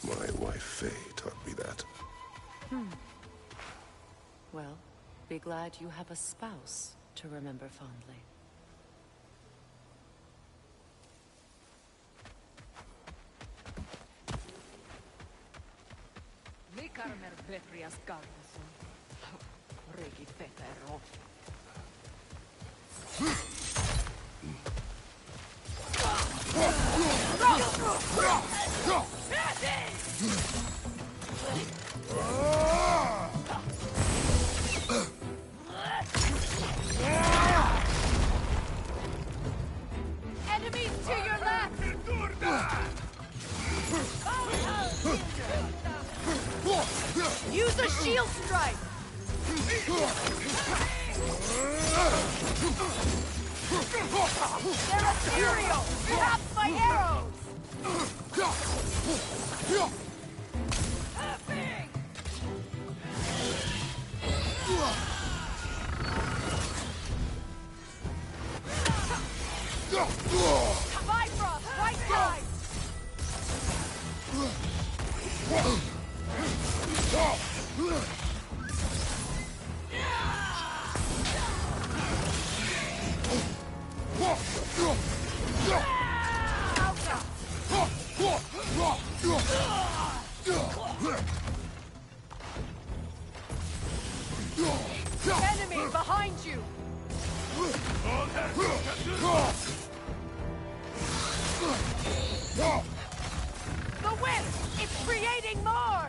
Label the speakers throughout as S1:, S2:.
S1: My wife Faye taught me that.
S2: Well, be glad you have a spouse to remember fondly.
S3: Likarmer Petrias Gardason. Regi Petero.
S4: Enemies to your left! Use a shield strike! They're ethereal! Trapped by arrows! Bifrost, right side! Enemy behind you! The whip! It's creating more!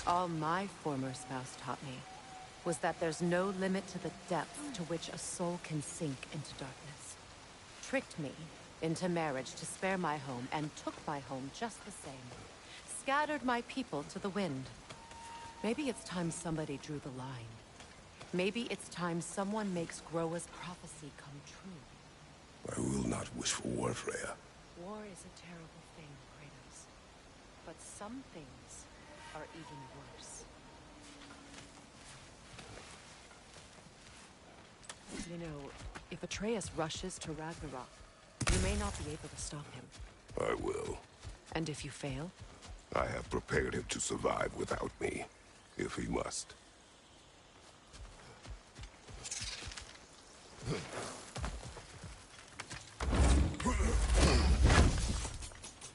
S2: All my former spouse taught me was that there's no limit to the depth to which a soul can sink into darkness. Tricked me into marriage to spare my home and took my home just the same. Scattered my people to the wind. Maybe it's time somebody drew the line. Maybe it's time someone makes Groa's prophecy come true.
S1: I will not wish for war, Freya.
S2: War is a terrible thing, Kratos. But some things are even worse. You know, if Atreus rushes to Ragnarok, you may not be able to stop him.
S1: I will.
S2: And if you fail?
S1: I have prepared him to survive without me, if he must.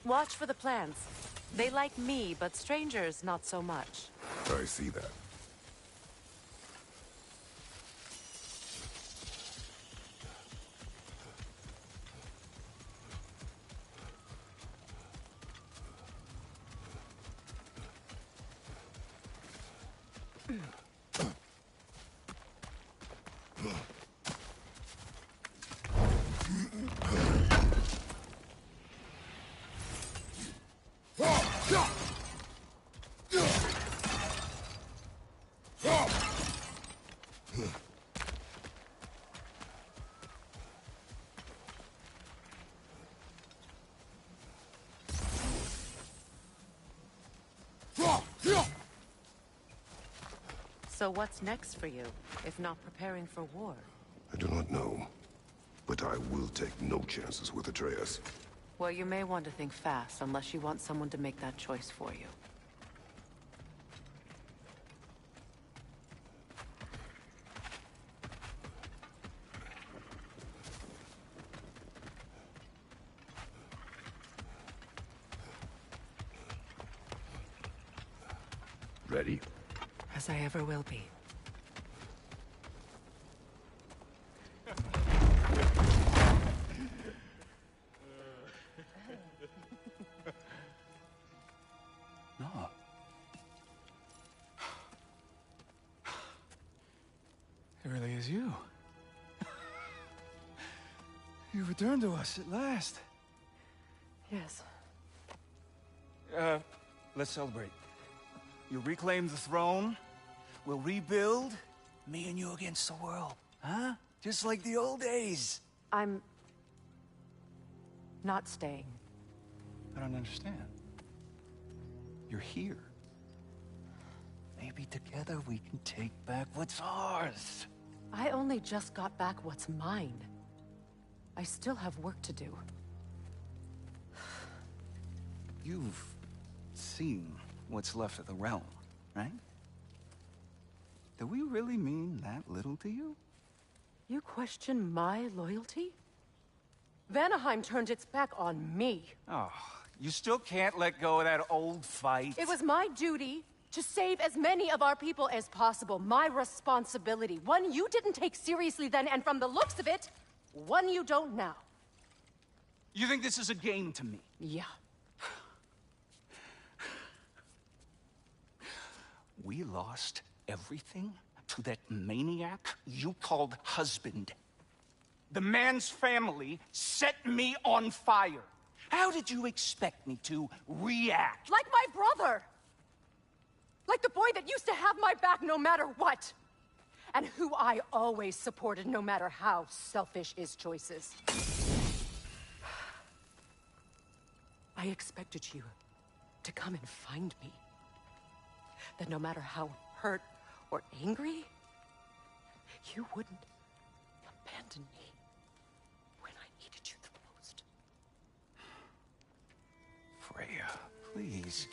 S2: Watch for the plants. They like me, but strangers not so much.
S1: I see that.
S2: So what's next for you, if not preparing for war?
S1: I do not know, but I will take no chances with Atreus.
S2: Well, you may want to think fast, unless you want someone to make that choice for you.
S1: Ready?
S2: As I ever will be.
S5: No. It really is you. You returned to us at last.
S2: Yes.
S5: Let's celebrate. You reclaim the throne, we'll rebuild, me and you against the world, huh? Just like the old days.
S2: I'm... not staying.
S5: I don't understand. You're here. Maybe together we can take back what's ours.
S2: I only just got back what's mine. I still have work to do.
S5: You've seen what's left of the realm, right? Do we really mean that little to you?
S2: You question my loyalty? Vanaheim turned its back on me.
S5: Oh, you still can't let go of that old fight?
S2: It was my duty to save as many of our people as possible. My responsibility. One you didn't take seriously then, and from the looks of it, one you don't now.
S5: You think this is a game to me?
S2: Yeah.
S5: We lost everything to that maniac you called husband. The man's family set me on fire. How did you expect me to react?
S2: Like my brother! Like the boy that used to have my back no matter what! And who I always supported no matter how selfish his choices. I expected you to come and find me. That no matter how hurt or angry, you wouldn't abandon me when I needed you the most.
S5: Freya, please.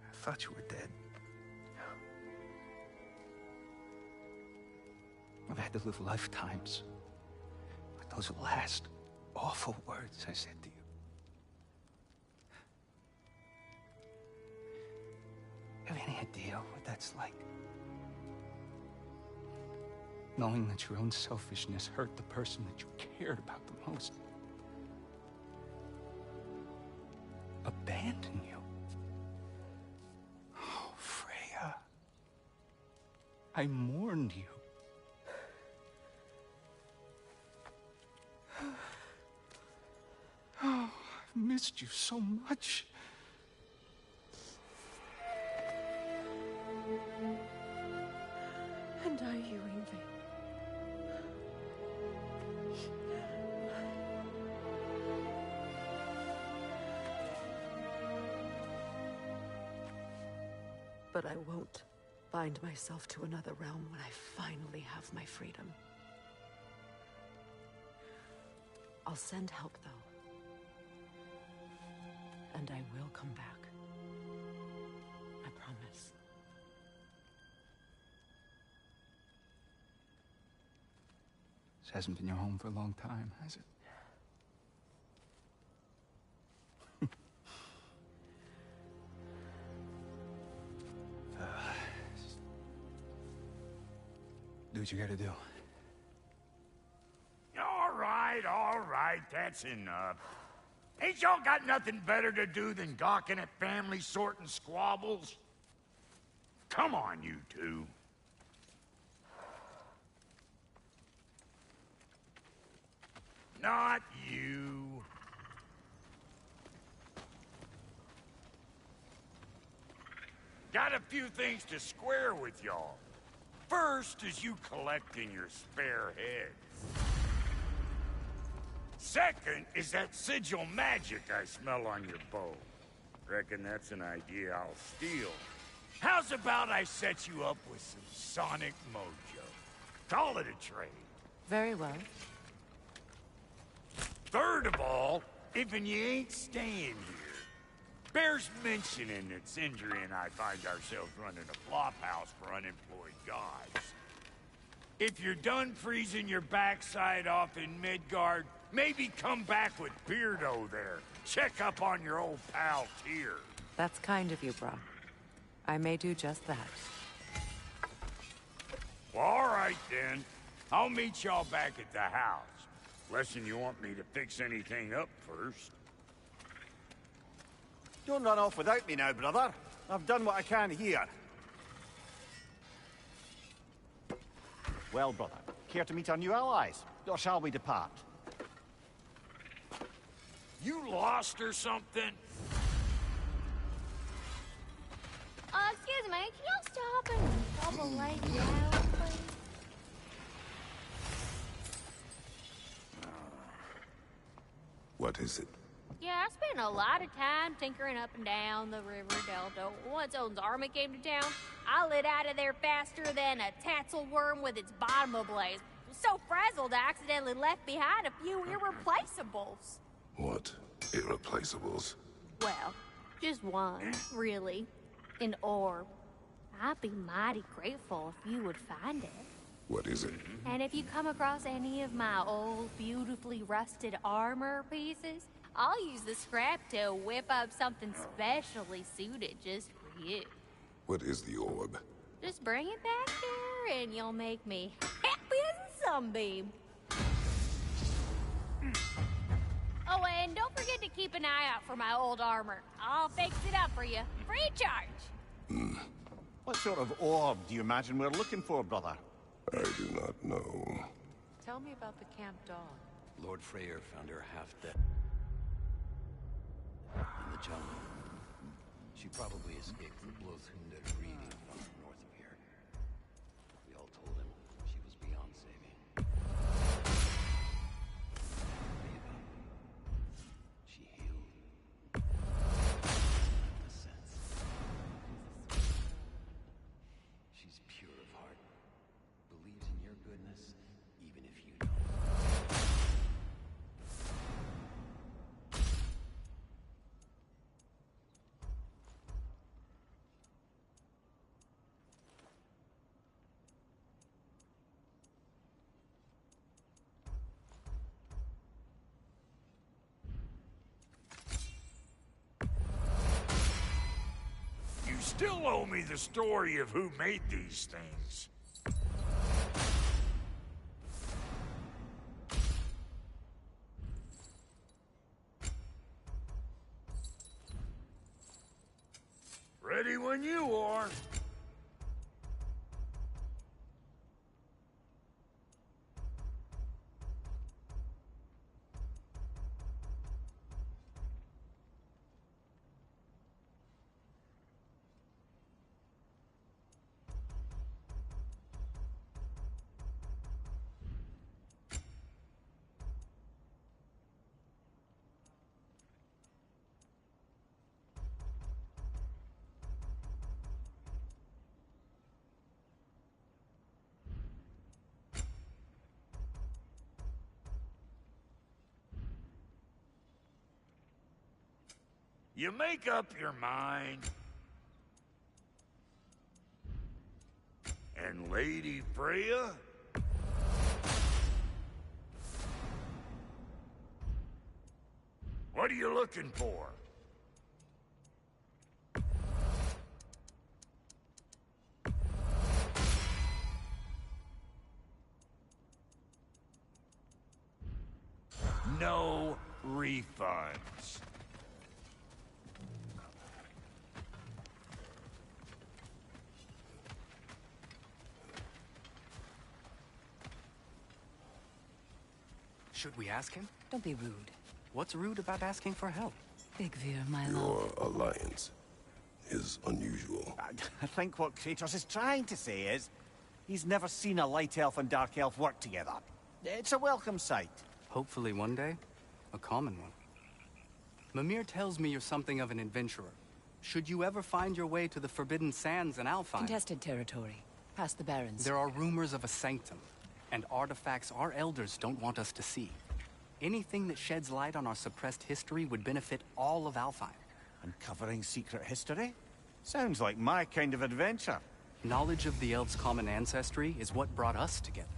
S5: I thought you were dead. I've had to live lifetimes with those last awful words I said to you. Have any idea what that's like? Knowing that your own selfishness hurt the person that you cared about the most. Abandon you. Oh, Freya. I mourned you. Oh, I've missed you so much.
S2: And are you, Ingvi? But I won't bind myself to another realm when I finally have my freedom. I'll send help, though. And I will come back. I promise.
S5: This hasn't been your home for a long time, has it? Do what you gotta do.
S6: All right, that's enough. Ain't y'all got nothing better to do than gawking at family sorting squabbles? Come on, you two. Not you. Got a few things to square with y'all. First is you collecting your spare heads. Second is that sigil magic I smell on your bow. Reckon that's an idea I'll steal. How's about I set you up with some sonic mojo? Call it a trade.
S2: Very well.
S6: Third of all, if you ain't staying here, bears mentioning that Sindri and I find ourselves running a flop house for unemployed gods. If you're done freezing your backside off in Midgard, maybe come back with Beardo there. Check up on your old pal Tyr.
S2: That's kind of you, Brock. I may do just that.
S6: Well, all right then. I'll meet y'all back at the house. Unless you want me to fix anything up first.
S7: Don't run off without me now, brother. I've done what I can here. Well, brother, care to meet our new allies? Or shall we depart?
S6: You lost or something?
S8: Excuse me, can y'all stop and help a lady out, please?
S1: What is it?
S8: Yeah, I spent a lot of time tinkering up and down the river delta. Once Odin's army came to town, I lit out of there faster than a tassel worm with its bottom ablaze. So frazzled, I accidentally left behind a few irreplaceables.
S1: What? Irreplaceables?
S8: Well, just one, really. An orb. I'd be mighty grateful if you would find it.
S1: What is it?
S8: And if you come across any of my old, beautifully rusted armor pieces, I'll use the scrap to whip up something specially suited just for you.
S1: What is the orb?
S8: Just bring it back here and you'll make me happy as a sunbeam. Oh, and don't forget to keep an eye out for my old armor. I'll fix it up for you, free of charge.
S7: What sort of orb do you imagine we're looking for, brother?
S1: I do not know.
S2: Tell me about the camp dog.
S9: Lord Freyr found her half dead in the jungle. She probably escaped from Blothunde breeding farm north of here. We all told him she was beyond saving. Eva, she healed. The sense. She's pure of heart. Believes in your goodness, even if you don't.
S6: You still owe me the story of who made these things. Ready when you are. You make up your mind. And Lady Freya? What are you looking for? No refunds.
S10: Should we ask him?
S2: Don't be rude.
S10: What's rude about asking for help?
S2: Big Veer, my love.
S1: Your alliance. is unusual.
S7: I think what Kratos is trying to say is, he's never seen a light elf and dark elf work together. It's a welcome sight.
S10: Hopefully one day, a common one. Mimir tells me you're something of an adventurer. Should you ever find your way to the Forbidden Sands in Alfheim...
S2: Contested territory. Past the Barrens.
S10: There are rumors of a sanctum, and artifacts our elders don't want us to see. Anything that sheds light on our suppressed history would benefit all of Alfheim.
S7: Uncovering secret history? Sounds like my kind of adventure.
S10: Knowledge of the elves' common ancestry is what brought us together.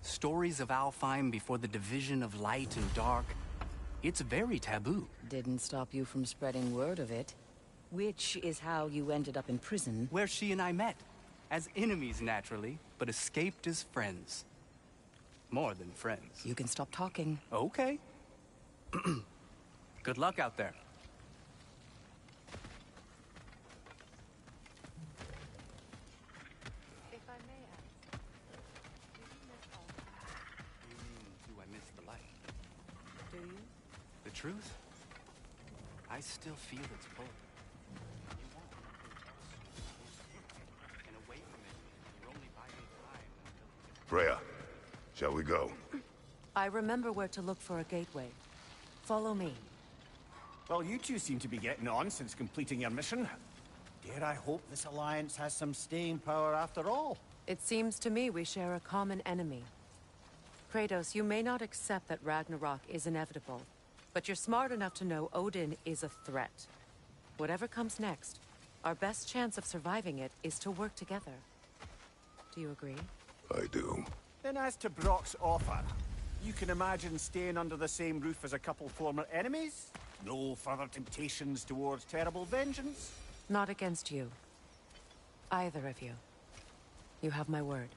S10: Stories of Alfheim before the division of light and dark. It's very taboo.
S2: Didn't stop you from spreading word of it. Which is how you ended up in prison.
S10: Where she and I met. As enemies, naturally, but escaped as friends. More than friends.
S2: You can stop talking.
S10: Okay. Good luck out there.
S2: If I may ask, do you miss all that?
S10: You mean, do I miss the light?
S2: Do you?
S10: The truth? I still feel its pull. You want and away from it, you're only biding time until...
S1: Freya, shall we go?
S2: I remember where to look for a gateway. Follow me.
S7: Well, you two seem to be getting on since completing your mission. Dare I hope this alliance has some staying power after all?
S2: It seems to me we share a common enemy. Kratos, you may not accept that Ragnarok is inevitable, but you're smart enough to know Odin is a threat. Whatever comes next, our best chance of surviving it is to work together. Do you agree?
S1: I do.
S7: Then as to Brock's offer, you can imagine staying under the same roof as a couple former enemies? No further temptations towards terrible vengeance?
S2: Not against you. Either of you. You have my word.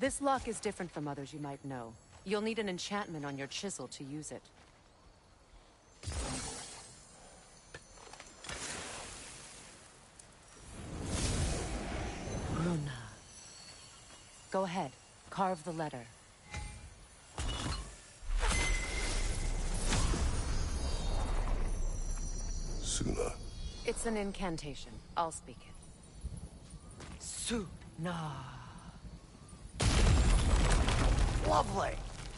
S2: This lock is different from others you might know. You'll need an enchantment on your chisel to use it. Runa. Go ahead. Carve the letter.
S1: Suna.
S2: It's an incantation. I'll speak it. Suna.
S7: Lovely!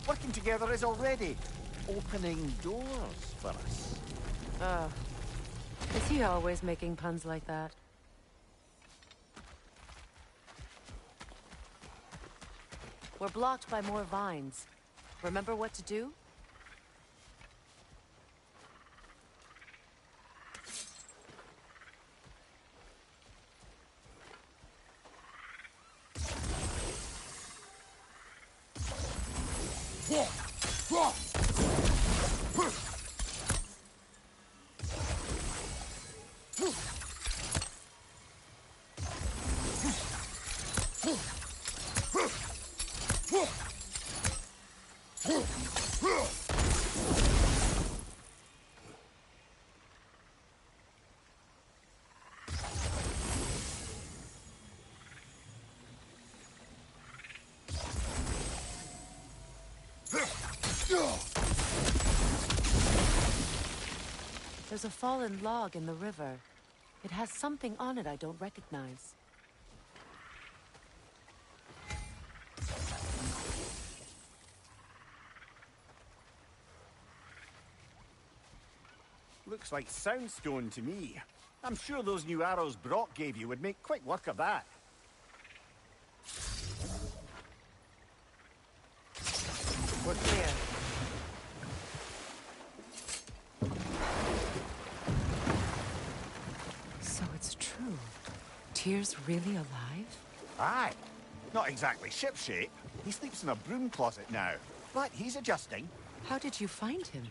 S7: Working together is already opening doors for us.
S2: Is he always making puns like that? We're blocked by more vines. Remember what to do? There's a fallen log in the river. It has something on it I don't recognize.
S7: Looks like soundstone to me. I'm sure those new arrows Brock gave you would make quick work of that.
S2: We're clear. So it's true. Tyr's really alive?
S7: Aye. Not exactly shipshape. He sleeps in a broom closet now. But he's adjusting.
S2: How did you find him?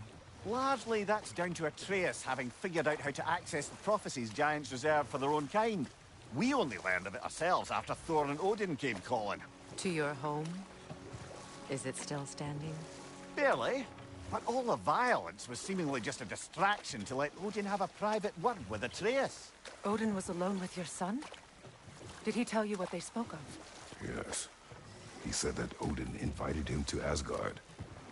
S7: Largely that's down to Atreus having figured out how to access the prophecies giants reserve for their own kind. We only learned of it ourselves after Thor and Odin came calling.
S2: To your home? Is it still standing?
S7: Barely. But all the violence was seemingly just a distraction to let Odin have a private word with Atreus.
S2: Odin was alone with your son? Did he tell you what they spoke of?
S1: Yes. He said that Odin invited him to Asgard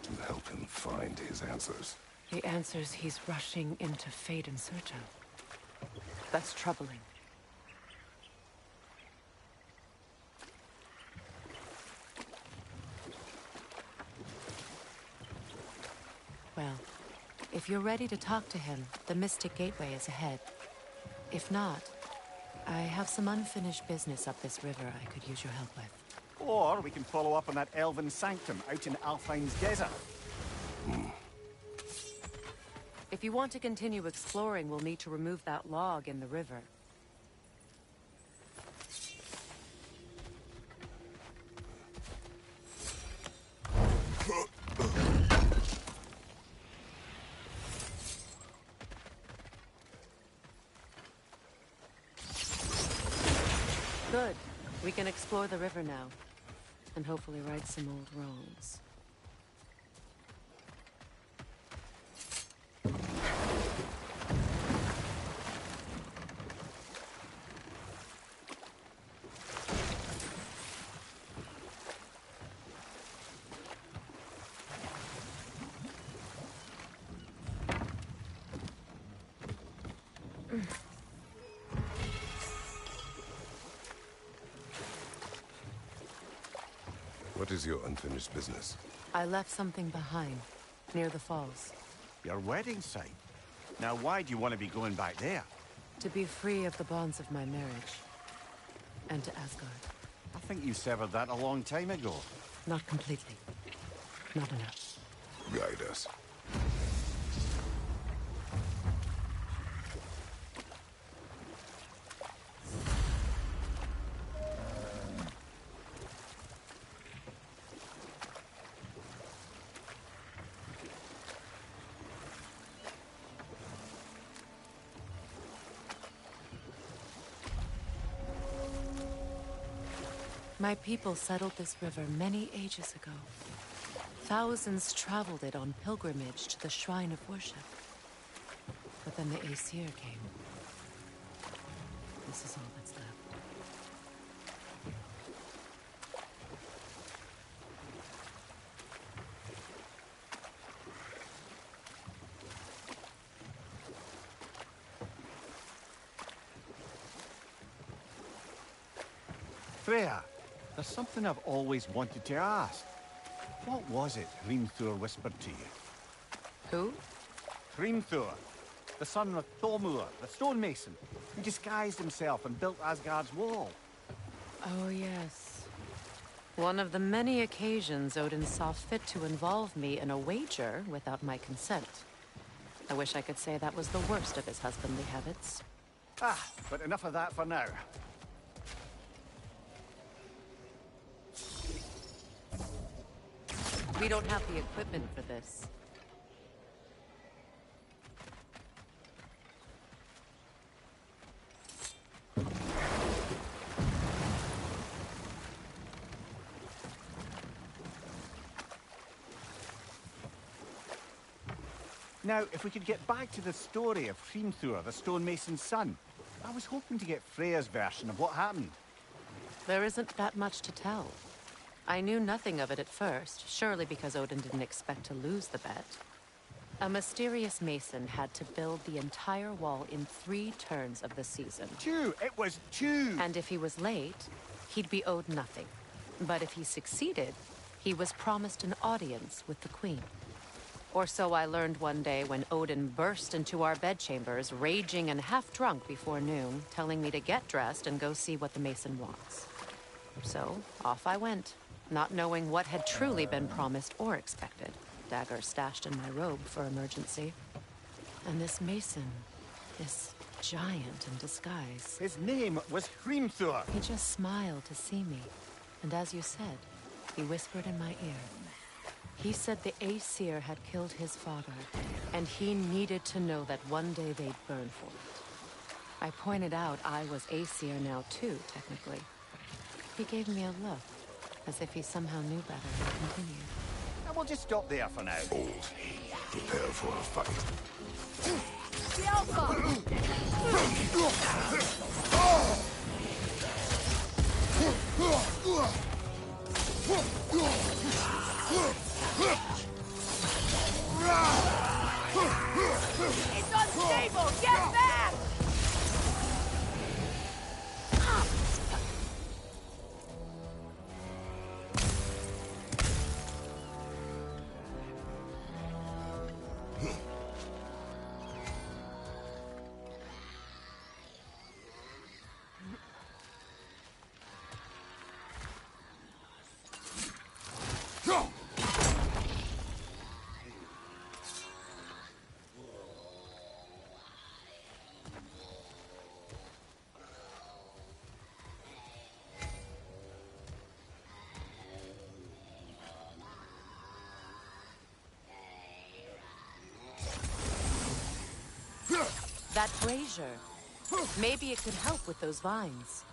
S1: to help him find his answers.
S2: The answers he's rushing into fate in search of. That's troubling. Well, if you're ready to talk to him, the Mystic Gateway is ahead. If not, I have some unfinished business up this river I could use your help with.
S7: Or we can follow up on that elven sanctum out in Alfheim's desert.
S2: If you want to continue exploring, we'll need to remove that log in the river. Good. We can explore the river now, and hopefully right some old wrongs.
S1: What is your unfinished business?
S2: I left something behind, near the falls.
S7: Your wedding site. Now why do you want to be going back there?
S2: To be free of the bonds of my marriage. And to Asgard.
S7: I think you severed that a long time ago.
S2: Not completely. Not enough.
S1: Guide us.
S2: My people settled this river many ages ago. Thousands traveled it on pilgrimage to the shrine of worship. But then the Aesir came. This is all that's left.
S7: Freya, there's something I've always wanted to ask. What was it Hrimthur whispered to you?
S2: Who?
S7: Hrimthur, the son of Thormur, the stonemason, who disguised himself and built Asgard's wall.
S2: Oh, yes. One of the many occasions Odin saw fit to involve me in a wager without my consent. I wish I could say that was the worst of his husbandly habits.
S7: Ah, but enough of that for now.
S2: We don't have the equipment for this.
S7: Now, if we could get back to the story of Hrimthur, the stonemason's son, I was hoping to get Freya's version of what happened.
S2: There isn't that much to tell. I knew nothing of it at first, surely because Odin didn't expect to lose the bet. A mysterious mason had to build the entire wall in 3 turns of the season.
S7: 2! It was 2!
S2: And if he was late, he'd be owed nothing. But if he succeeded, he was promised an audience with the queen. Or so I learned one day when Odin burst into our bedchambers, raging and half drunk before noon, telling me to get dressed and go see what the mason wants. So, off I went, not knowing what had truly been promised or expected. Dagger stashed in my robe for emergency. And this mason, this giant in disguise.
S7: His name was Hrimthur.
S2: He just smiled to see me. And as you said, he whispered in my ear. He said the Aesir had killed his father, and he needed to know that one day they'd burn for it. I pointed out I was Aesir now too, technically. He gave me a look, as if he somehow knew better and continued.
S7: And we'll just stop there for now.
S1: Old, prepare for a fight.
S4: The Alpha! It's unstable! Get back!
S2: That brazier. Maybe it could help with those vines.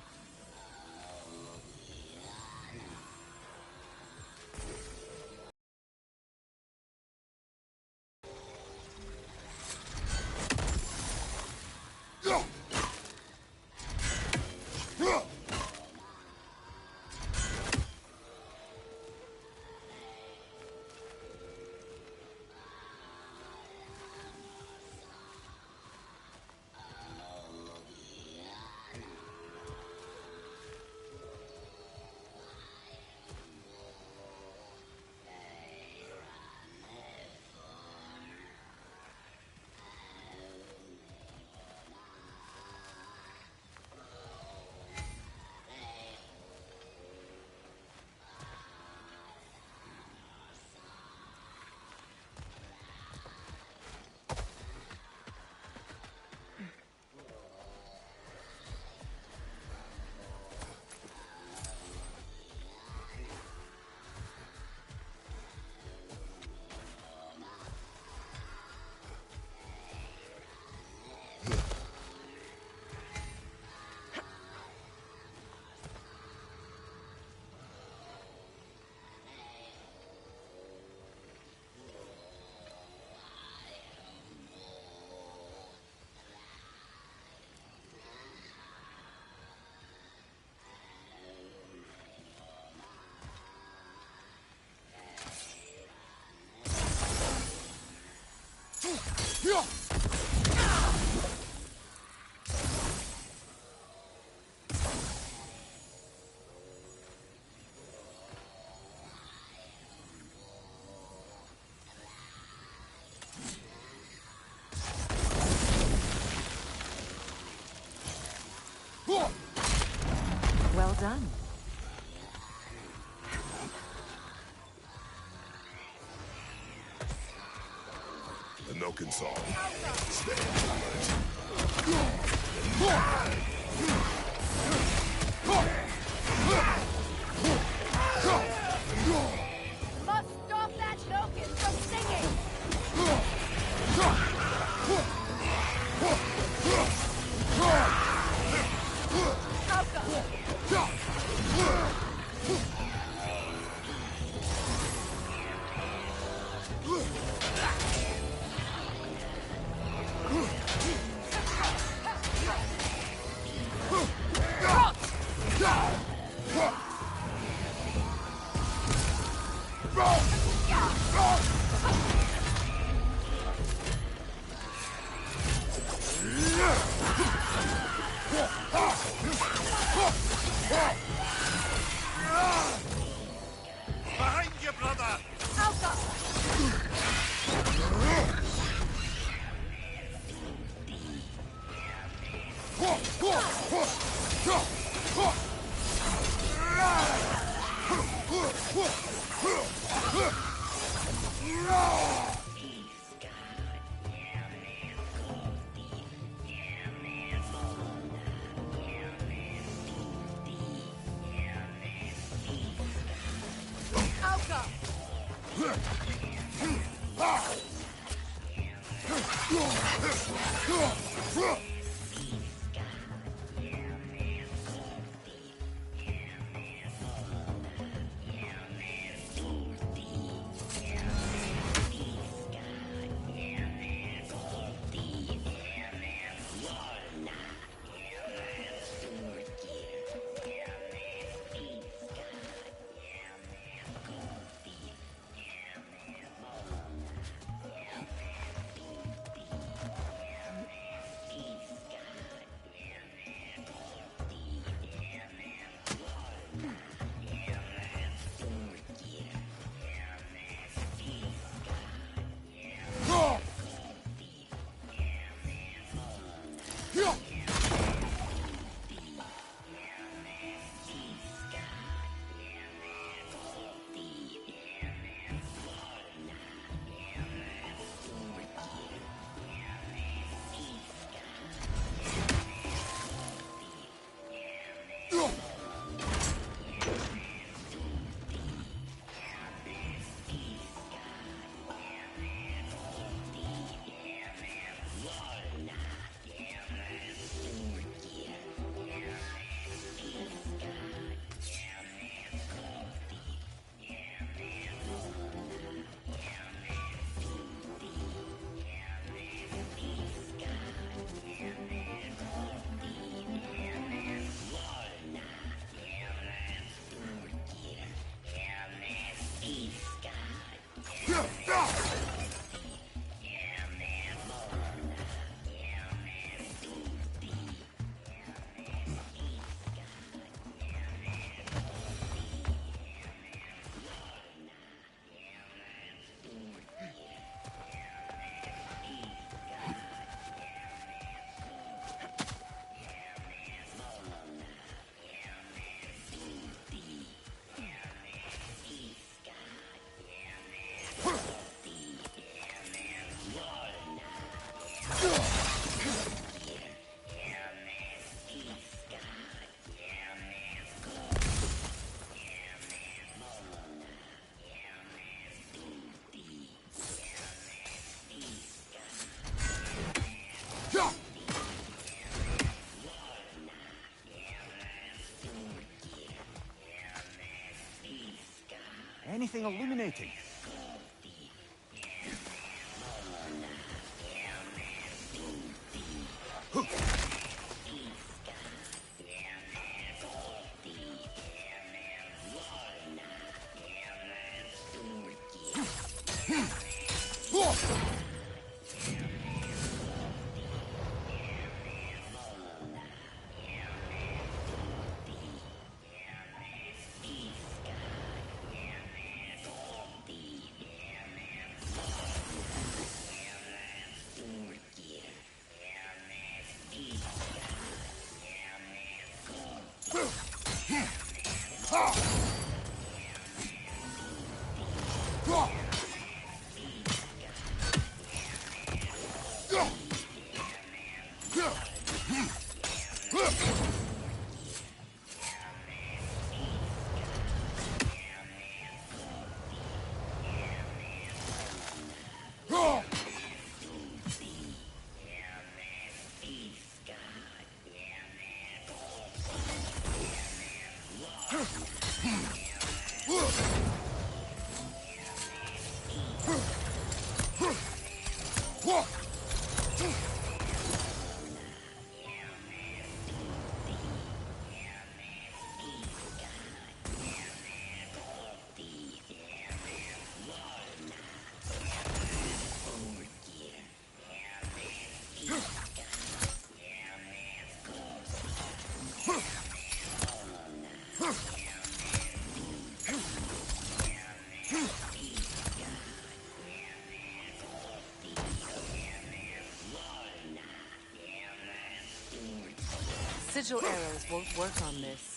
S2: Well done.
S1: The Nokinsall. Stand alert.
S4: Must stop that Nokin from singing!
S6: Behind you, brother!
S7: Anything illuminating?
S2: Sigil arrows won't work on this.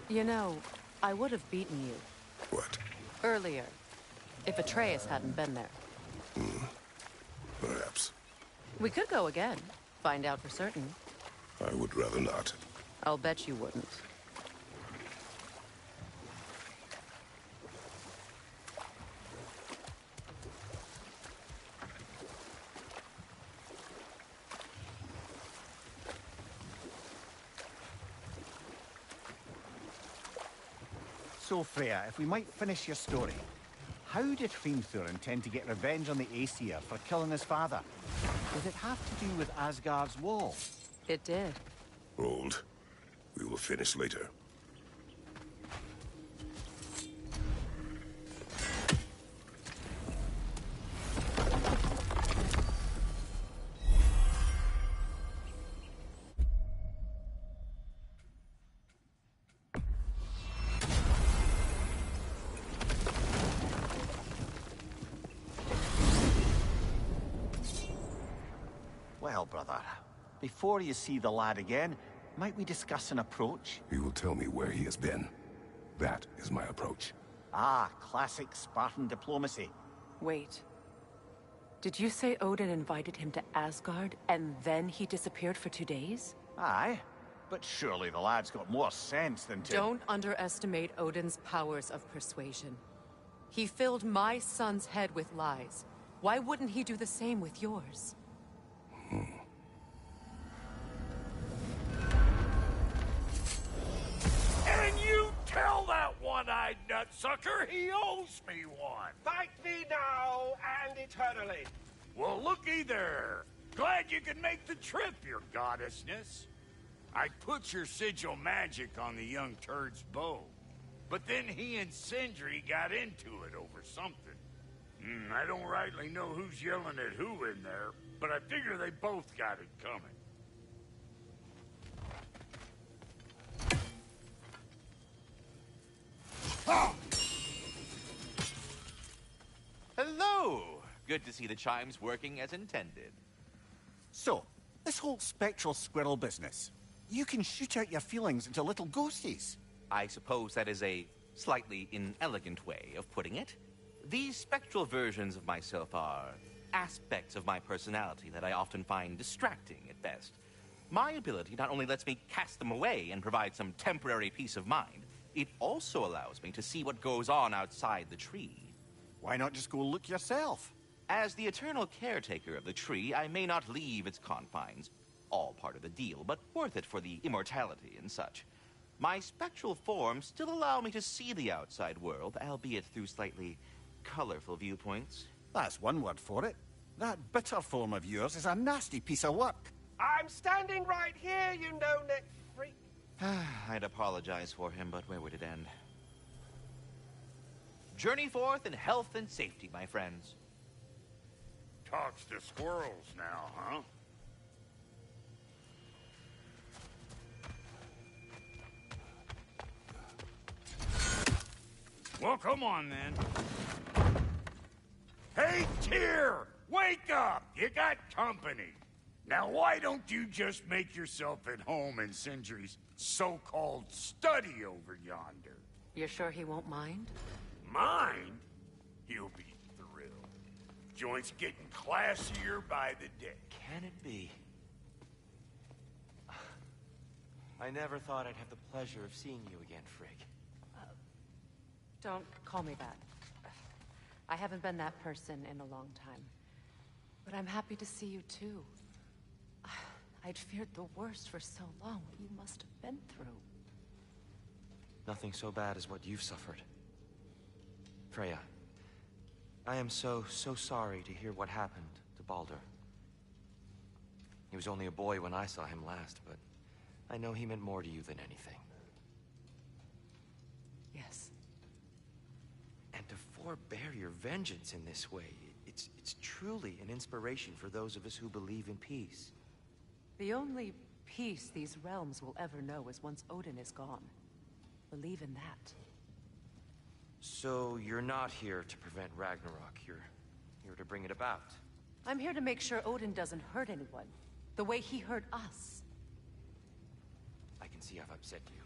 S2: You know, I would have beaten you.
S1: What?
S2: Earlier. If Atreus hadn't been there.
S1: Perhaps.
S2: We could go again. Find out for certain.
S1: I would rather not.
S2: I'll bet you wouldn't.
S7: So, Freya, if we might finish your story. How did Hrimthur intend to get revenge on the Aesir for killing his father? Did it have to do with Asgard's wall?
S2: It did.
S1: Hold. We will finish later.
S7: Well, brother, before you see the lad again, might we discuss an approach?
S1: He will tell me where he has been. That is my approach.
S7: Ah, classic Spartan diplomacy.
S2: Wait. Did you say Odin invited him to Asgard, and then he disappeared for 2 days?
S7: Aye, but surely the lad's got more sense than to...
S2: Don't underestimate Odin's powers of persuasion. He filled my son's head with lies. Why wouldn't he do the same with yours?
S6: And you tell that one-eyed nutsucker he owes me one.
S11: Fight me now and eternally.
S6: Well, looky there. Glad you could make the trip, your goddessness. I put your sigil magic on the young turd's bow. But then he and Sindri got into it over something. I don't rightly know who's yelling at who in there, but I figure they both got it coming.
S12: Hello! Good to see the chimes working as intended.
S7: So, this whole spectral squirrel business. You can shoot out your feelings into little ghosties.
S12: I suppose that is a slightly inelegant way of putting it. These spectral versions of myself are aspects of my personality that I often find distracting at best. My ability not only lets me cast them away and provide some temporary peace of mind, it also allows me to see what goes on outside the tree.
S7: Why not just go look yourself?
S12: As the eternal caretaker of the tree, I may not leave its confines. All part of the deal, but worth it for the immortality and such. My spectral forms still allow me to see the outside world, albeit through slightly colorful viewpoints.
S7: That's one word for it. That bitter form of yours is a nasty piece of work.
S11: I'm standing right here, you no-neck freak.
S12: I'd apologize for him, but where would it end? Journey forth in health and safety, my friends.
S6: Talks to squirrels now, huh? Well, come on, then. Hey, Tyr! Wake up! You got company. Now, why don't you just make yourself at home in Sindri's so-called study over yonder?
S2: You're sure he won't mind?
S6: Mind? He'll be thrilled. Joint's getting classier by the day.
S11: Can it be? I never thought I'd have the pleasure of seeing you again, Frigg.
S2: Don't call me that. I haven't been that person in a long time. But I'm happy to see you too. I'd feared the worst for so long, what you must have been through.
S11: Nothing so bad as what you've suffered. Freya, I am so sorry to hear what happened to Baldur. He was only a boy when I saw him last, but I know he meant more to you than anything.
S2: Yes.
S11: And to forbear your vengeance in this way, it's truly an inspiration for those of us who believe in peace.
S2: The only peace these realms will ever know is once Odin is gone. Believe in that.
S11: So you're not here to prevent Ragnarok, you're here to bring it about.
S2: I'm here to make sure Odin doesn't hurt anyone, the way he hurt us.
S11: I can see I've upset you.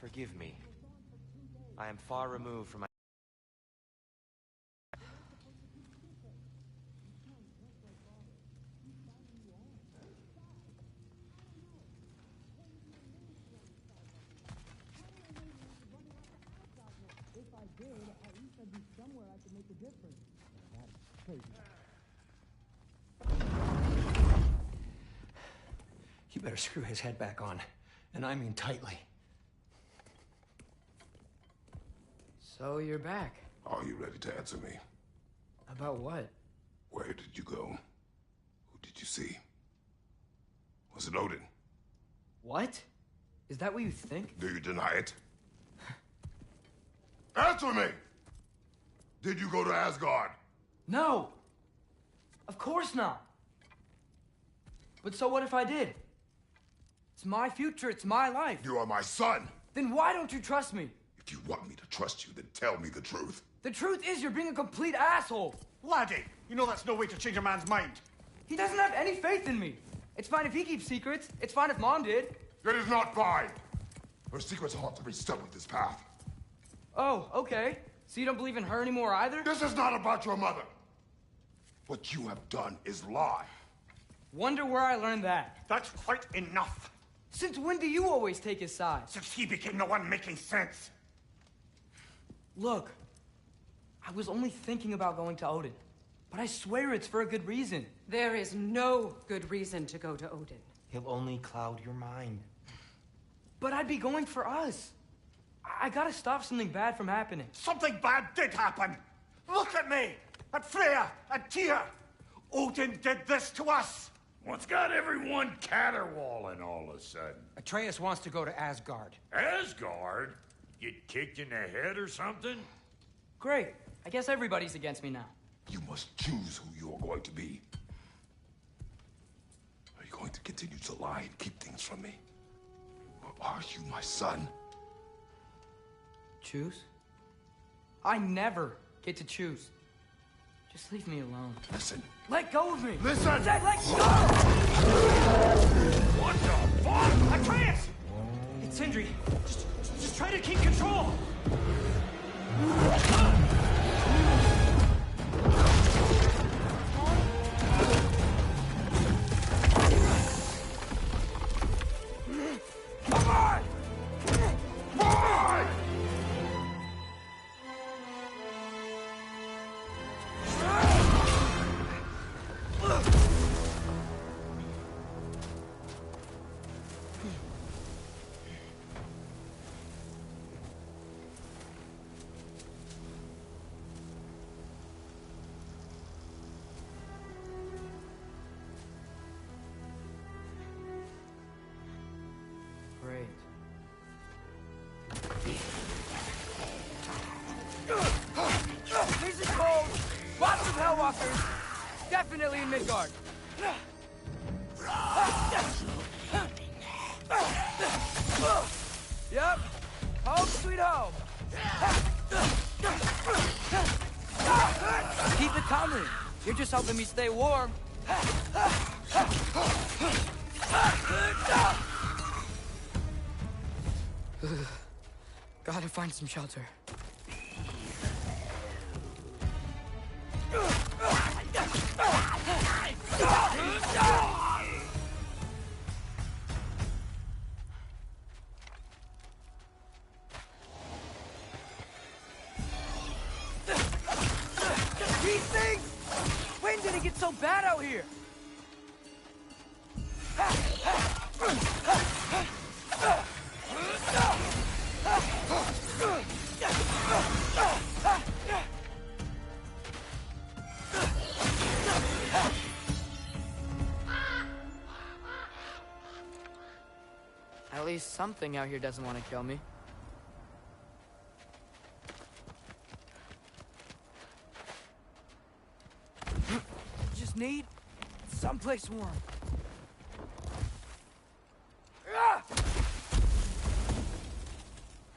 S11: Forgive me. I am far removed from my...
S13: You better screw his head back on. And I mean tightly.
S14: So you're back.
S1: Are you ready to answer me?
S14: About what?
S1: Where did you go? Who did you see? Was it Odin?
S14: What? Is that what you think?
S1: Do you deny it? Answer me! Did you go to Asgard?
S14: No! Of course not! But so what if I did? It's my future, it's my life.
S1: You are my son!
S14: Then why don't you trust me?
S1: If you want me to trust you, then tell me the truth.
S14: The truth is you're being a complete asshole!
S5: Laddie, you know that's no way to change a man's mind.
S14: He doesn't have any faith in me. It's fine if he keeps secrets. It's fine if Mom did.
S1: It is not fine! Her secrets haunt every step of this path.
S14: Oh, okay. So you don't believe in her anymore either?
S1: This is not about your mother. What you have done is lie.
S14: Wonder where I learned that.
S5: That's quite enough.
S14: Since when do you always take his side?
S5: Since he became the one making sense.
S14: Look, I was only thinking about going to Odin, but I swear it's for a good reason.
S2: There is no good reason to go to Odin.
S11: He'll only cloud your mind.
S14: But I'd be going for us. I gotta stop something bad from happening.
S5: Something bad did happen. Look at me, at Freya, at Tyr. Odin did this to us.
S6: What's got everyone caterwauling all of a sudden?
S13: Atreus wants to go to Asgard.
S6: Asgard? Get kicked in the head or something?
S14: Great. I guess everybody's against me now.
S1: You must choose who you are going to be. Are you going to continue to lie and keep things from me? Or are you my son?
S14: Choose? I never get to choose. Just leave me alone.
S1: Listen.
S14: Let go of me!
S1: Listen!
S14: Jack, let go!
S5: What the fuck?
S14: Atreus! It's Sindri. Just try to keep control!
S1: Come on! Come on!
S14: Great. This is cold. Lots of Hellwalkers. Definitely in Midgard. Yep. Home sweet home. Keep it coming. You're just helping me stay warm. Gotta find some shelter. These things! When did it get so bad out here? At least something out here doesn't want to kill me. Just need someplace warm.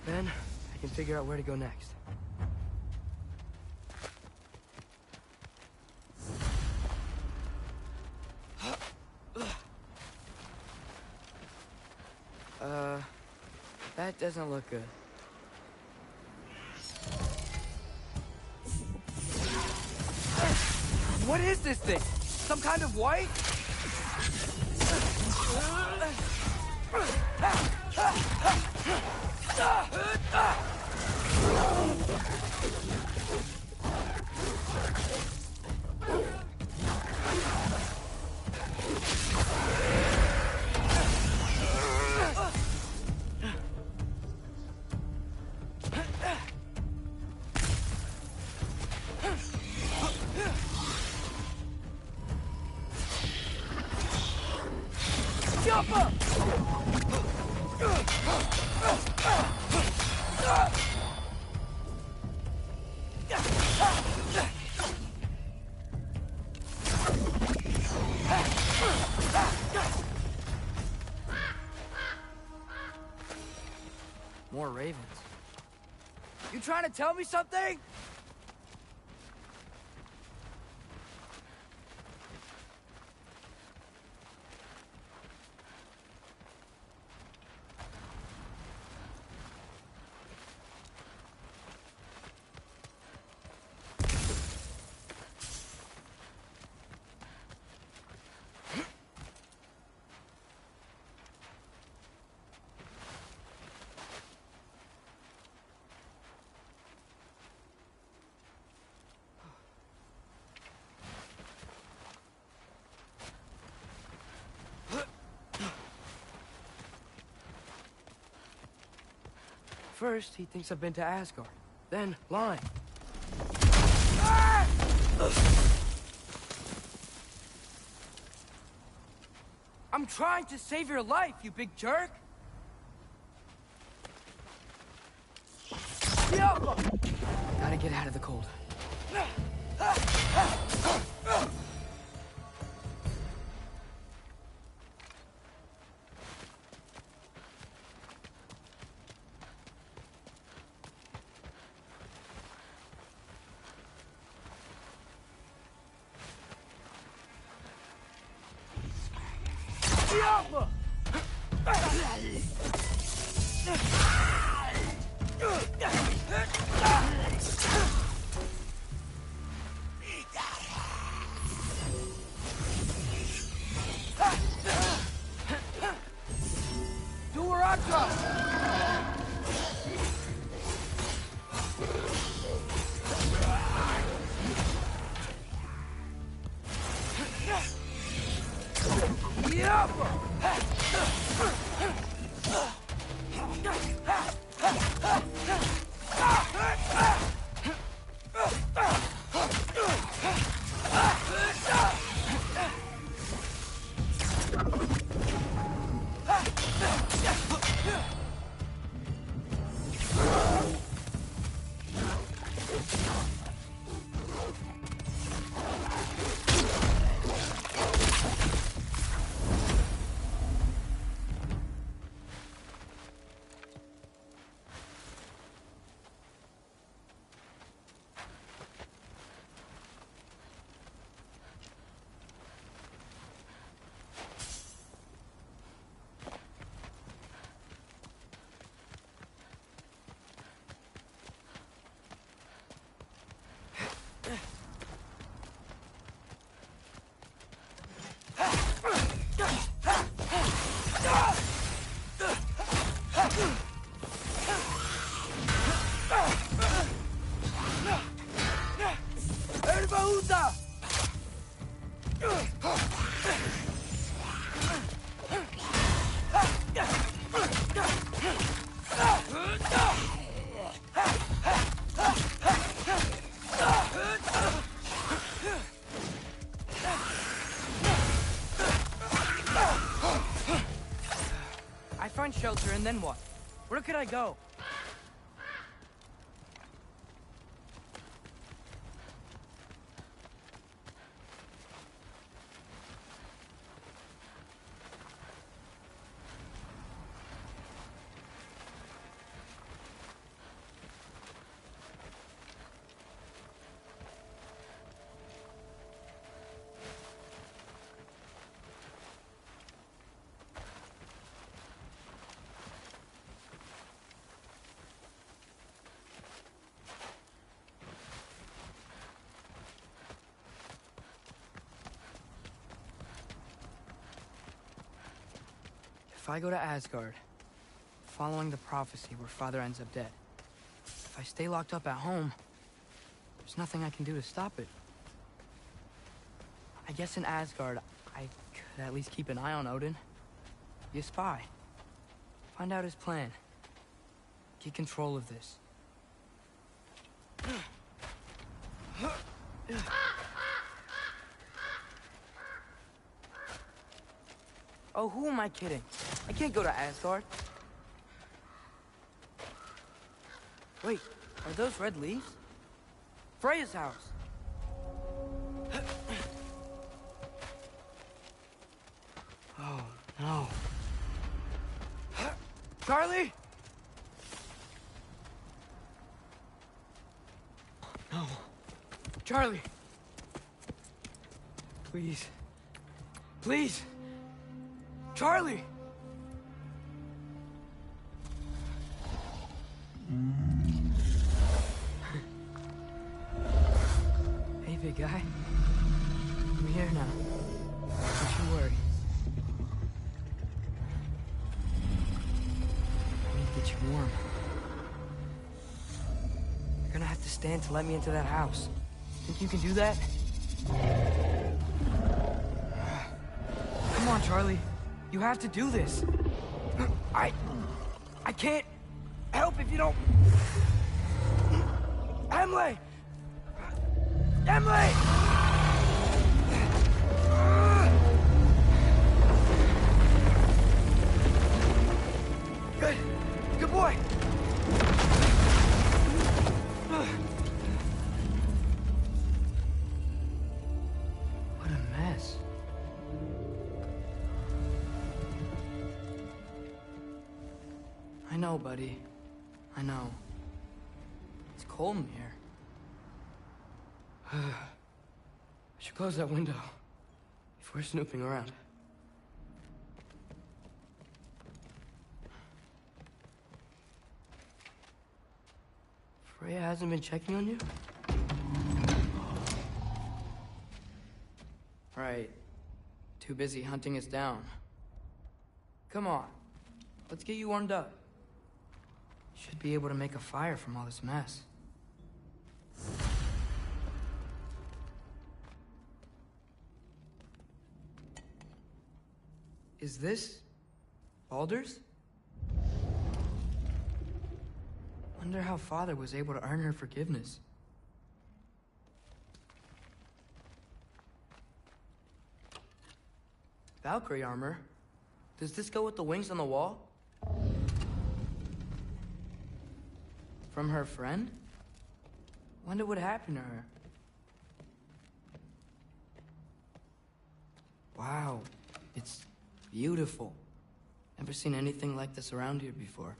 S14: Then I can figure out where to go next. That doesn't doesn't look good. What is this thing? Some kind of white? Jump up! More ravens. You trying to tell me something? First, he thinks I've been to Asgard. Then, lying. Ah! I'm trying to save your life, you big jerk! Gotta get out of the cold. Find shelter, and then what? Where could I go? If I go to Asgard, following the prophecy where Father ends up dead, if I stay locked up at home, there's nothing I can do to stop it. I guess in Asgard, I could at least keep an eye on Odin. Be a spy. Find out his plan. Get control of this. Oh, who am I kidding? I can't go to Asgard. Wait, are those red leaves? Freya's house. Oh, no. Charlie! No. Charlie! Please. Please! Charlie! Hey, big guy. I'm here now. Don't you worry. I need to get you warm. You're gonna have to stand to let me into that house. Think you can do that? Come on, Charlie. You have to do this. I can't help if you don't... Emily! Emily! Good. Good boy. What a mess. I know, buddy. I know. It's cold in here. I should close that window if we're snooping around. Freya hasn't been checking on you? Right. Too busy hunting us down. Come on. Let's get you warmed up. Should be able to make a fire from all this mess. Is this Baldur's? Wonder how Father was able to earn her forgiveness. Valkyrie armor? Does this go with the wings on the wall? From her friend? Wonder what happened to her. Wow, it's beautiful. Never seen anything like this around here before.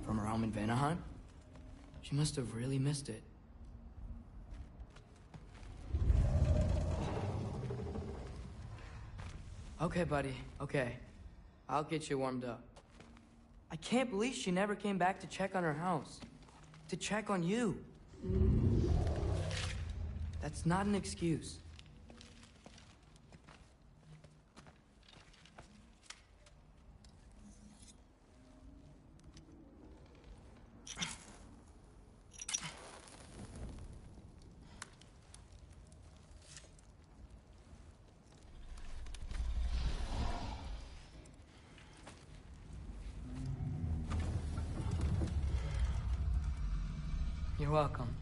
S14: From her home in Vanaheim? She must have really missed it. Okay, buddy, okay. I'll get you warmed up. I can't believe she never came back to check on her house. To check on you. That's not an excuse. You're welcome.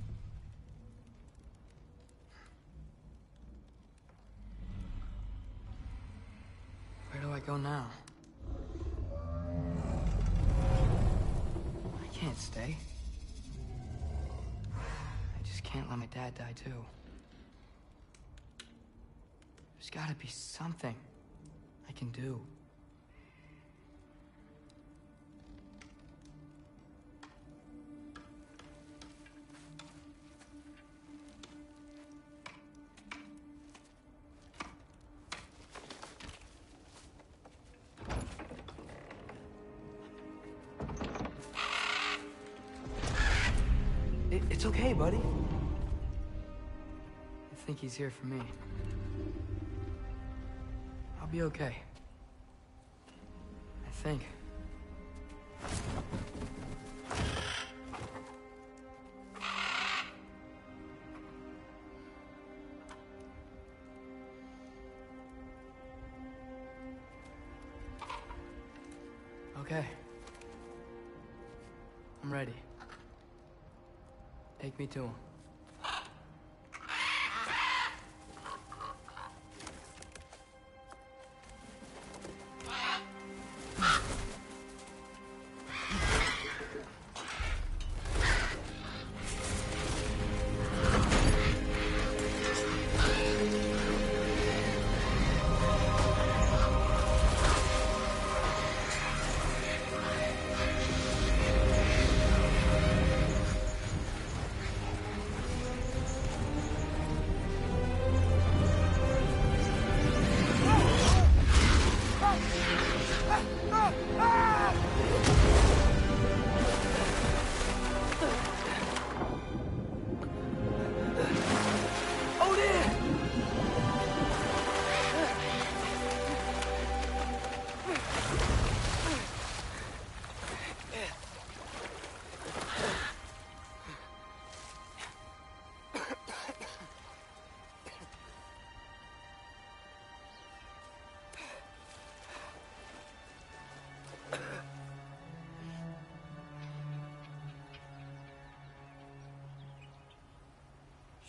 S14: Where do I go now? I can't stay. I just can't let my dad die too. There's gotta be something I can do. It's okay, buddy. I think he's here for me. I'll be okay. I think. Okay. I'm ready. Take me to him.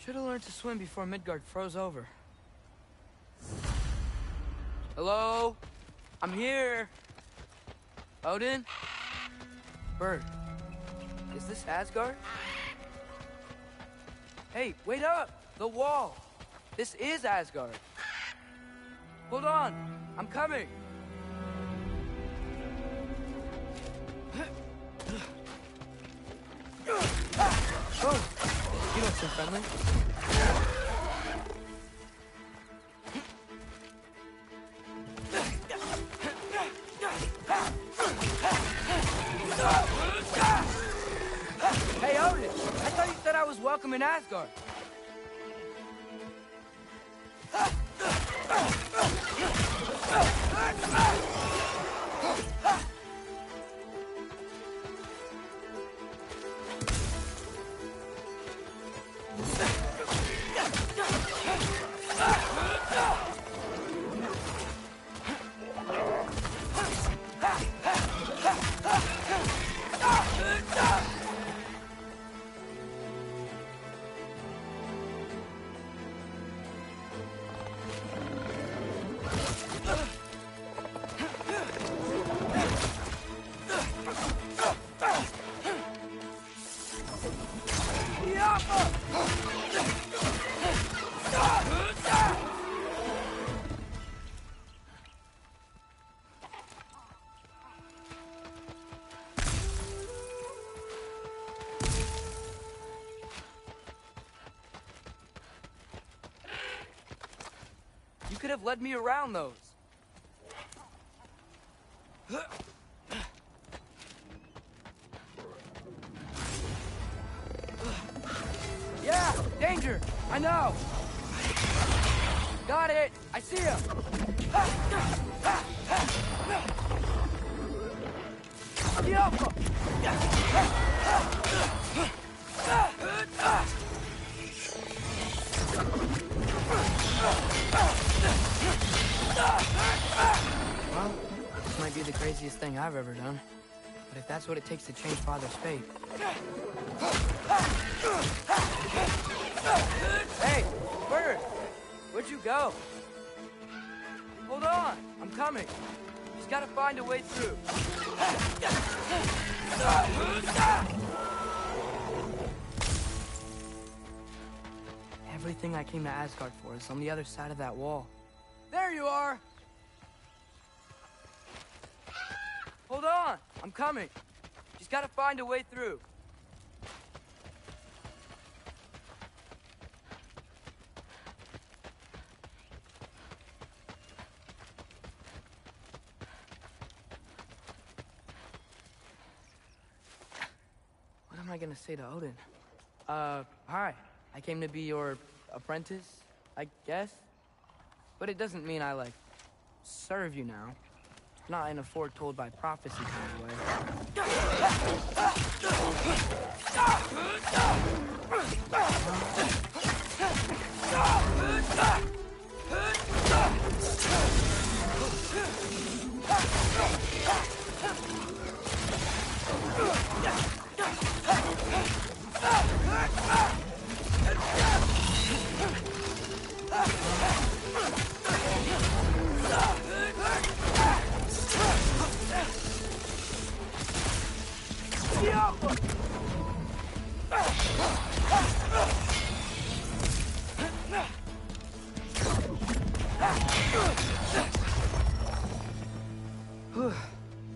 S14: Should've learned to swim before Midgard froze over. Hello? I'm here. Odin? Bird. Is this Asgard? Hey, wait up! The wall! This is Asgard. Hold on! I'm coming! Oh! You don't seem friendly. Hey, Odin! I thought you said I was welcome in Asgard. You could have led me around those. Yeah, danger! I know! Got it! I see him! Well, this might be the craziest thing I've ever done. But if that's what it takes to change Father's fate... Hey, Bird! Where'd you go? Hold on! I'm coming! Just gotta find a way through. Everything I came to Asgard for is on the other side of that wall. There you are! Hold on! I'm coming! Just gotta find a way through. What am I gonna say to Odin? Hi. I came to be your apprentice, I guess? But it doesn't mean I, like, serve you now. Not in a foretold by prophecy kind of way.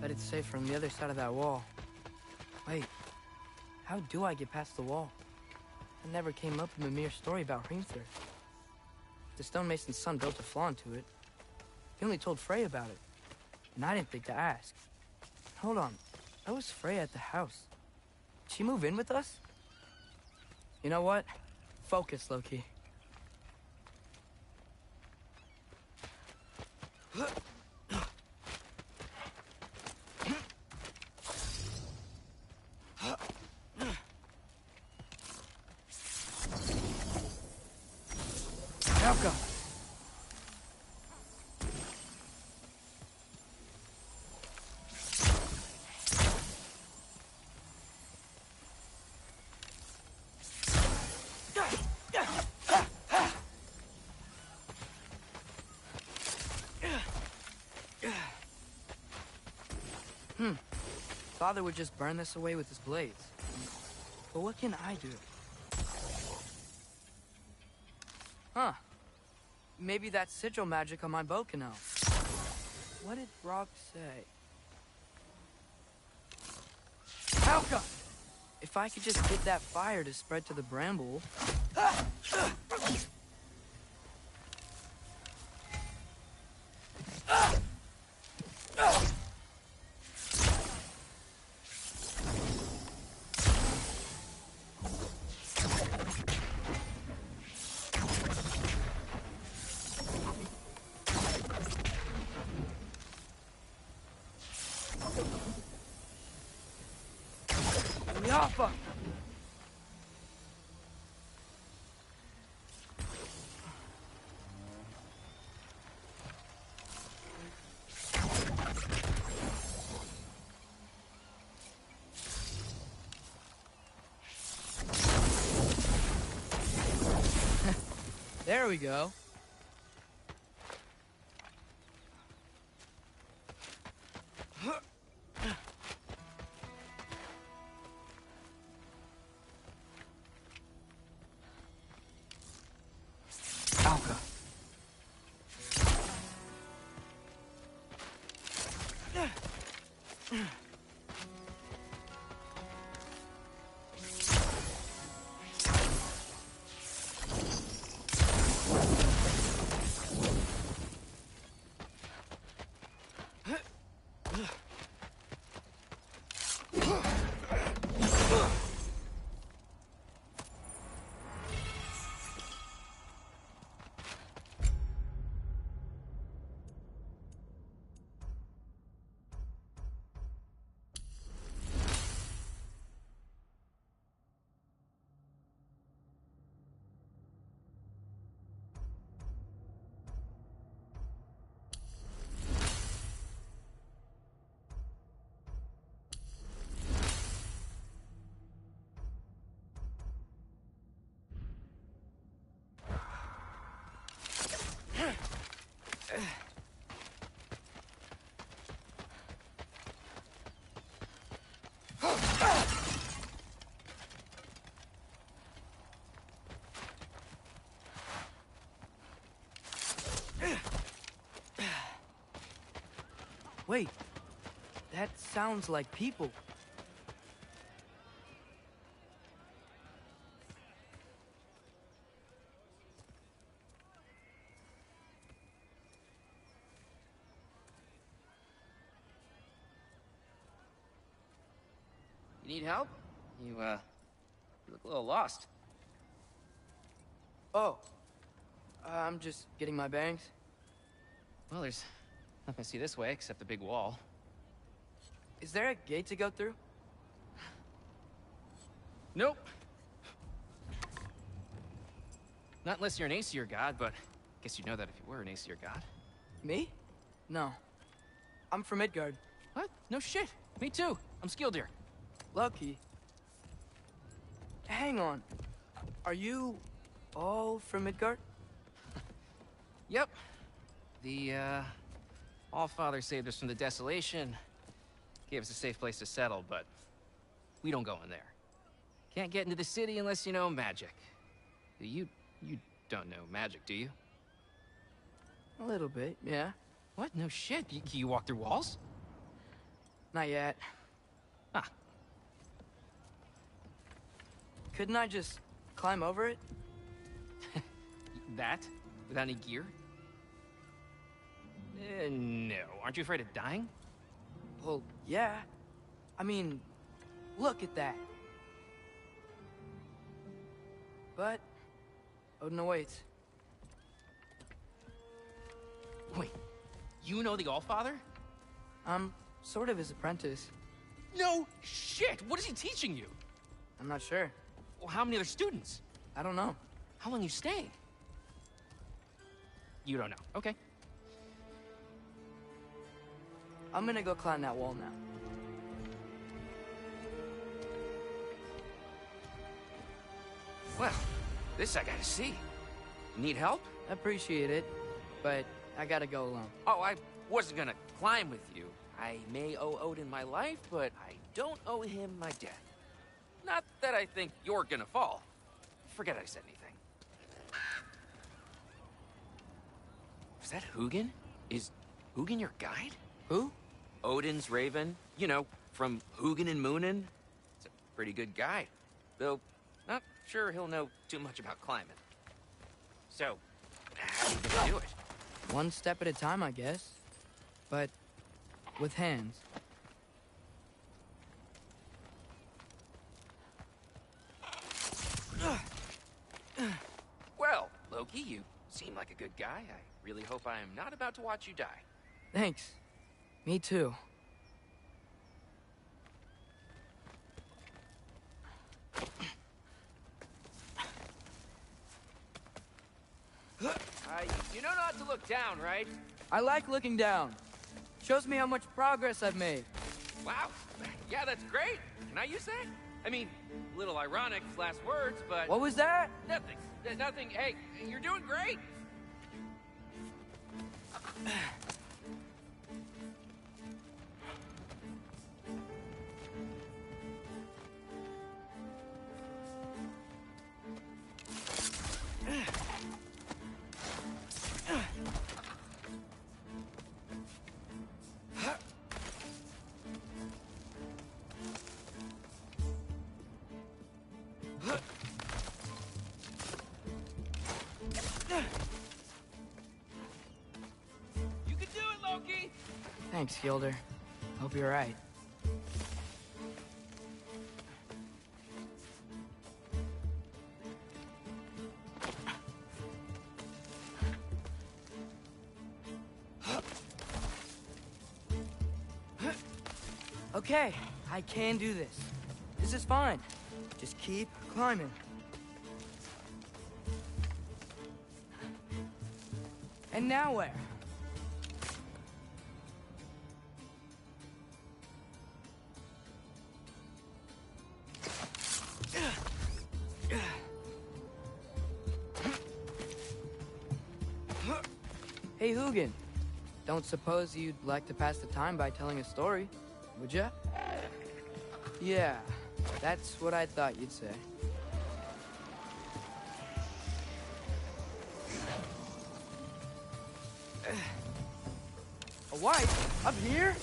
S14: Bet it's safer on the other side of that wall. Wait, how do I get past the wall? That never came up in Mimir's story about Hrimthur. The stonemason's son built a flaw into it. He only told Frey about it, and I didn't think to ask. Hold on, that was Frey at the house. Did she move in with us? You know what? Focus, Loki. Helga! Father would just burn this away with his blades. But what can I do? Huh. Maybe that sigil magic on my bow can help. What did Brock say? Helga! If I could just get that fire to spread to the bramble... Yaffa! There we go. Alka. Wait, that sounds like people.
S15: You need help? You look a little lost.
S14: Oh, I'm just getting my bearings.
S15: Well, there's Nothing to see this way except the big wall.
S14: Is there a gate to go through?
S15: Nope. Not unless you're an Aesir god, but I guess you'd know that if you were an Aesir god.
S14: Me? No. I'm from Midgard.
S15: What? No shit. Me too. I'm Skildir.
S14: Lucky. Hang on. Are you all from Midgard?
S15: Yep. The, Allfather saved us from the desolation. Gave us a safe place to settle, but we don't go in there. Can't get into the city unless you know magic. You don't know magic, do you?
S14: A little bit, yeah.
S15: What? No shit. You walk through walls?
S14: Not yet.
S15: Ah.
S14: Couldn't I just climb over it?
S15: That? Without any gear? No. Aren't you afraid of dying?
S14: Well, yeah. I mean, look at that. But Odin awaits.
S15: Wait, you know the Allfather?
S14: I'm sort of his apprentice.
S15: No shit! What is he teaching you?
S14: I'm not sure.
S15: Well, how many other students?
S14: I don't know.
S15: How long you staying? You don't know. Okay.
S14: I'm gonna go climb that wall now.
S15: Well, this I gotta see. Need help?
S14: Appreciate it, but I gotta go alone.
S15: Oh, I wasn't gonna climb with you. I may owe Odin my life, but I don't owe him my death. Not that I think you're gonna fall. Forget I said anything. Is that Hugin? Is Hugin your guide?
S14: Who?
S15: Odin's raven. You know, from Hugin and Moonin. It's a pretty good guide. Though, not sure he'll know too much about climbing. So, how are you gonna do it?
S14: One step at a time, I guess. But with hands.
S15: Well, Loki, you seem like a good guy. I really hope I am not about to watch you die.
S14: Thanks. Me too.
S15: You know not to look down, right?
S14: I like looking down. Shows me how much progress I've made.
S15: Wow. Yeah, that's great. Can I use that? I mean, a little ironic, last words, but...
S14: What was that?
S15: Nothing. Nothing. Hey, you're doing great. You can do it, Loki!
S14: Thanks, Gilder. Hope you're right. Okay, I can do this. This is fine. Just keep climbing. And now where? Hey, Hugin. Don't suppose you'd like to pass the time by telling a story, would ya? Yeah, that's what I thought you'd say. A wife? Up here?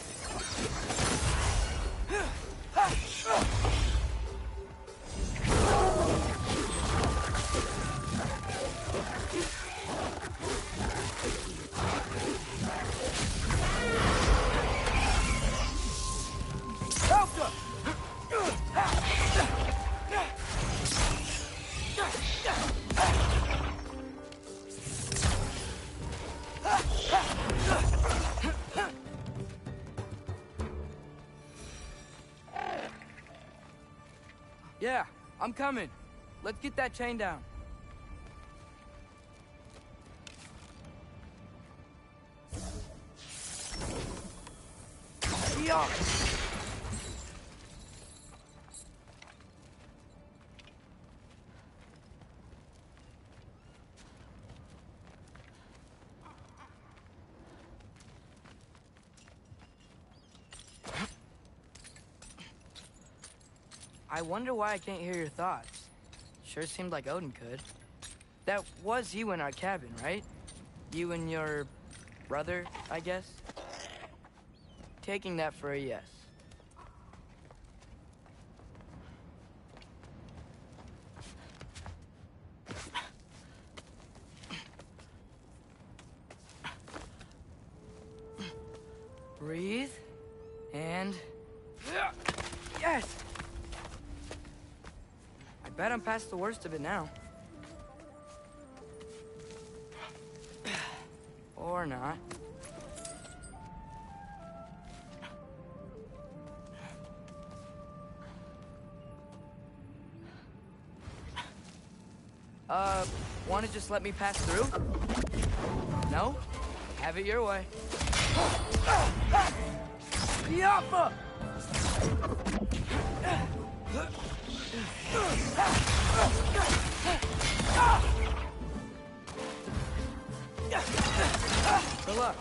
S14: Yeah, I'm coming. Let's get that chain down. Yeah. I wonder why I can't hear your thoughts. Sure seemed like Odin could. That was you in our cabin, right? You and your brother, I guess? Taking that for a yes. Breathe. And... Yes! I bet I'm past the worst of it now. Or not. Wanna just let me pass through? No? Have it your way. Yappa! Good luck.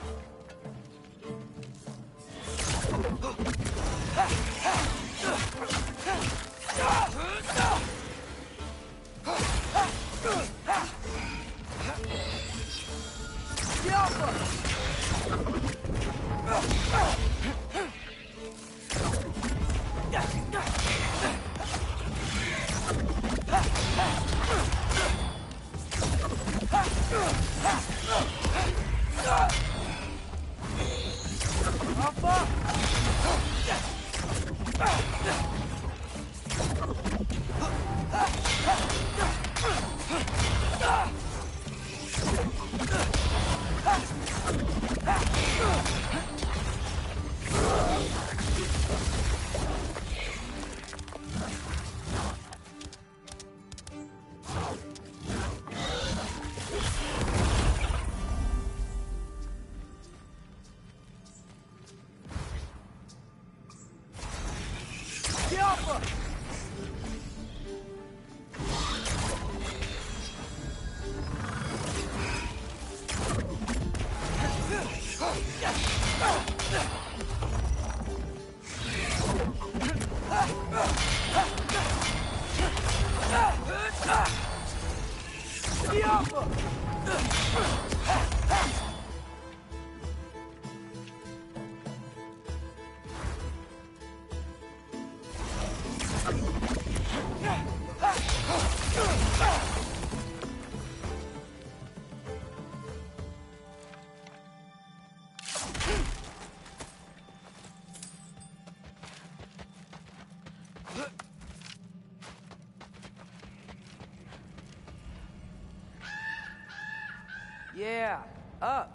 S14: Yeah, up.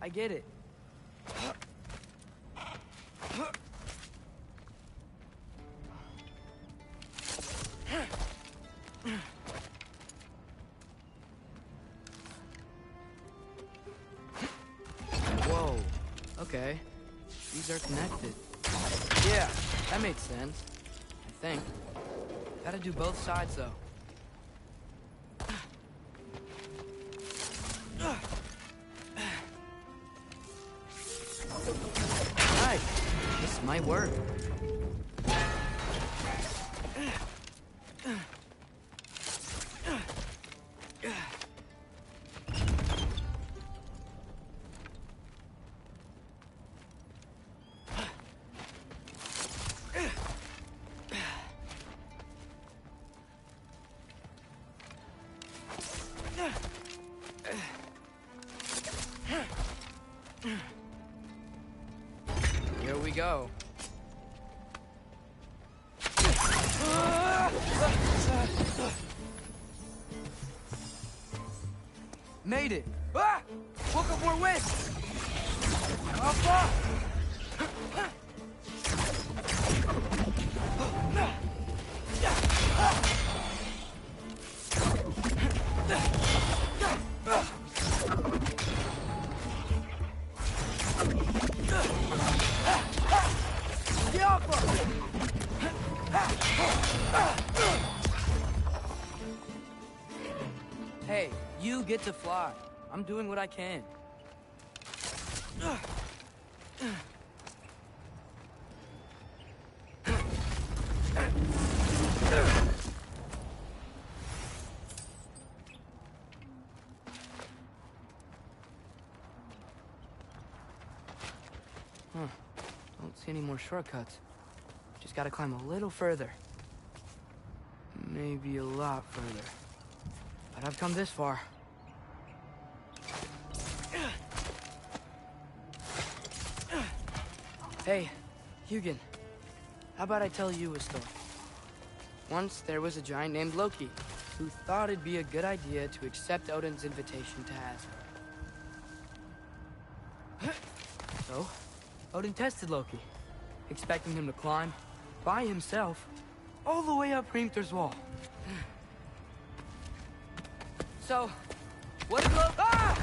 S14: I get it. Whoa. Okay. These are connected. Yeah, that makes sense. I think. Gotta do both sides, though. Nice. This might work. Here we go. Made it! Ah! Woke up more wind! Alpha! Hey, you get to fly. I'm doing what I can. Don't see any more shortcuts. Just gotta climb a little further. Maybe a lot further. But I've come this far. Hey, Hugin. How about I tell you a story? Once there was a giant named Loki who thought it'd be a good idea to accept Odin's invitation to Asgard. So, Odin tested Loki, expecting him to climb by himself all the way up Hrimthur's wall. So, what did Loki... Ah!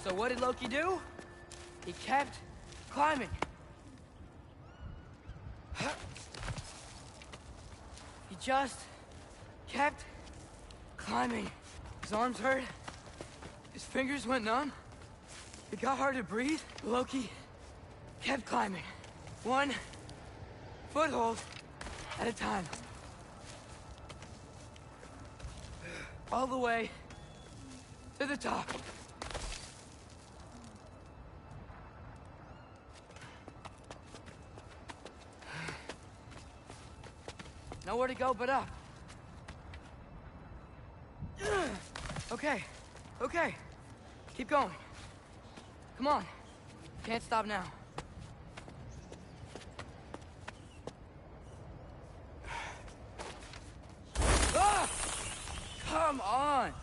S14: So what did Loki do? He kept climbing. He just kept climbing. His arms hurt. His fingers went numb. It got hard to breathe. Loki kept climbing. One foothold at a time. All the way to the top. Nowhere to go but up. Okay, okay. Keep going. Come on. Can't stop now. Ah! Come on!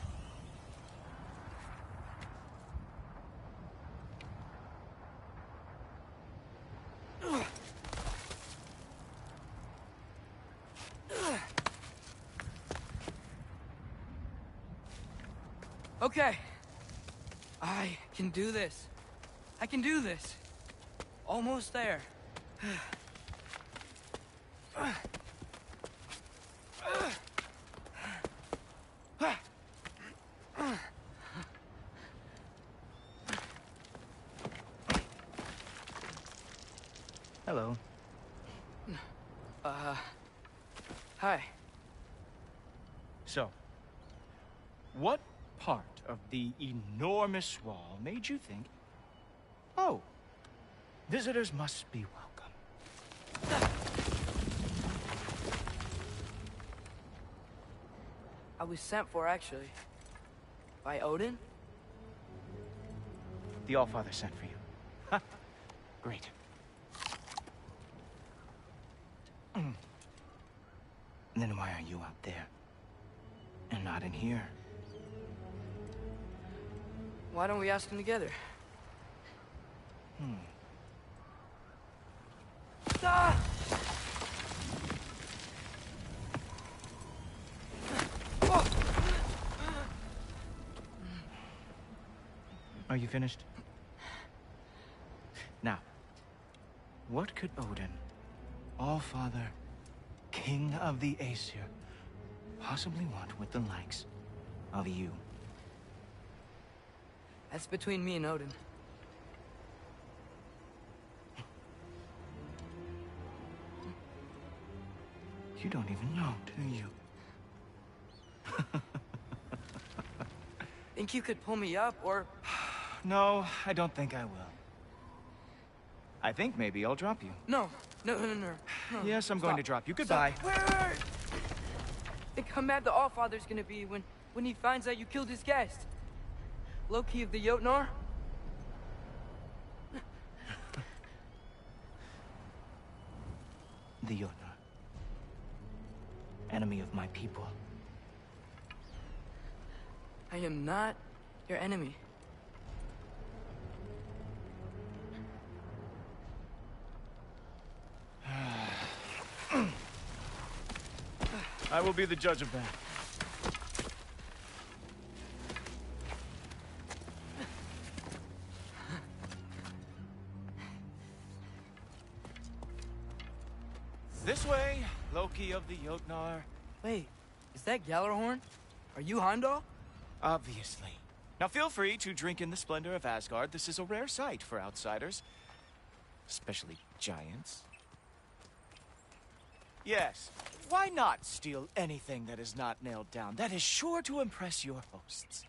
S14: Okay. I can do this. I can do this. Almost there.
S7: Hello.
S14: Hi.
S5: So, what part of the enormous wall made you think, oh, visitors must be welcome?
S14: I was sent for, actually. By Odin?
S5: The Allfather sent for you. Ha! Great. Then why are you out there? And not in here?
S14: Why don't we ask them together? Ah!
S5: Are you finished? Now, what could Odin, Allfather, King of the Aesir, possibly want with the likes of you?
S14: That's between me and Odin.
S5: You don't even know, do you?
S14: Think you could pull me up, or...
S5: No, I don't think I will. I think maybe I'll drop you.
S14: No. No.
S5: Yes, I'm going to drop you. Goodbye.
S14: Stop. Wait. Think how mad the Allfather's gonna be when he finds out you killed his guest. Loki of the Jotnar?
S5: The Jotnar. Enemy of my people.
S14: I am not your enemy.
S5: I will be the judge of that.
S16: This way, Loki of the Jotnar.
S14: Wait, is that Gjallarhorn? Are you Heimdall?
S16: Obviously. Now feel free to drink in the splendor of Asgard. This is a rare sight for outsiders. Especially giants. Yes, why not steal anything that is not nailed down? That is sure to impress your hosts.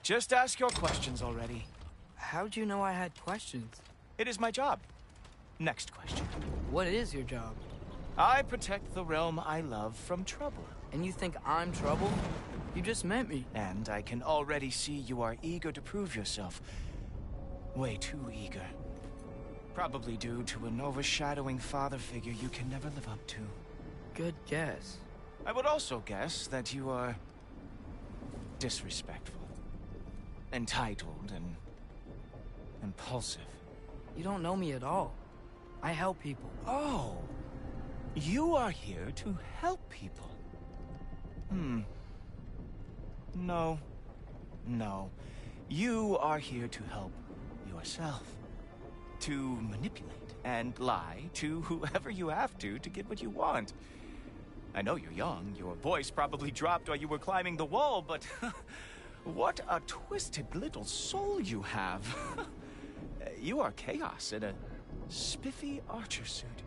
S16: Just ask your questions already.
S14: How'd you know I had questions?
S16: It is my job. Next question.
S14: What is your job?
S16: I protect the realm I love from trouble.
S14: And you think I'm trouble? You just met me.
S16: And I can already see you are eager to prove yourself. Way too eager. Probably due to an overshadowing father figure you can never live up to.
S14: Good guess.
S16: I would also guess that you are disrespectful, entitled, and impulsive.
S14: You don't know me at all. I help people.
S16: Oh, you are here to help people. No. No. You are here to help yourself. To manipulate and lie to whoever you have to get what you want. I know you're young. Your voice probably dropped while you were climbing the wall, but what a twisted little soul you have. You are chaos in a spiffy archer suit.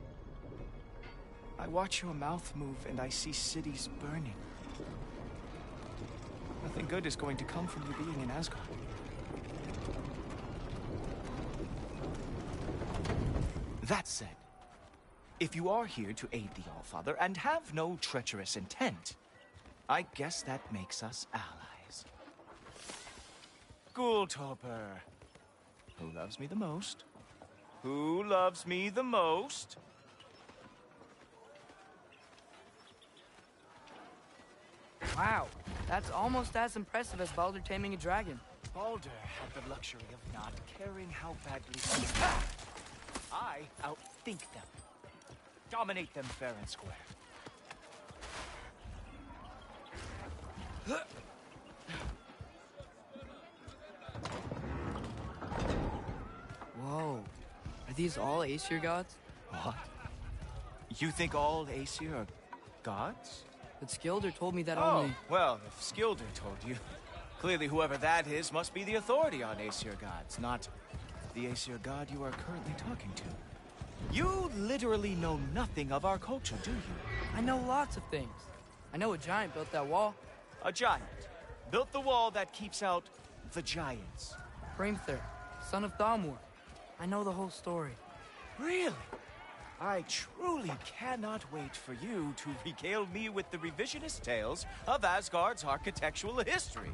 S16: I watch your mouth move and I see cities burning. Nothing good is going to come from you being in Asgard. That said, if you are here to aid the Allfather and have no treacherous intent, I guess that makes us allies. Gulltoper. Who loves me the most? Who loves me the most?
S14: Wow, that's almost as impressive as Baldur taming a dragon.
S16: Baldur had the luxury of not caring how badly I outthink them. Dominate them fair and square.
S14: Whoa. Are these all Aesir gods?
S16: What? You think all Aesir are gods?
S14: But Skilder told me that
S16: Oh,
S14: only...
S16: well, if Skilder told you, clearly whoever that is must be the authority on Aesir gods, not the Aesir god you are currently talking to. You literally know nothing of our culture, do you?
S14: I know lots of things. I know a giant built that wall.
S16: A giant built the wall that keeps out the giants.
S14: Hrimthur, son of Thamur. I know the whole story.
S16: Really? I truly cannot wait for you to regale me with the revisionist tales of Asgard's architectural history.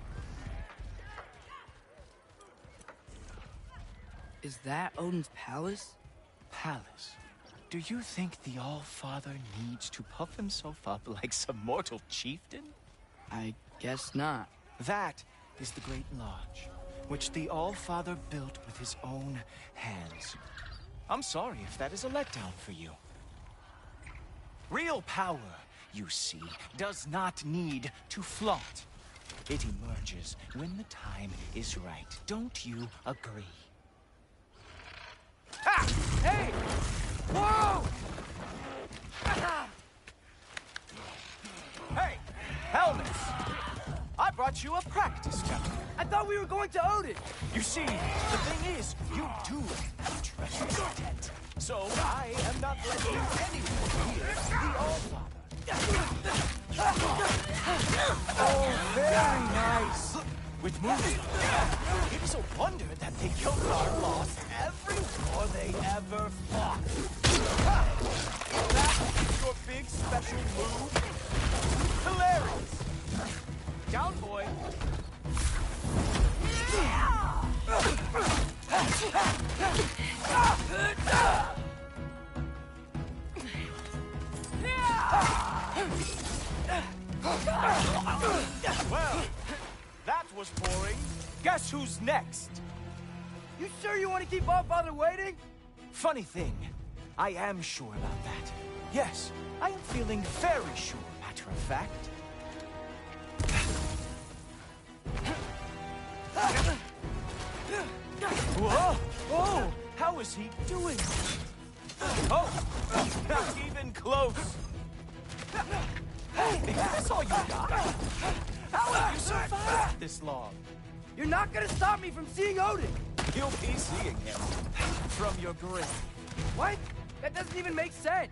S14: Is that Odin's palace?
S16: Palace? Do you think the All-Father needs to puff himself up like some mortal chieftain?
S14: I guess not.
S16: That is the Great Lodge, which the All-Father built with his own hands. I'm sorry if that is a letdown for you. Real power, you see, does not need to flaunt. It emerges when the time is right. Don't you agree? Ah! Hey! Whoa! Hey! Helmets! I brought you a practice gun.
S14: I thought we were going to Odin!
S16: You see, the thing is, you do have treacherous intent. So I am not letting anyone near the All-Father. Oh, very nice. With movement, it is a wonder that the Jotnar lost every war they ever fought. That's your big special move? Hilarious. Down, boy. Well, that was boring. Guess who's next?
S14: You sure you want to keep All-Father waiting?
S16: Funny thing, I am sure about that. Yes, I am feeling very sure, matter of fact. he doing? Oh! Not even close! Hey, is this all you got? How have you survived this long?
S14: You're not gonna stop me from seeing Odin!
S16: You'll be seeing him from your grave.
S14: What? That doesn't even make sense!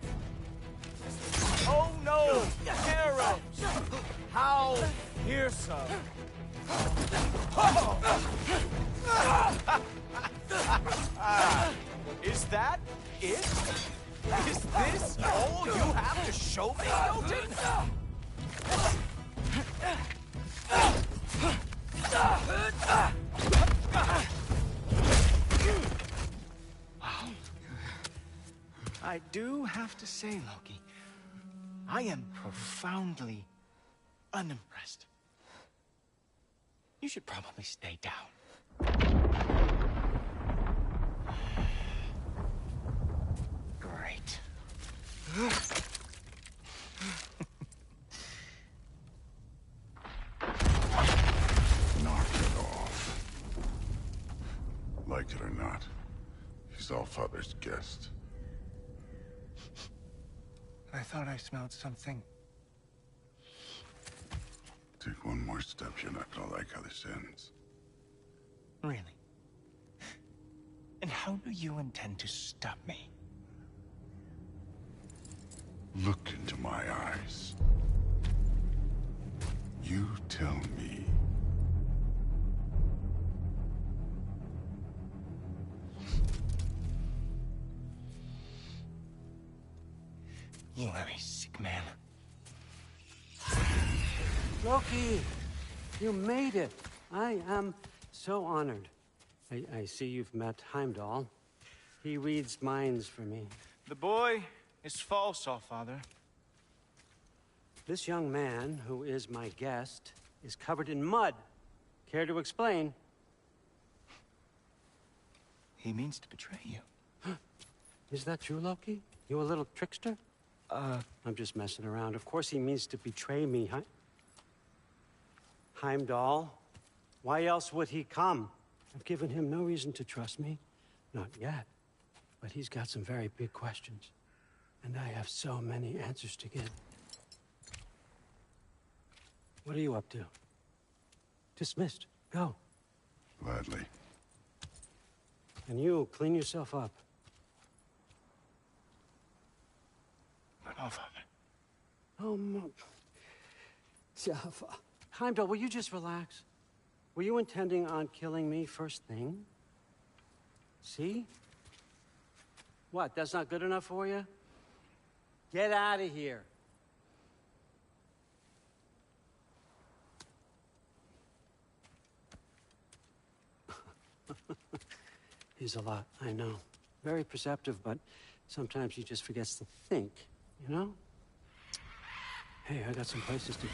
S16: Oh no! Arrows! How fearsome! Is that it? Is this all you have to show me, Odin? Wow. I do have to say, Loki, I am profoundly unimpressed. You should probably stay down. Great.
S1: Knock it off. Like it or not, he's Allfather's guest.
S16: I thought I smelled something.
S1: Take one more step, you're not gonna like how this ends.
S16: Really? And how do you intend to stop me?
S1: Look into my eyes. You tell me.
S16: You are a sick man.
S17: Loki, you made it. I am so honored. I see you've met Heimdall. He reads minds for me.
S16: The boy is false, Allfather.
S17: This young man, who is my guest, is covered in mud. Care to explain?
S16: He means to betray you.
S17: Is that true, Loki? You a little trickster? I'm just messing around. Of course he means to betray me, huh? Heimdall, why else would he come? I've given him no reason to trust me. Not yet. But he's got some very big questions. And I have so many answers to give. What are you up to? Dismissed. Go.
S1: Gladly.
S17: And you, clean yourself up.
S16: But Allfather.
S17: Oh, Jaffa. Heimdall, will you just relax? Were you intending on killing me first thing? See? What, that's not good enough for you? Get out of here. He's a lot, I know. Very perceptive, but sometimes he just forgets to think, you know? Hey, I got some places to be.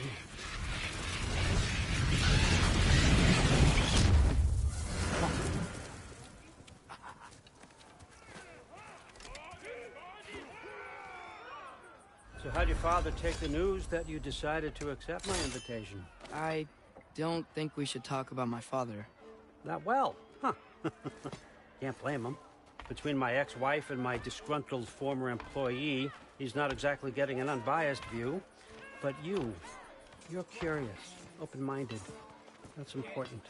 S17: So how'd your father take the news that you decided to accept my invitation?
S14: I don't think we should talk about my father.
S17: Not well, huh? Can't blame him. Between my ex-wife and my disgruntled former employee, he's not exactly getting an unbiased view. But you're curious, open-minded. That's important.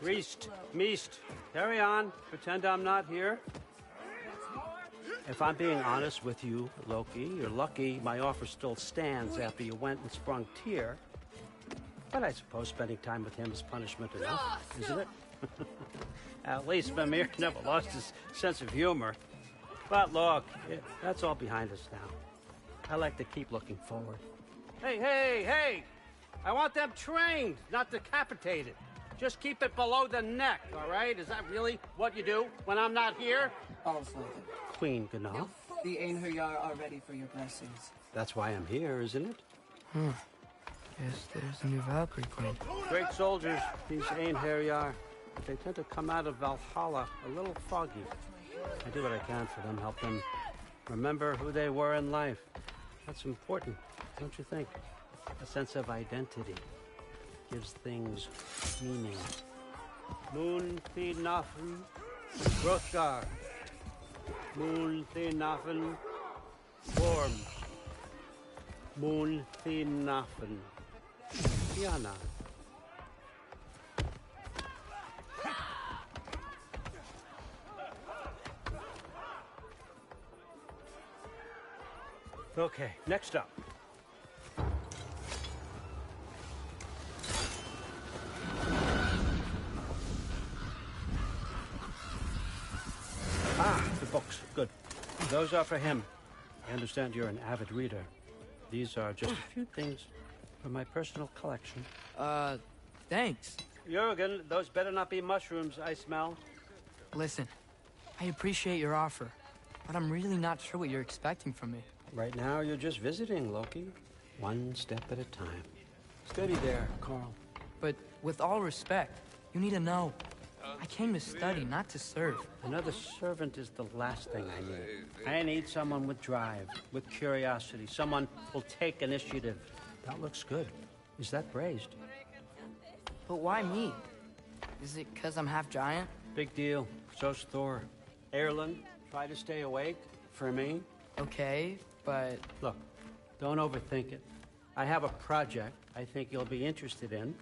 S17: Reist, Meest, carry on. Pretend I'm not here. If I'm being honest with you, Loki, you're lucky my offer still stands after you went and sprung Tyr. But I suppose spending time with him is punishment enough, isn't it? At least Mimir never lost his sense of humor. But look, that's all behind us now. I like to keep looking forward. Hey! I want them trained, not decapitated. Just keep it below the neck, all right? Is that really what you do when I'm not here?
S18: Allfather.
S17: Queen Gná.
S18: The Einherjar are ready for your blessings.
S17: That's why I'm here, isn't it?
S14: Guess there's a new Valkyrie Queen.
S17: Great soldiers, these Einherjar. They tend to come out of Valhalla a little foggy. I do what I can for them, help them remember who they were in life. That's important, don't you think? A sense of identity gives things meaning. Moon Nafen, Hrothgar. Moon Nafen, Worm. Moon Nafen, Tiana. Okay, next up. The books. Good. Those are for him. I understand you're an avid reader. These are just a few things from my personal collection.
S14: Thanks.
S17: Jurgen, those better not be mushrooms I smell.
S14: Listen, I appreciate your offer, but I'm really not sure what you're expecting from me.
S17: Right now, you're just visiting, Loki. One step at a time. Steady there, Carl.
S14: But with all respect, you need to know. I came to study, not to serve.
S17: Another servant is the last thing I need. I need someone with drive, with curiosity, someone who'll take initiative. That looks good. Is that braised?
S14: But why me? Is it because I'm half giant?
S17: Big deal. So's Thor. Erlen, try to stay awake for me.
S14: Okay, but...
S17: Look, don't overthink it. I have a project I think you'll be interested in.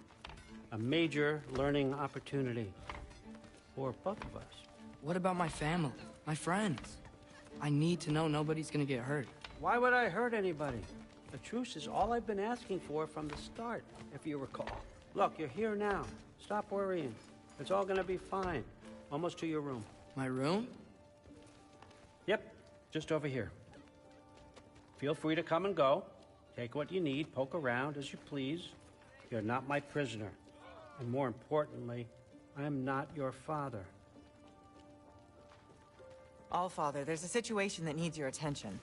S17: A major learning opportunity. For both of us.
S14: What about my family? My friends? I need to know nobody's gonna get hurt.
S17: Why would I hurt anybody? A truce is all I've been asking for from the start, if you recall. Look, you're here now. Stop worrying. It's all gonna be fine. Almost to your room.
S14: My room?
S17: Yep, just over here. Feel free to come and go. Take what you need, poke around as you please. You're not my prisoner. And more importantly, I'm not your father.
S19: Allfather, there's a situation that needs your attention.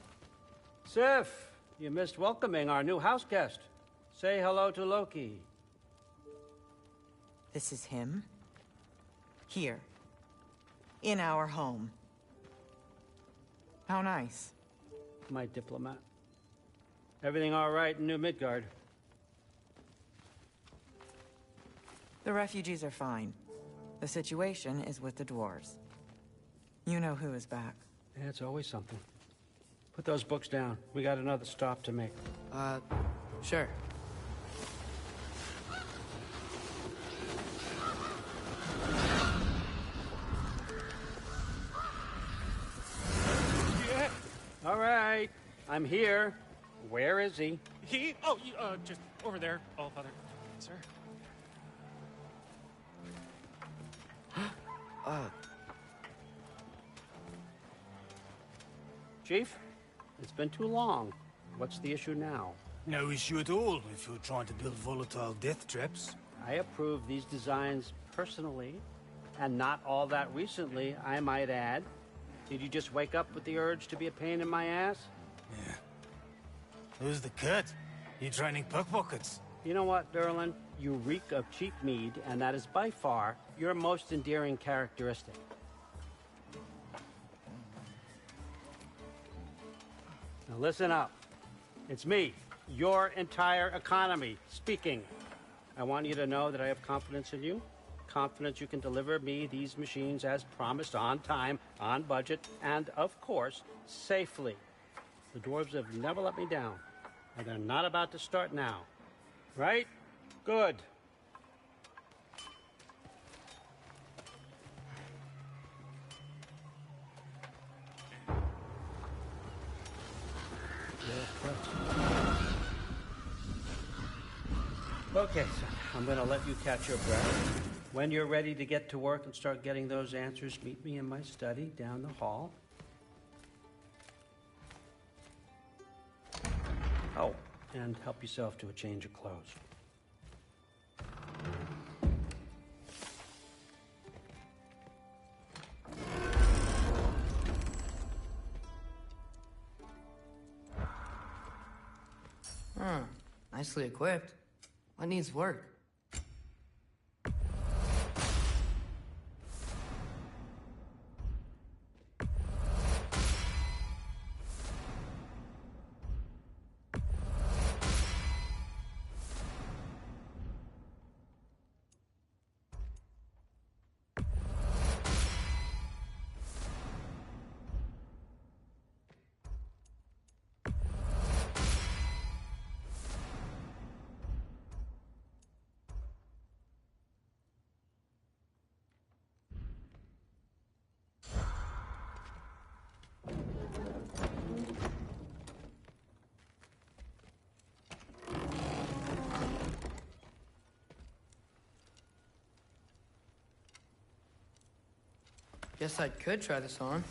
S17: Sif, you missed welcoming our new house guest. Say hello to Loki.
S19: This is him? Here. In our home. How nice.
S17: My diplomat. Everything all right in New Midgard?
S19: The refugees are fine. The situation is with the dwarves. You know who is back.
S17: Yeah, it's always something. Put those books down. We got another stop to make.
S14: Sure.
S17: Yeah. All right. I'm here. Where is he?
S20: Just over there, Allfather. Sir?
S17: Chief, it's been too long. What's the issue now?
S21: No issue at all if you're trying to build volatile death traps.
S17: I approve these designs personally, and not all that recently, I might add. Did you just wake up with the urge to be a pain in my ass?
S21: Yeah. Who's the cut? You training pickpockets?
S17: You know what, Derlin? You reek of cheap mead, and that is by far your most endearing characteristic. Now listen up. It's me, your entire economy, speaking. I want you to know that I have confidence in you. Confidence you can deliver me these machines as promised, on time, on budget, and, of course, safely. The dwarves have never let me down, and they're not about to start now. Right? Good. Okay, son, I'm gonna let you catch your breath. When you're ready to get to work and start getting those answers, meet me in my study down the hall. Oh, and help yourself to a change of clothes.
S14: Nicely equipped. What needs work? Guess I could try this on.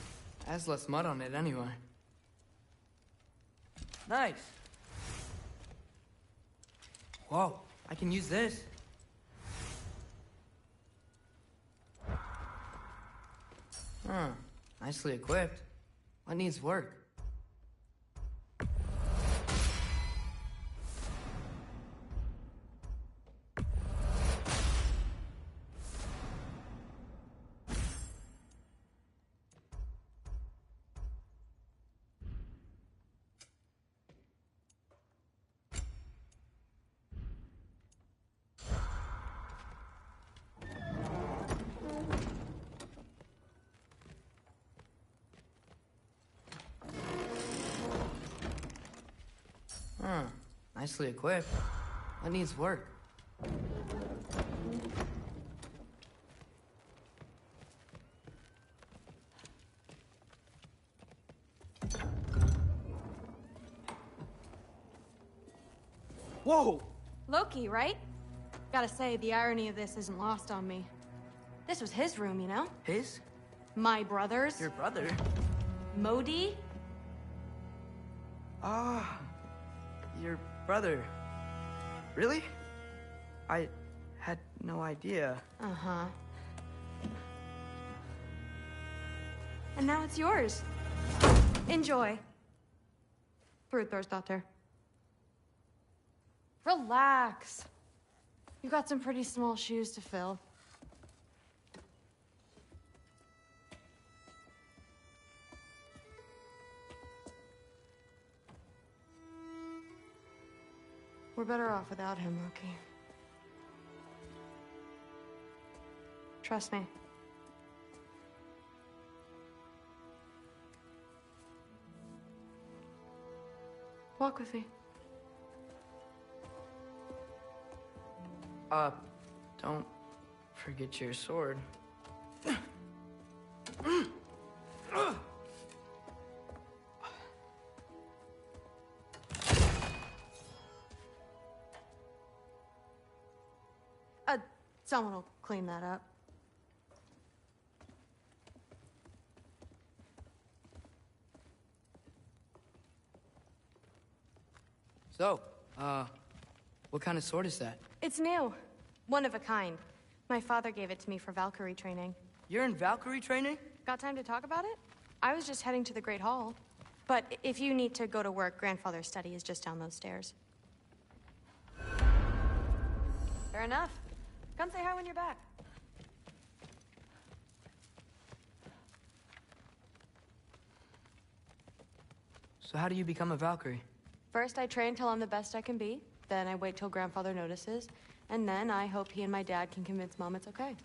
S14: Has less mud on it anyway. Nice. Whoa, I can use this. Huh, nicely equipped. What needs work? Huh, nicely equipped. What needs work?
S3: Whoa! Loki, right? Gotta say, the irony of this isn't lost on me. This was his room, you know?
S14: His?
S3: My brother's.
S14: Your brother?
S3: Modi?
S14: Ah, your brother. Really? I had no idea.
S3: Uh-huh. And now it's yours. Enjoy. Daughter. Relax. You got some pretty small shoes to fill. We're better off without him, Loki. Trust me. Walk with me.
S14: Don't forget your sword.
S3: Someone will clean that up.
S14: So, what kind of sword is that?
S3: It's new. One of a kind. My father gave it to me for Valkyrie training.
S14: You're in Valkyrie training?
S3: Got time to talk about it? I was just heading to the Great Hall. But if you need to go to work, Grandfather's study is just down those stairs. Fair enough. Come say hi when you're back.
S14: So how do you become a Valkyrie?
S3: First, I train till I'm the best I can be. Then I wait till Grandfather notices. And then I hope he and my dad can convince Mom it's okay.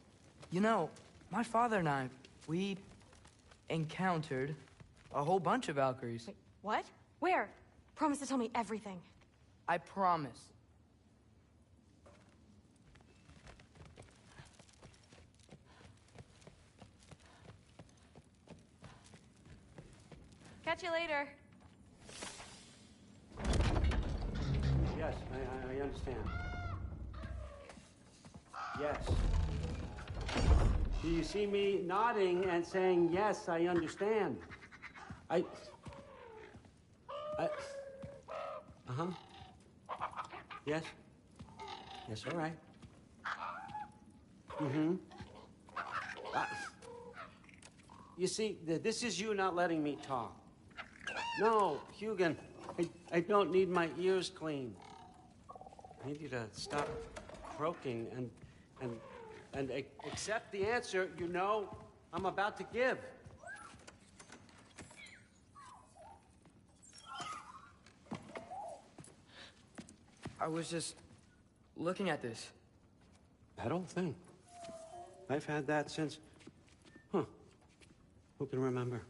S14: You know, my father and I, we encountered a whole bunch of Valkyries.
S3: Wait, what? Where? Promise to tell me everything.
S14: I promise.
S3: Catch you later.
S17: Yes, I understand. Yes. Do you see me nodding and saying, yes, I understand? Uh-huh. Yes. Yes, all right. Mm-hmm. You see, this is you not letting me talk. No, Hugin, I don't need my ears cleaned. I need you to stop croaking and accept the answer you know I'm about to give.
S14: I was just looking at this.
S17: That old thing. I've had that since... Huh. Who can remember?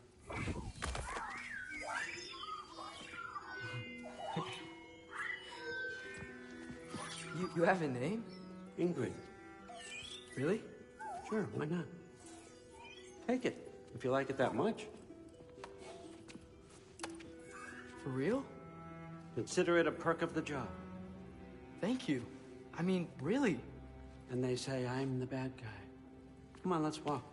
S14: You have a name?
S17: Ingrid.
S14: Really?
S17: Sure, why not? Take it, if you like it that much.
S14: For real?
S17: Consider it a perk of the job.
S14: Thank you. I mean, really.
S17: And they say I'm the bad guy. Come on, let's walk.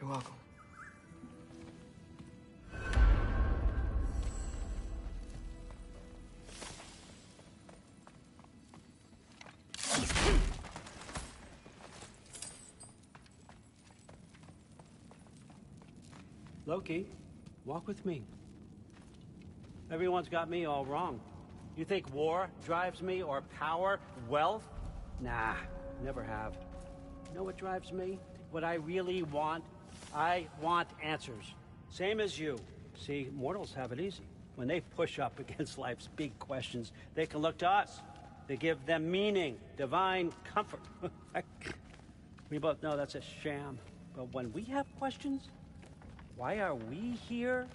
S14: You're welcome.
S17: Loki, walk with me. Everyone's got me all wrong. You think war drives me, or power, wealth? Nah, never have. You know what drives me? What I really want? I want answers. Same as you. See, mortals have it easy. When they push up against life's big questions, they can look to us. They give them meaning, divine comfort. We both know that's a sham. But when we have questions, why are we here?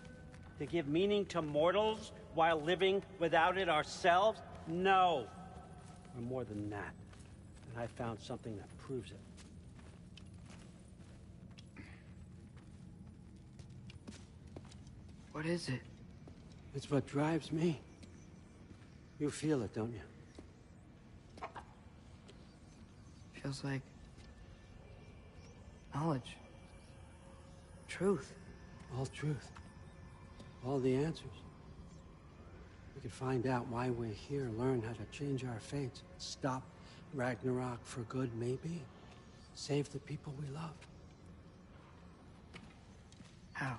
S17: To give meaning to mortals while living without it ourselves? No. We're more than that. And I found something that proves it.
S14: What is it?
S17: It's what drives me. You feel it, don't you?
S14: Feels like knowledge. Truth.
S17: All truth. All the answers. We could find out why we're here, learn how to change our fates, stop Ragnarok for good, maybe. Save the people we love.
S14: How?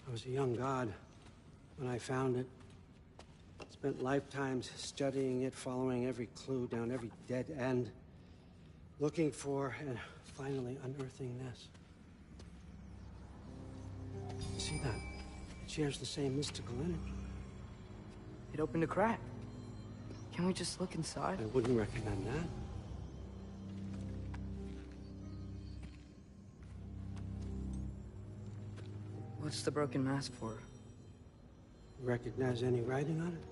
S17: I was a young god when I found it. Spent lifetimes studying it, following every clue down every dead end, looking for and finally unearthing this. See that? It shares the same mystical energy.
S14: It opened a crack. Can we just look inside?
S17: I wouldn't recommend that.
S14: What's the broken mask for?
S17: Recognize any writing on it?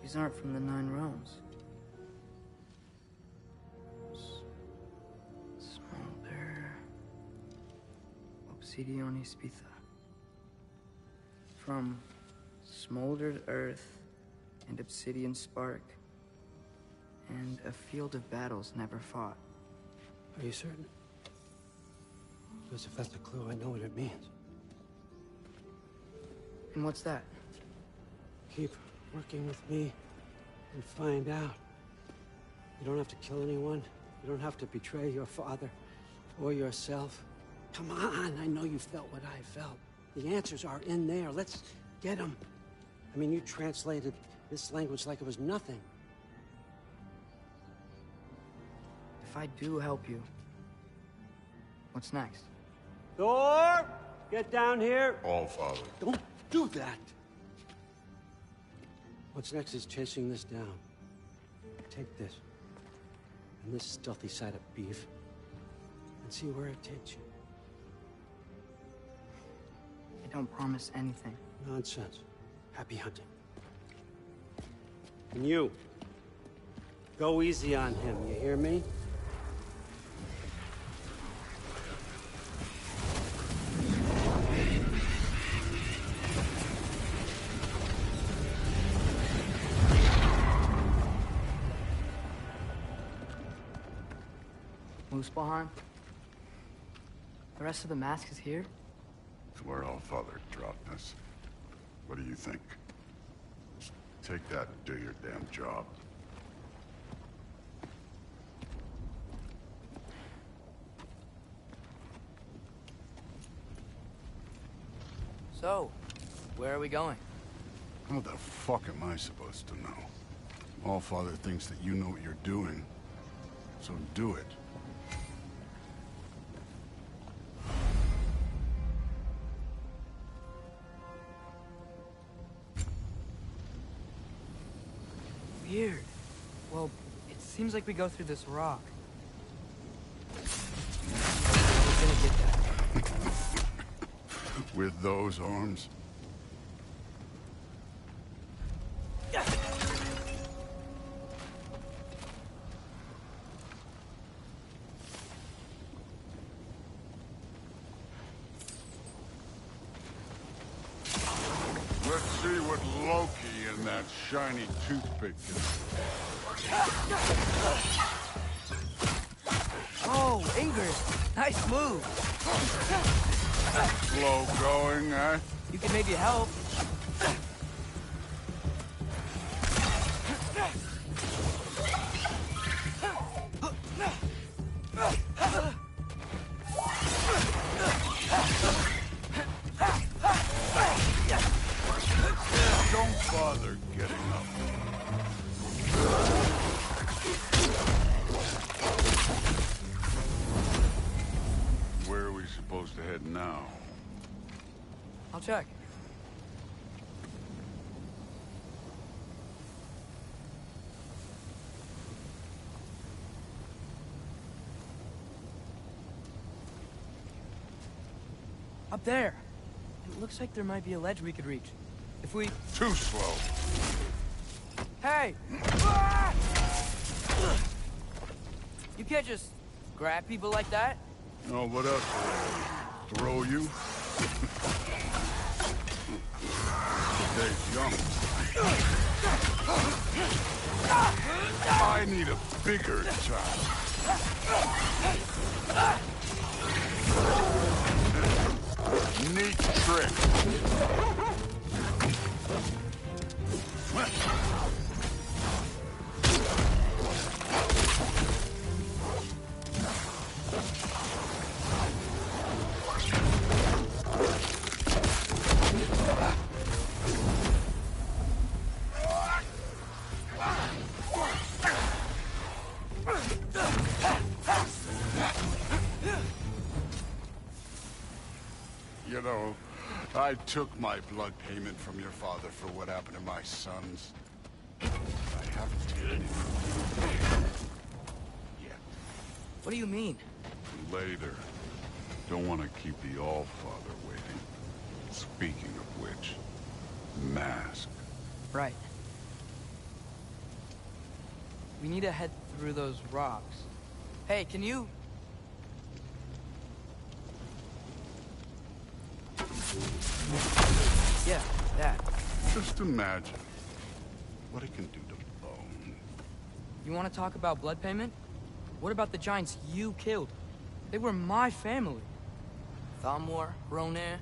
S14: These aren't from the Nine Realms. Smolder. Obsidion Ispitha. From smoldered earth and obsidian spark, and a field of battles never fought.
S17: Are you certain? Because if that's a clue, I know what it means.
S14: And what's that?
S17: Keep working with me and find out. You don't have to kill anyone. You don't have to betray your father or yourself. Come on, I know you felt what I felt. The answers are in there. Let's get them. I mean, you translated this language like it was nothing.
S14: If I do help you, what's next?
S17: Thor! Get down here!
S1: All Father.
S17: Don't do that! What's next is chasing this down. Take this, and this stealthy side of beef, and see where it takes you.
S14: I don't promise anything.
S17: Nonsense. Happy hunting. And you, go easy on him, you hear me?
S14: Muspelheim? The rest of the mask is here?
S1: It's where All Father dropped us. What do you think? Just take that and do your damn job.
S14: So, where are we going?
S1: How the fuck am I supposed to know? All Father thinks that you know what you're doing, so do it.
S14: Weird. Well, it seems like we go through this rock. We're gonna get that.
S1: With those arms? Let's see what Loki and that shiny toothpick can do.
S14: Oh, Ingrid. Nice move.
S1: Slow going, eh?
S14: You can maybe help.
S1: Don't bother getting up. Where are we supposed to head now?
S14: I'll check. Up there. It looks like there might be a ledge we could reach. If we...
S1: Too slow.
S14: Hey! You can't just grab people like that.
S1: Oh, what else? Throw you? Stays young. I need a bigger child. Neat trick. You know, I took my blood payment from your father for what happened to my sons. I haven't taken it yet.
S14: What do you mean?
S1: Later. Don't want to keep the All-Father waiting. Speaking of which, mask.
S14: Right. We need to head through those rocks. Hey, can you... Yeah, that.
S1: Just imagine what it can do to bone.
S14: You want to talk about blood payment? What about the giants you killed? They were my family. Thamur, Ronar,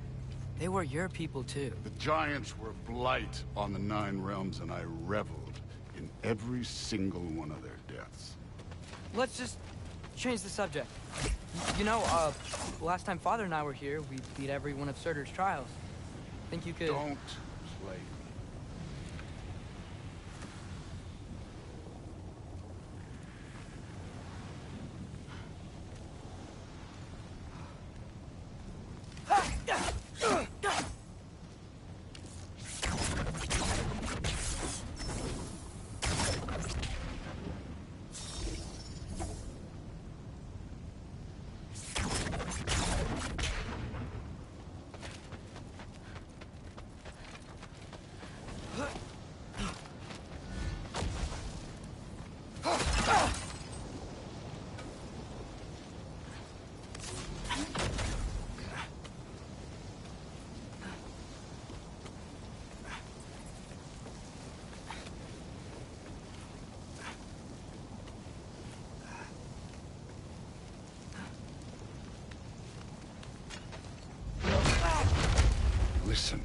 S14: they were your people too.
S1: The giants were blight on the Nine Realms, and I reveled in every single one of their deaths.
S14: Let's just change the subject. You know, last time Father and I were here, we beat every one of Surtur's trials. Think you could...
S1: Don't play. Listen,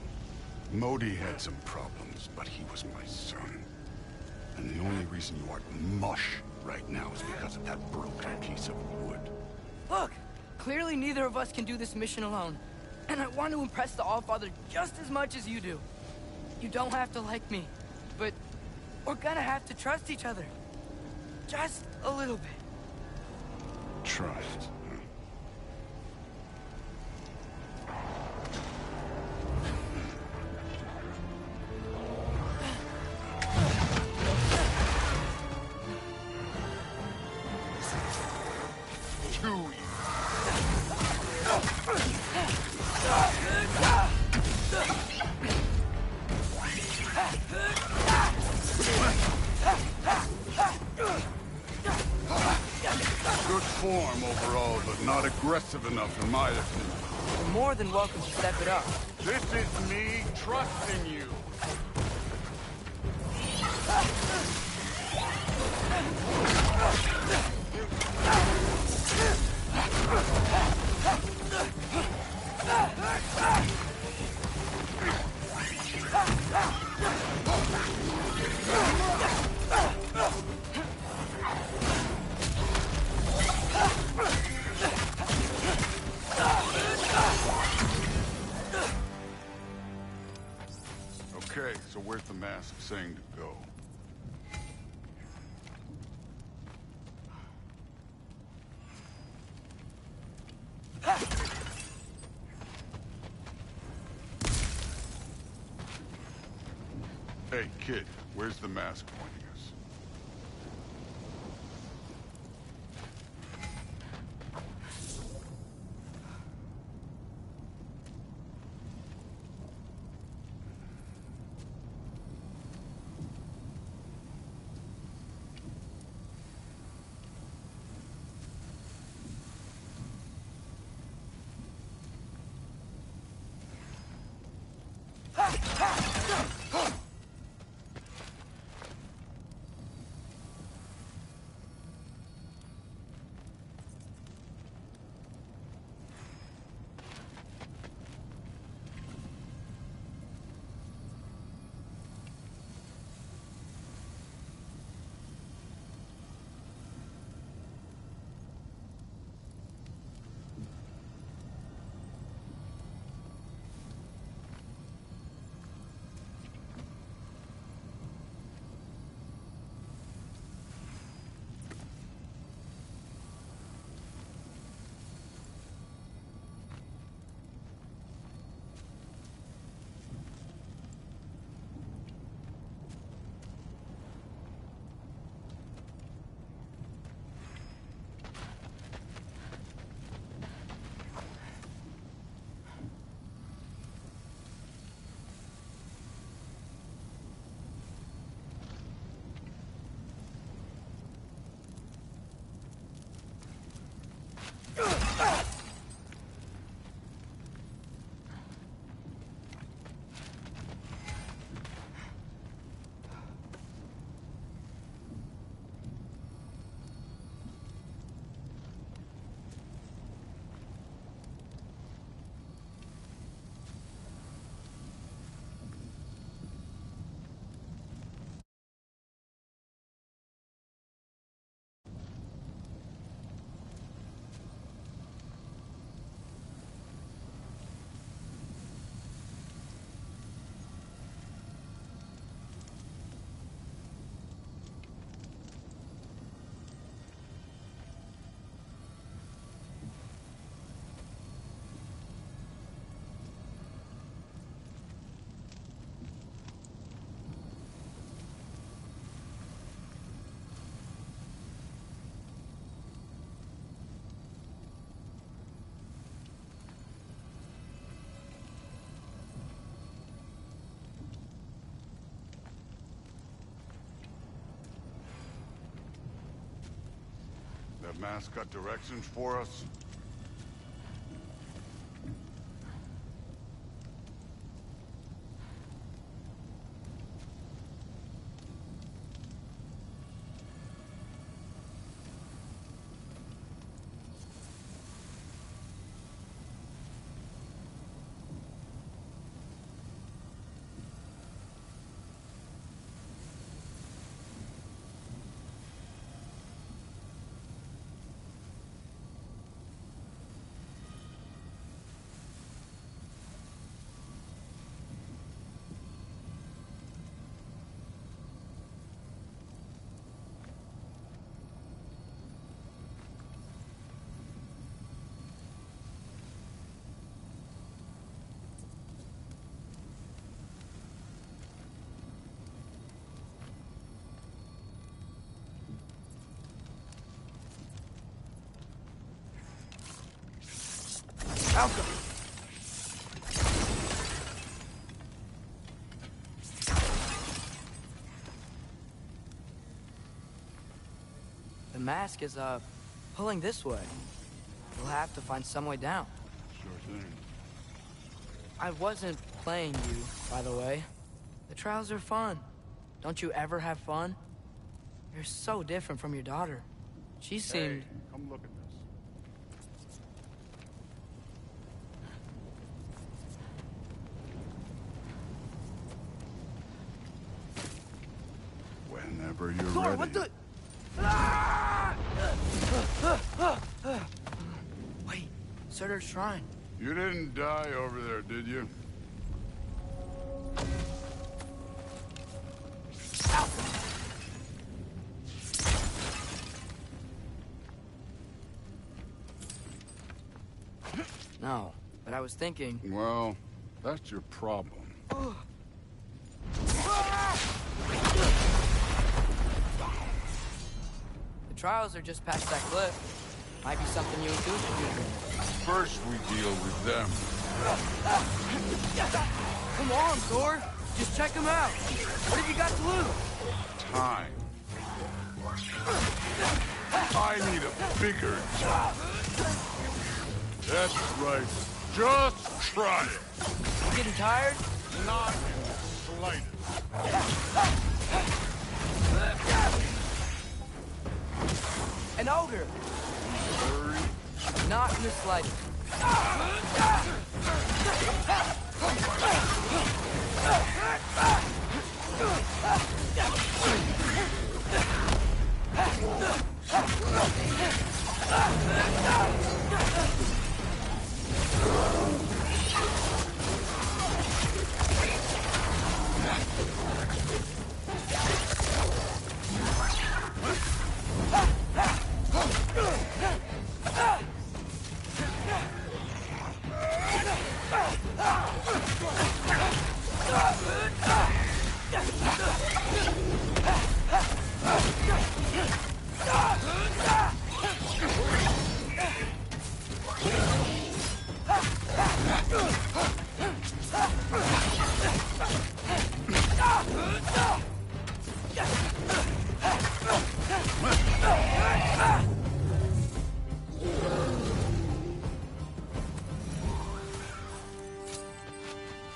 S1: Modi had some problems, but he was my son. And the only reason you aren't mush right now is because of that broken piece of wood.
S14: Look! Clearly neither of us can do this mission alone. And I want to impress the Allfather just as much as you do. You don't have to like me, but we're gonna have to trust each other. Just a little bit.
S1: Trust. Good form overall, but not aggressive enough in my opinion.
S14: You're more than welcome to step it up.
S1: This is me trusting you. Okay, so where's the mask saying to go? Hey, kid, where's the mask pointing us? That mask got directions for us?
S14: Malcolm! The mask is, pulling this way. We'll have to find some way down.
S1: Sure thing.
S14: I wasn't playing you, by the way. The trials are fun. Don't you ever have fun? You're so different from your daughter. She seemed...
S1: Hey, come look at this. Whenever you're
S14: Thor,
S1: ready.
S14: what the... Wait, Surtur's shrine.
S1: You didn't die over there, did you?
S14: No, but I was thinking...
S1: Well, that's your problem.
S14: The trials are just past that cliff. Might be something you and Goose should do.
S1: First we deal with them.
S14: Come on, Thor. Just check them out. What have you got to lose?
S1: Time. I need a bigger job. That's right. Just try it.
S14: You getting tired?
S1: Not in the slightest.
S14: An ogre.
S1: Hurry.
S14: Not in the slightest.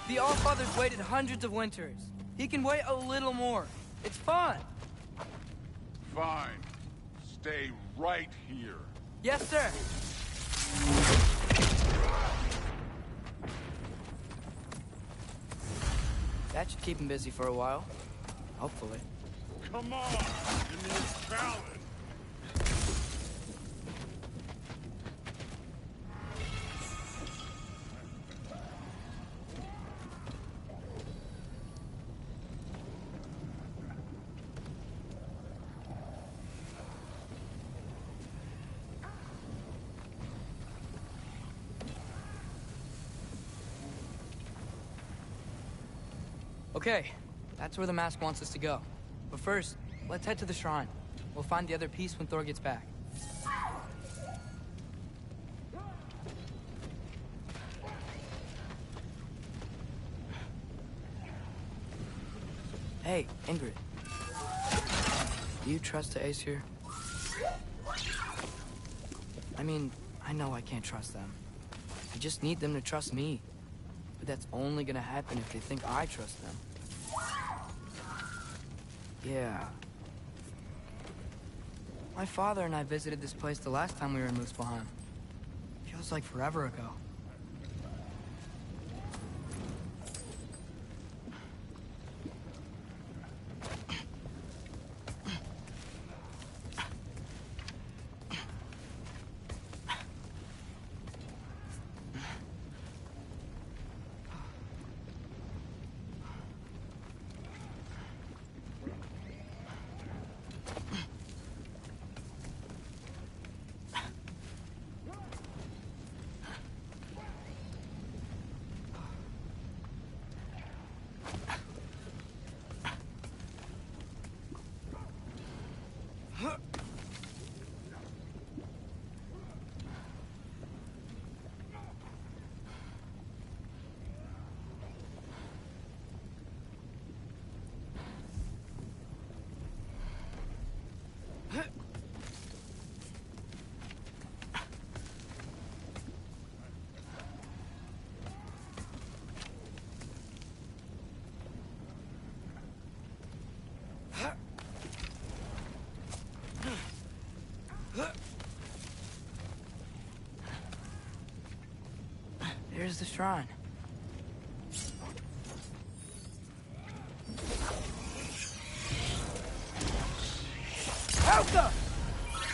S14: The Allfather's waited hundreds of winters. He can wait a little more. It's fun.
S1: Fine. Stay right here.
S14: Yes, sir. That should keep him busy for a while. Hopefully.
S1: Come on! Give me a challenge!
S14: Okay, that's where the mask wants us to go. But first, let's head to the shrine. We'll find the other piece when Thor gets back. Hey, Ingrid. Do you trust the Aesir? I mean, I know I can't trust them. I just need them to trust me. But that's only gonna happen if they think I trust them. Yeah. My father and I visited this place the last time we were in Muspelheim. Feels like forever ago. Where's the shrine? Helga!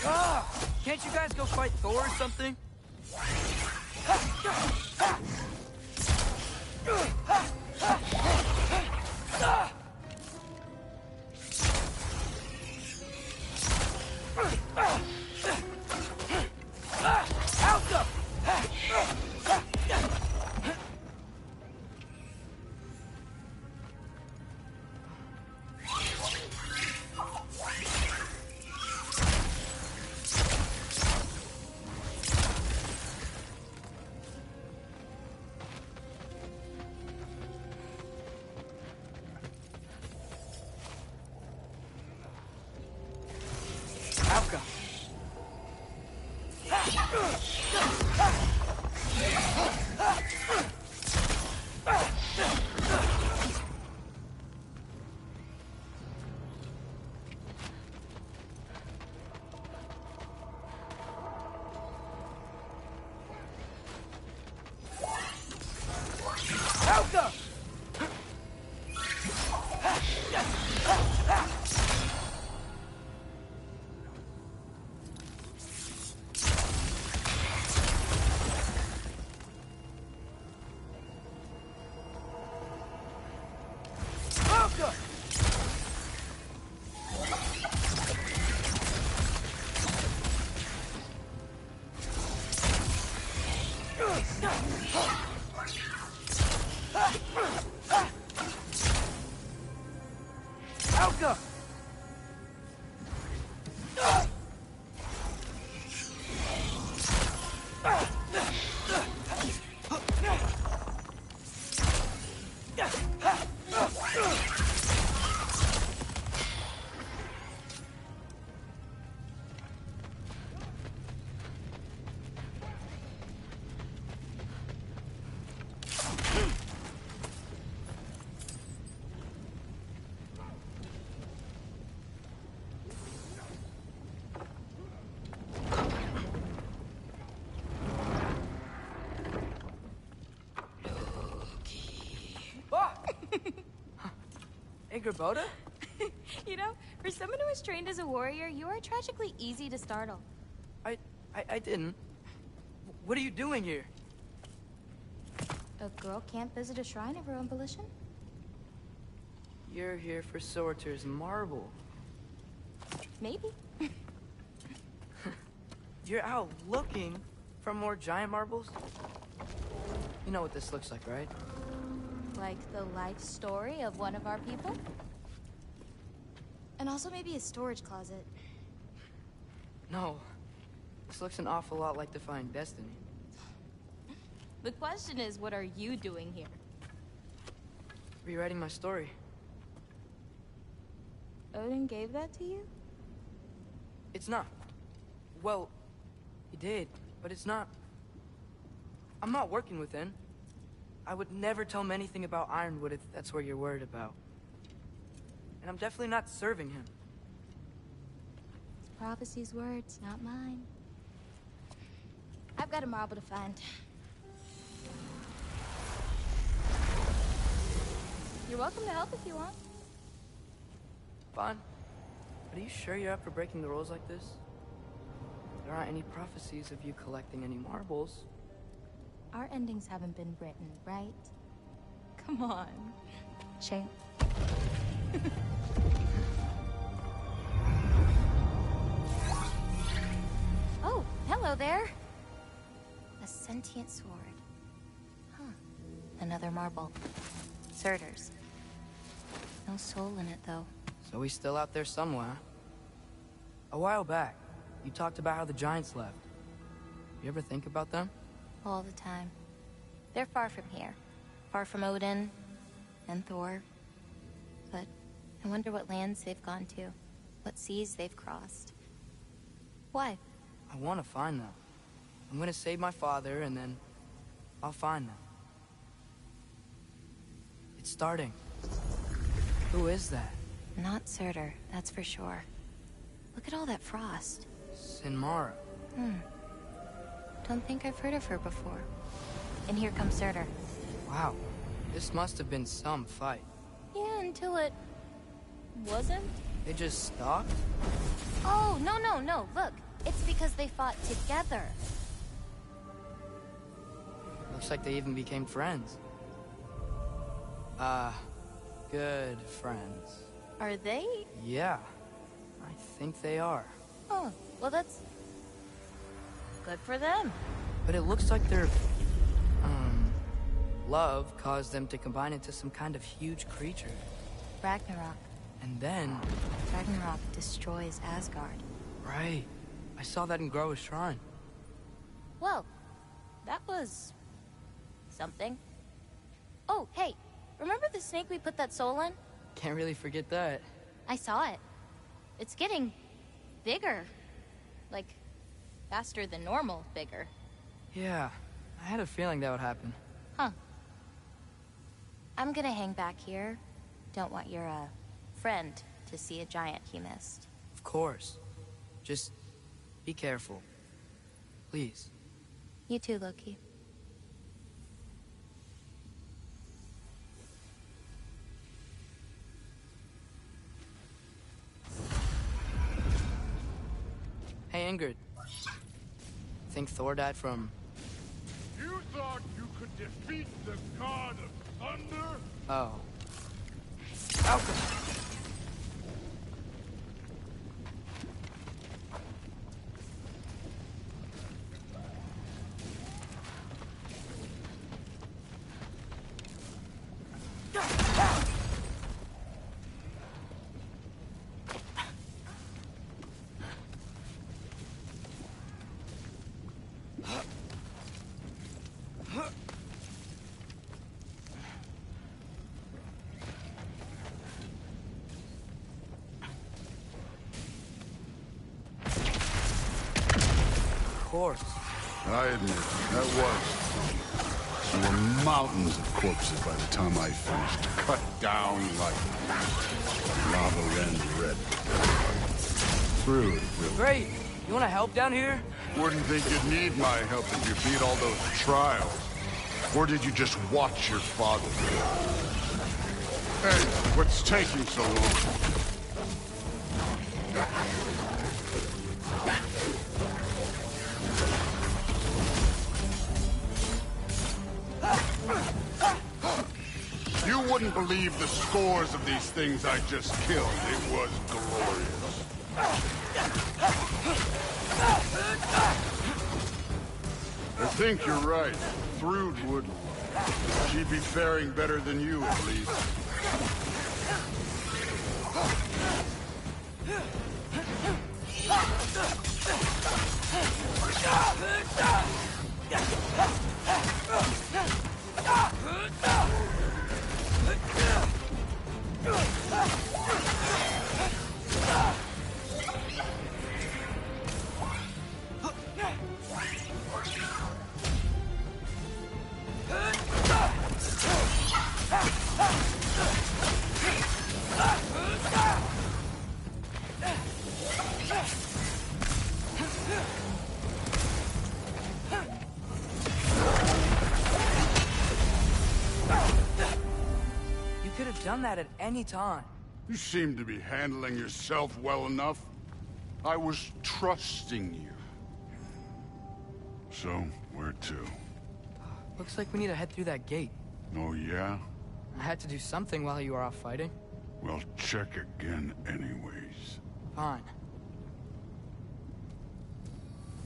S14: Ah! Can't you guys go fight Thor or something? Helga! Helga! Helga! Hey, Gerboda?
S3: You know, for someone who was trained as a warrior, you are tragically easy to startle.
S14: I didn't. What are you doing here?
S3: A girl can't visit a shrine of her own volition?
S14: You're here for Sorter's marble.
S3: Maybe.
S14: You're out looking for more giant marbles? You know what this looks like, right?
S3: Like the life story of one of our people? And also maybe a storage closet.
S14: No. This looks an awful lot like Defying Destiny.
S3: The question is, what are you doing here?
S14: Rewriting my story.
S3: Odin gave that to you?
S14: It's not. Well, he did, but it's not. I'm not working with him. I would never tell him anything about Ironwood if that's what you're worried about. And I'm definitely not serving him.
S3: It's prophecy's words, not mine. I've got a marble to find. You're welcome to help if you want.
S14: Fine. But are you sure you're up for breaking the rules like this? There aren't any prophecies of you collecting any marbles.
S3: Our endings haven't been written, right? Come on. Shane. Oh, hello there. A sentient sword. Huh. Another marble. Surtur's. No soul in it, though.
S14: So he's still out there somewhere. A while back, you talked about how the giants left. You ever think about them?
S3: All the time. They're far from here. Far from Odin and Thor. But I wonder what lands they've gone to. What seas they've crossed. Why?
S14: I want to find them. I'm gonna save my father, and then I'll find them. It's starting. Who is that?
S3: Not Surtur, that's for sure. Look at all that frost.
S14: Sinmara.
S3: Don't think I've heard of her before. And here comes Surtur.
S14: Wow. This must have been some fight.
S3: Yeah, until it... wasn't?
S14: They just stopped?
S3: Oh, no. Look, it's because they fought together.
S14: Looks like they even became friends. Good friends.
S3: Are they?
S14: Yeah, I think they are.
S3: Oh, well that's... good for them.
S14: But it looks like their... love caused them to combine into some kind of huge creature.
S3: Ragnarok.
S14: And then...
S3: Ragnarok destroys Asgard.
S14: Right. I saw that in Groa's shrine.
S3: Well, that was... something. Oh, hey, remember the snake we put that soul in?
S14: Can't really forget that.
S3: I saw it. It's getting... bigger. Like, faster than normal bigger.
S14: Yeah, I had a feeling that would happen.
S3: Huh. I'm gonna hang back here. Don't want your, friend to see a giant he missed.
S14: Of course. Just be careful. Please.
S3: You too, Loki.
S14: Hey, Ingrid. Think Thor died from...
S1: You thought you could defeat the god of thunder?
S14: Oh. Alchemy! Course.
S1: I admit, that was. There were mountains of corpses by the time I finished. Cut down like lava ran red. Through it, really.
S14: Great! You wanna help down here?
S1: Wouldn't think you'd need my help if you beat all those trials. Or did you just watch your father? Hey, what's taking so long? You wouldn't believe the scores of these things I just killed. It was glorious. I think you're right. Thrud would. She'd be faring better than you, at least.
S14: Done that at any time.
S1: You seem to be handling yourself well enough. I was trusting you. So, where to?
S14: Looks like we need to head through that gate.
S1: Oh, yeah?
S14: I had to do something while you were off fighting.
S1: Well, check again anyways.
S14: Fine.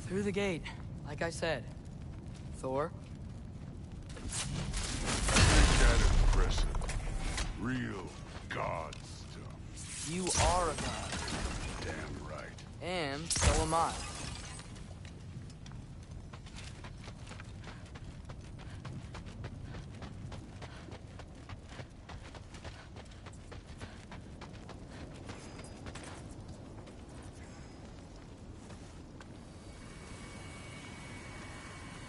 S14: Through the gate, like I said. Thor?
S1: Ain't that impressive? Real god stuff.
S14: You are a god.
S1: Damn right.
S14: And so am I.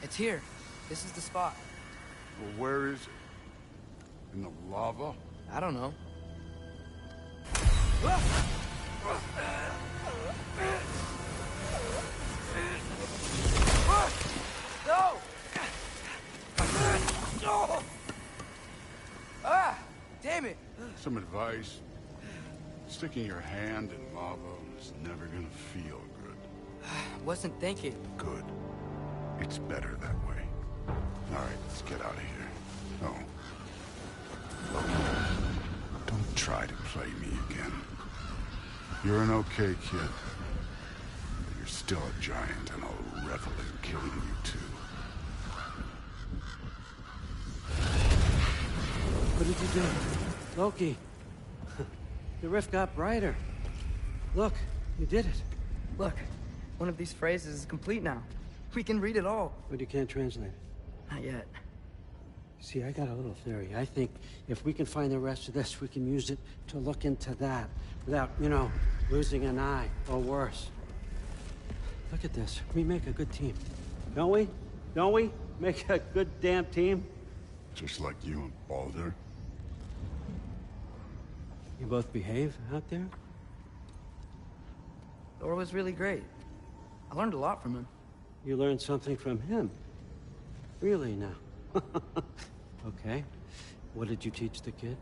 S14: It's here. This is the spot.
S1: Well, where is it? In the lava?
S14: I don't know. No! Damn it!
S1: Some advice. Sticking your hand in lava is never gonna feel good.
S14: Wasn't thinking.
S1: Good. It's better that way. Alright, let's get out of here. Oh. Look, don't try to play me again. You're an okay kid. But you're still a giant, and I'll revel in killing you too.
S17: What did you do? Loki. The rift got brighter. Look, you did it.
S14: Look, one of these phrases is complete now. We can read it all.
S17: But you can't translate it.
S14: Not yet.
S17: See, I got a little theory. I think if we can find the rest of this, we can use it to look into that without, you know, losing an eye or worse. Look at this. We make a good team. Don't we? Don't we? Make a good damn team?
S1: Just like you and Baldur.
S17: You both behave out there?
S14: Thor was really great. I learned a lot from him.
S17: You learned something from him? Really now? Okay. What did you teach the kid?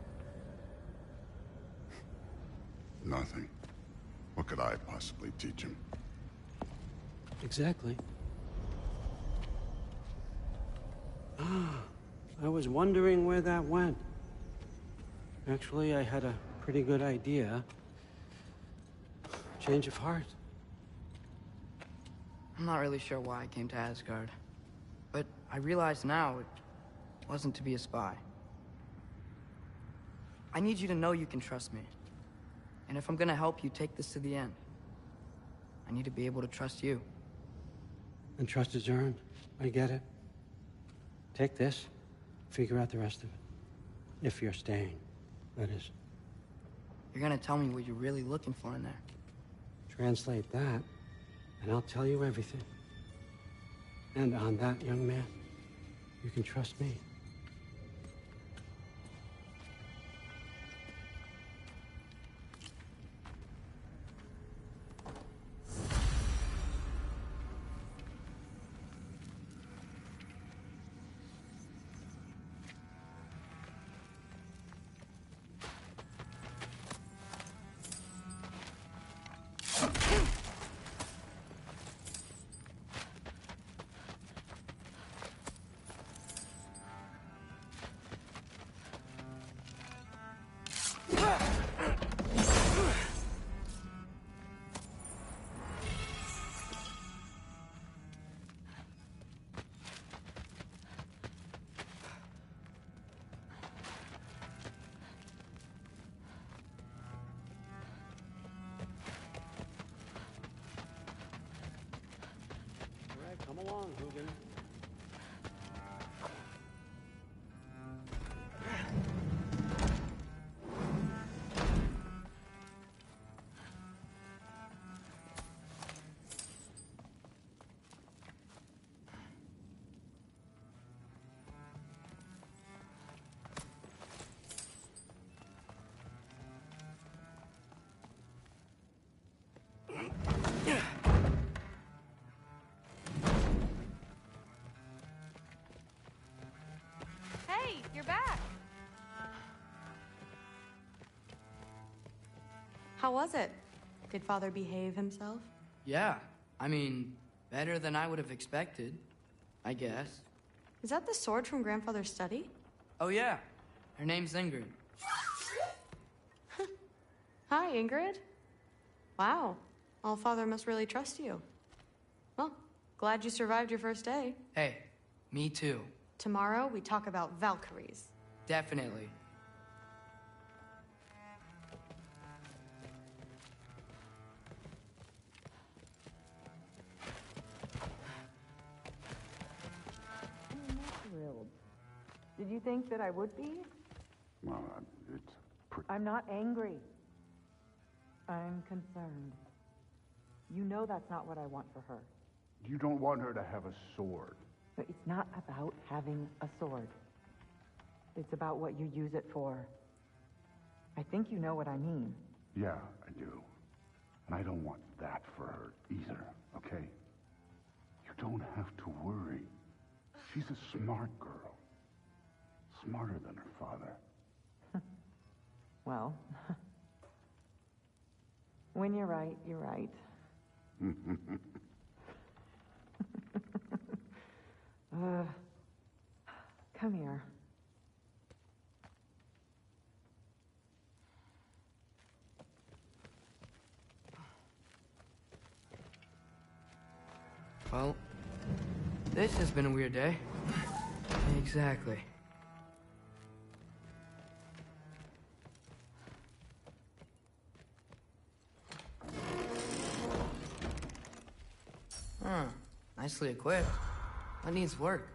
S1: Nothing. What could I possibly teach him?
S17: Exactly. I was wondering where that went. Actually, I had a pretty good idea. Change of heart.
S14: I'm not really sure why I came to Asgard. But I realize now it wasn't to be a spy. I need you to know you can trust me. And if I'm gonna help you take this to the end, I need to be able to trust you.
S17: And trust is earned. I get it. Take this, figure out the rest of it. If you're staying, that is.
S14: You're gonna tell me what you're really looking for in there.
S17: Translate that, and I'll tell you everything. And on that, young man, you can trust me. Come along, Hugin.
S4: Hey, you're back.
S8: How was it? Did Father behave himself?
S14: Yeah, I mean, better than I would have expected, I guess.
S8: Is that the sword from Grandfather's study?
S14: Oh yeah, her name's Ingrid.
S8: Hi, Ingrid. Wow, Allfather must really trust you. Well, glad you survived your first day.
S14: Hey, me too.
S8: Tomorrow, we talk about Valkyries.
S14: Definitely.
S19: I'm not thrilled. Did you think that I would be?
S1: Well, it's pretty...
S19: I'm not angry. I'm concerned. You know that's not what I want for her.
S1: You don't want her to have a sword.
S19: But it's not about having a sword. It's about what you use it for. I think you know what I mean.
S1: Yeah, I do. And I don't want that for her either, okay? You don't have to worry. She's a smart girl. Smarter than her father.
S19: Well, when you're right, you're right. Come here.
S14: Well, this has been a weird day. Exactly. Nicely equipped. What needs work?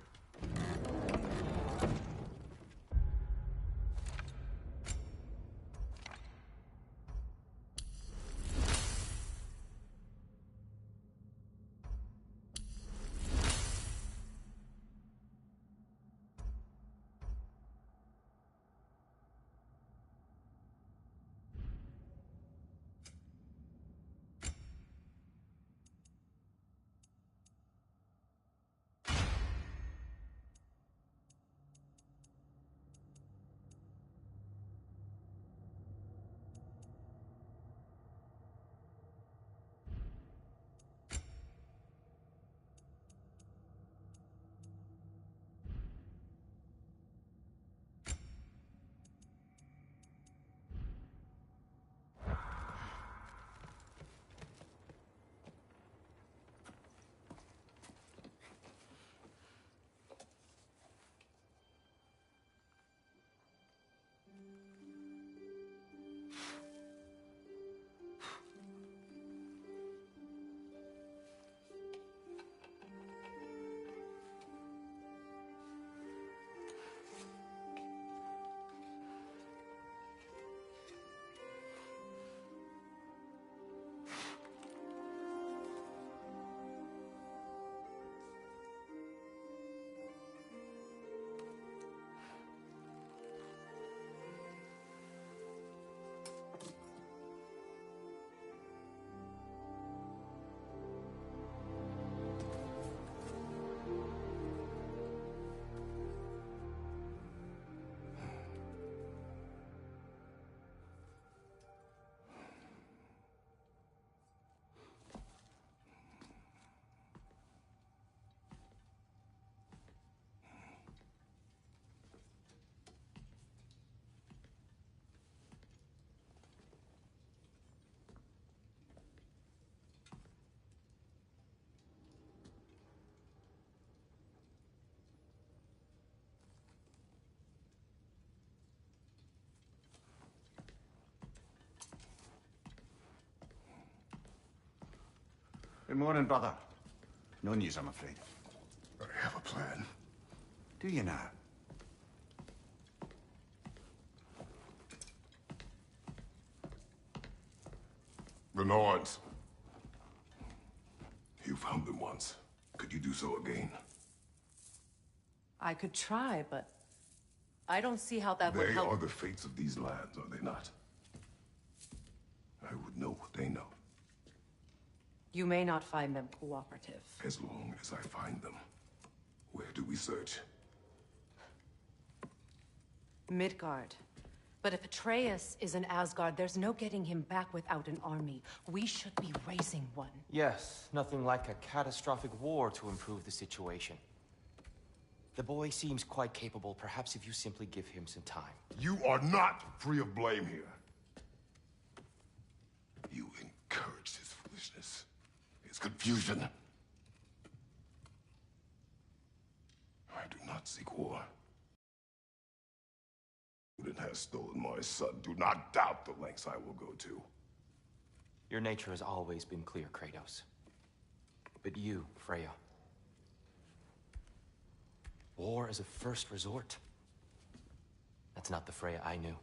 S7: Good morning, brother. No news, I'm afraid.
S1: I have a plan.
S7: Do you now?
S9: The Norns. You found them once. Could you do so again?
S2: I could try, but I don't see how that would
S9: They
S2: help.
S9: are the fates of these lands, are they not? I would know what they know.
S2: You may not find them cooperative.
S9: As long as I find them. Where do we search?
S2: Midgard. But if Atreus is in Asgard, there's no getting him back without an army. We should be raising one.
S11: Yes, nothing like a catastrophic war to improve the situation. The boy seems quite capable. Perhaps if you simply give him some time.
S9: You are not free of blame here. You encouraged his foolishness. His confusion. I do not seek war. Odin has stolen my son. Do not doubt the lengths I will go to.
S11: Your nature has always been clear, Kratos. But you, Freya. War as a first resort. That's not the Freya I knew.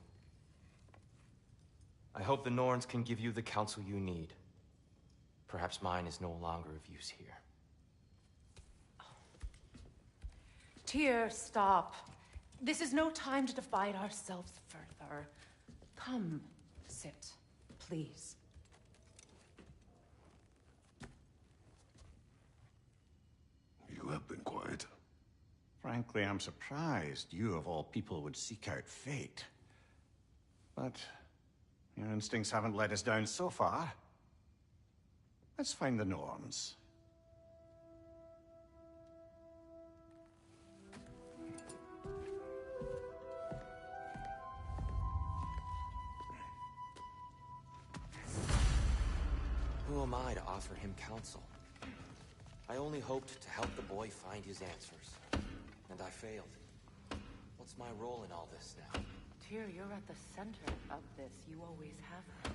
S11: I hope the Norns can give you the counsel you need. Perhaps mine is no longer of use here.
S2: Tyr, stop. This is no time to divide ourselves further. Come, sit, please.
S9: You have been quiet.
S7: Frankly, I'm surprised you, of all people, would seek out fate. But your instincts haven't let us down so far. Let's find the Norns.
S11: Who am I to offer him counsel? I only hoped to help the boy find his answers. And I failed. What's my role in all this now?
S2: Tyr, you're at the center of this. You always have been.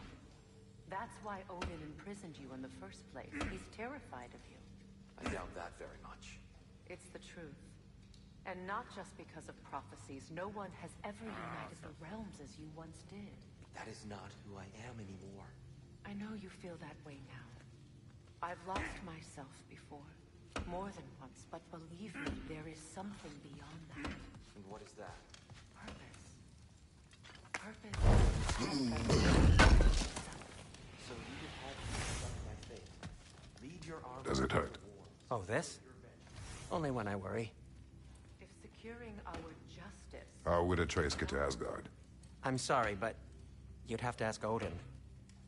S2: That's why Odin imprisoned you in the first place. He's terrified of you.
S11: I doubt that very much.
S2: It's the truth. And not just because of prophecies. No one has ever united the realms as you once did.
S11: That is not who I am anymore.
S2: I know you feel that way now. I've lost myself before. More than once, but believe me, there is something beyond that.
S11: And what is that?
S2: Purpose.
S11: So you would have me accept my fate. Lead your army.
S1: Does it hurt?
S14: Oh, this? Only when I worry.
S2: If securing our justice...
S1: How would Atreus get to Asgard?
S14: I'm sorry, but you'd have to ask Odin.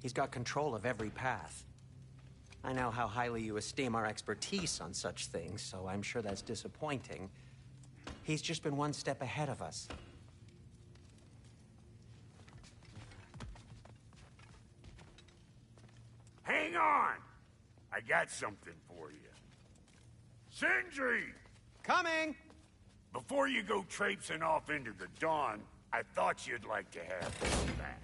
S14: He's got control of every path. I know how highly you esteem our expertise on such things, so I'm sure that's disappointing. He's just been one step ahead of us.
S6: Hang on! I got something for you. Sindri!
S7: Coming!
S6: Before you go traipsing off into the dawn, I thought you'd like to have this back.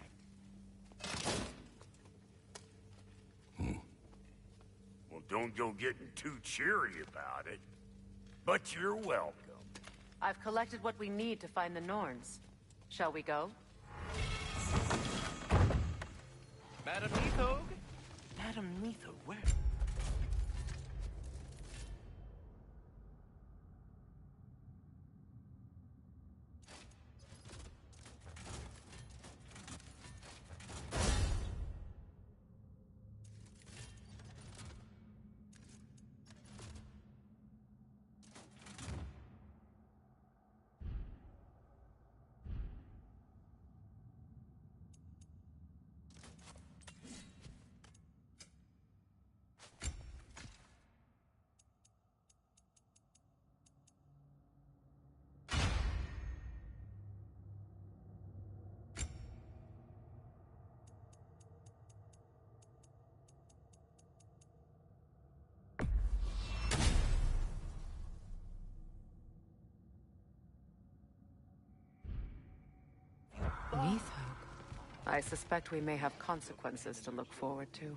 S6: Well, don't go getting too cheery about it. But you're welcome.
S2: I've collected what we need to find the Norns. Shall we go?
S12: Madam Nithog? Madam Nithog, where?
S2: Nithog. I suspect we may have consequences to look forward to.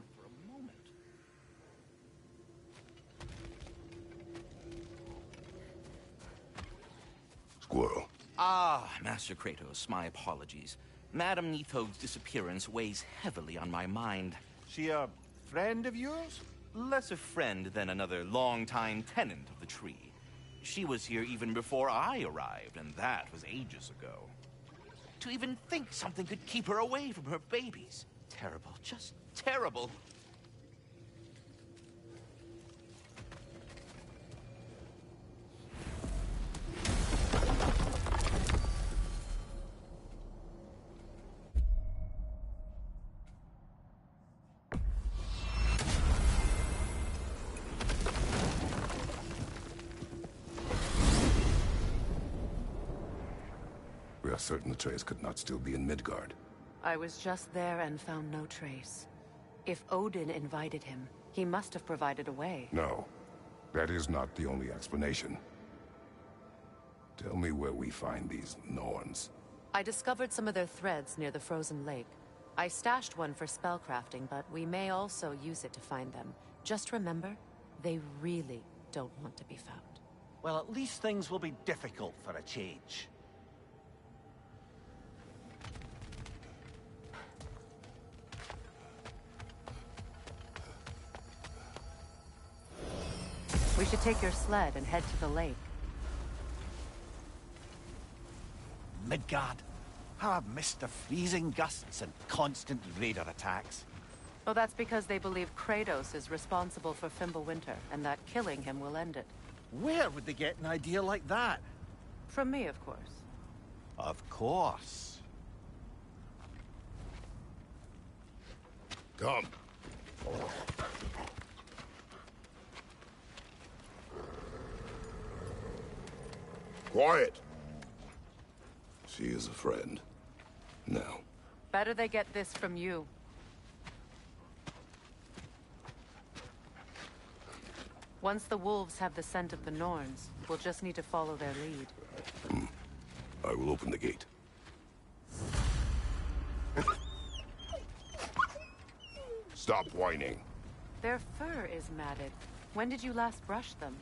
S1: Squirrel.
S12: Ah, Master Kratos, my apologies. Madam Nithog's disappearance weighs heavily on my mind.
S7: She a friend of yours?
S12: Less a friend than another longtime tenant of the tree. She was here even before I arrived, and that was ages ago. To even think something could keep her away from her babies. Terrible, just terrible.
S1: We are certain Atreus could not still be in Midgard.
S2: I was just there and found no trace. If Odin invited him, he must have provided a way.
S1: No, that is not the only explanation. Tell me where we find these Norns.
S2: I discovered some of their threads near the frozen lake. I stashed one for spellcrafting, but we may also use it to find them. Just remember, they really don't want to be found.
S7: Well, at least things will be difficult for a change.
S2: We should take your sled and head to the lake.
S7: Midgard. How I've missed the freezing gusts and constant raider attacks.
S2: Well, that's because they believe Kratos is responsible for Fimbulwinter, and that killing him will end it.
S7: Where would they get an idea like that?
S2: From me, of course.
S7: Of course.
S9: Come. Quiet. She is a friend. Now.
S2: Better they get this from you. Once the wolves have the scent of the Norns, we'll just need to follow their lead.
S9: I will open the gate. Stop whining.
S2: Their fur is matted. When did you last brush them?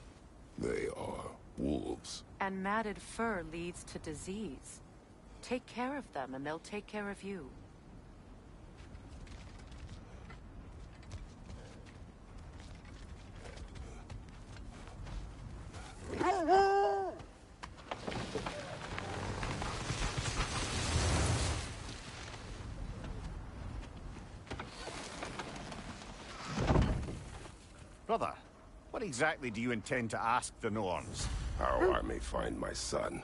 S9: They are wolves.
S2: And matted fur leads to disease. Take care of them, and they'll take care of you.
S7: Brother, what exactly do you intend to ask the Norns?
S9: How I may find my son.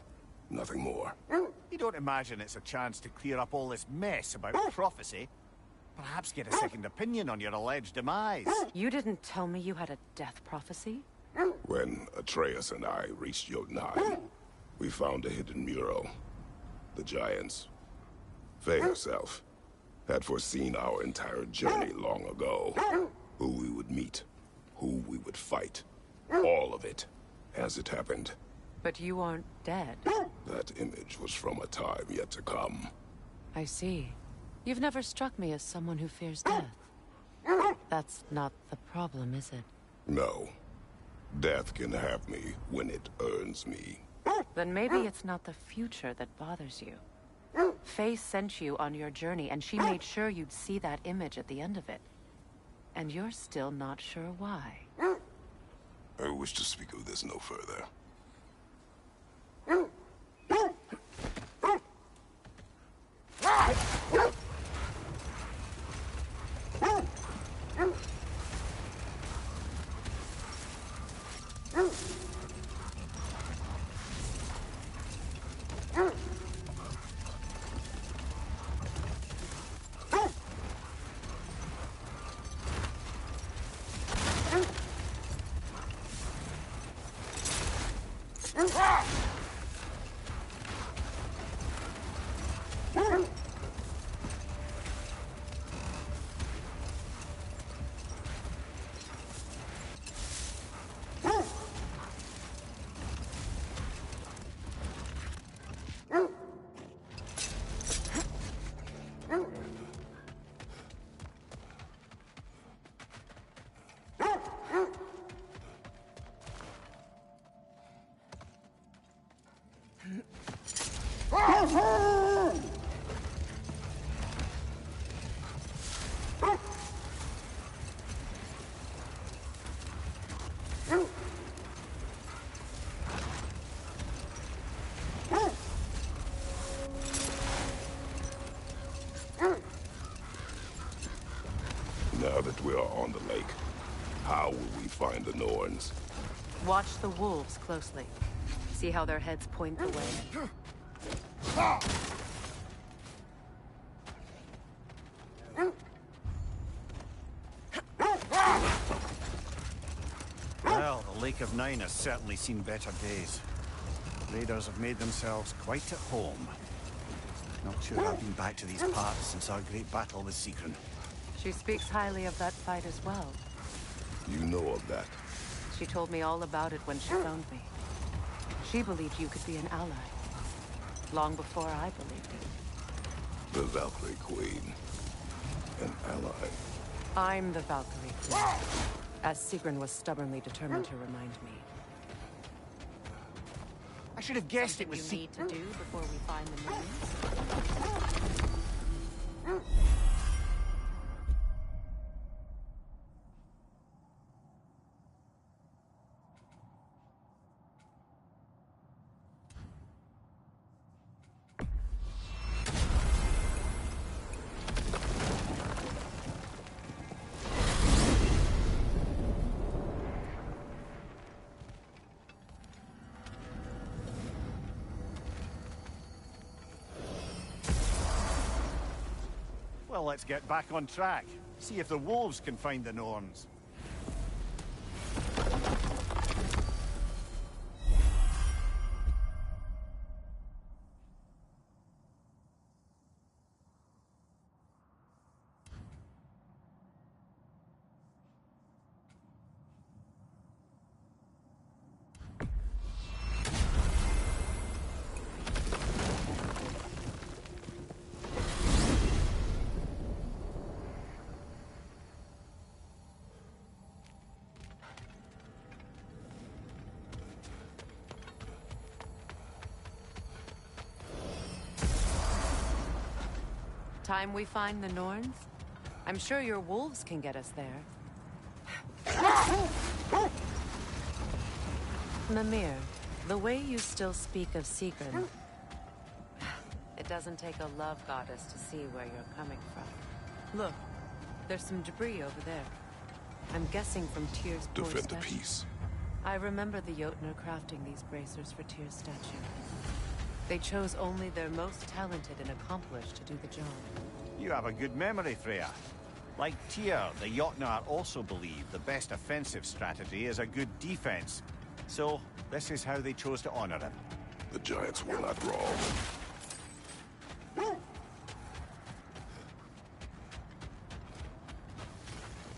S9: Nothing more.
S7: You don't imagine it's a chance to clear up all this mess about prophecy? Perhaps get a second opinion on your alleged demise?
S2: You didn't tell me you had a death prophecy?
S9: When Atreus and I reached Jotunheim, we found a hidden mural. The giants, Faye herself, had foreseen our entire journey long ago. Who we would meet, who we would fight. All of it, as it happened.
S2: But you aren't dead.
S9: That image was from a time yet to come.
S2: I see. You've never struck me as someone who fears death. That's not the problem, is it?
S9: No. Death can have me when it earns me.
S2: Then maybe it's not the future that bothers you. Faye sent you on your journey, and she made sure you'd see that image at the end of it. And you're still not sure why.
S9: I wish to speak of this no further. Now that we are on the lake, how will we find the Norns?
S2: Watch the wolves closely. See how their heads point the way.
S7: Well, the Lake of Nine has certainly seen better days. Raiders have made themselves quite at home. Not sure I've been back to these parts since our great battle with Sigrun.
S2: She speaks highly of that fight as well.
S9: You know of that.
S2: She told me all about it when she found me. She believed you could be an ally. Long before I believed it.
S9: The Valkyrie Queen. An ally.
S2: I'm the Valkyrie Queen. As Sigrun was stubbornly determined to remind me.
S7: I should have guessed
S2: Something
S7: it was
S2: you need to do before we find the moons?
S7: Well, let's get back on track. See if the wolves can find the Norns.
S2: Time we find the Norns? I'm sure your wolves can get us there. Mimir, the way you still speak of Sigrun... It doesn't take a love goddess to see where you're coming from. Look, there's some debris over there. I'm guessing from Tyr's poor
S9: Defend the
S2: statue.
S9: peace.
S2: I remember the Jotnar crafting these bracers for Tyr's statue. They chose only their most talented and accomplished to do the job.
S7: You have a good memory, Freya. Like Tyr, the Jotnar also believe the best offensive strategy is a good defense. So, this is how they chose to honor him.
S9: The Giants were not wrong.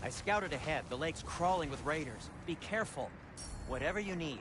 S10: I scouted ahead. The lake's crawling with raiders. Be careful. Whatever you need.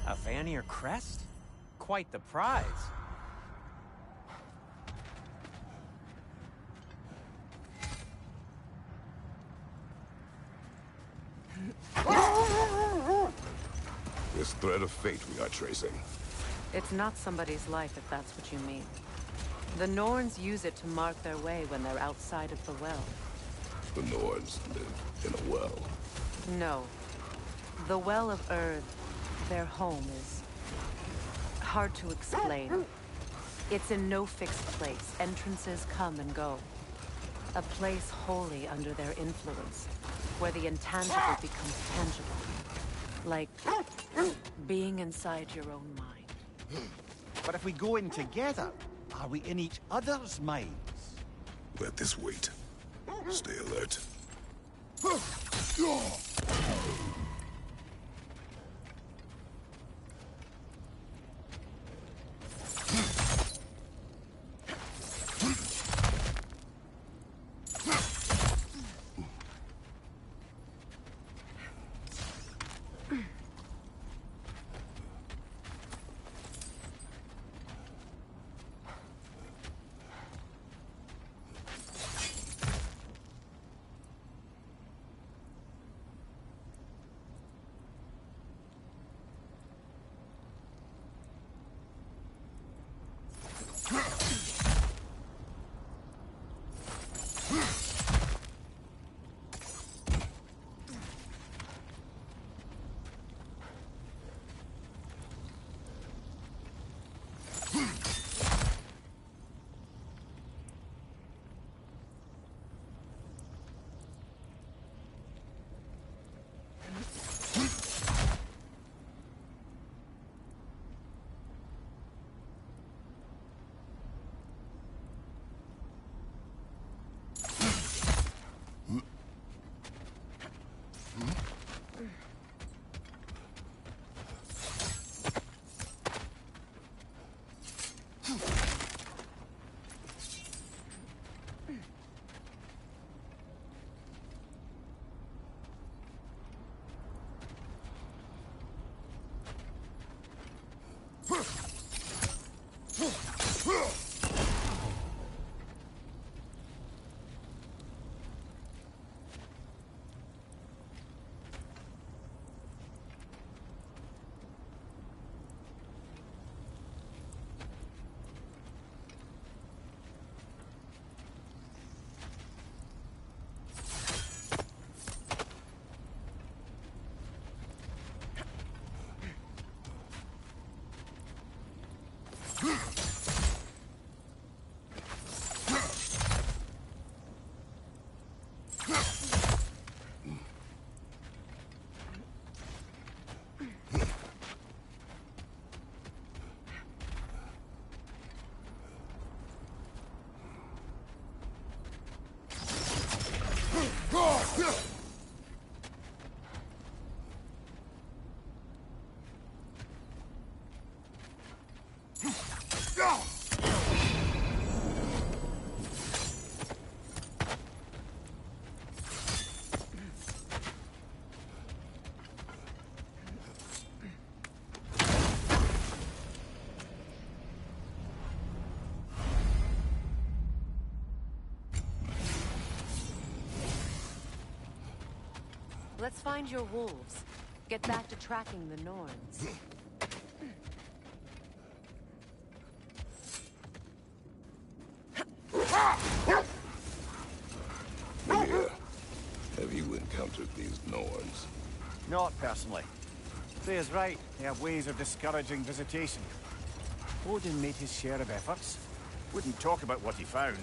S10: A Vanir crest? Quite the prize.
S9: This thread of fate we are tracing.
S2: It's not somebody's life, if that's what you mean. The Norns use it to mark their way when they're outside of the well.
S9: The Norns live in a well.
S2: No. The Well of Earth, their home, is hard to explain. It's in no fixed place. Entrances come and go. A place wholly under their influence, where the intangible becomes tangible. Like being inside your own mind.
S7: But if we go in together, are we in each other's minds?
S9: Let this wait. Stay alert.
S2: Let's find your wolves. Get back to tracking the Norns.
S9: Mimir, have you encountered these Norns?
S7: Not personally. Freya's right. They have ways of discouraging visitation. Odin made his share of efforts. Wouldn't talk about what he found.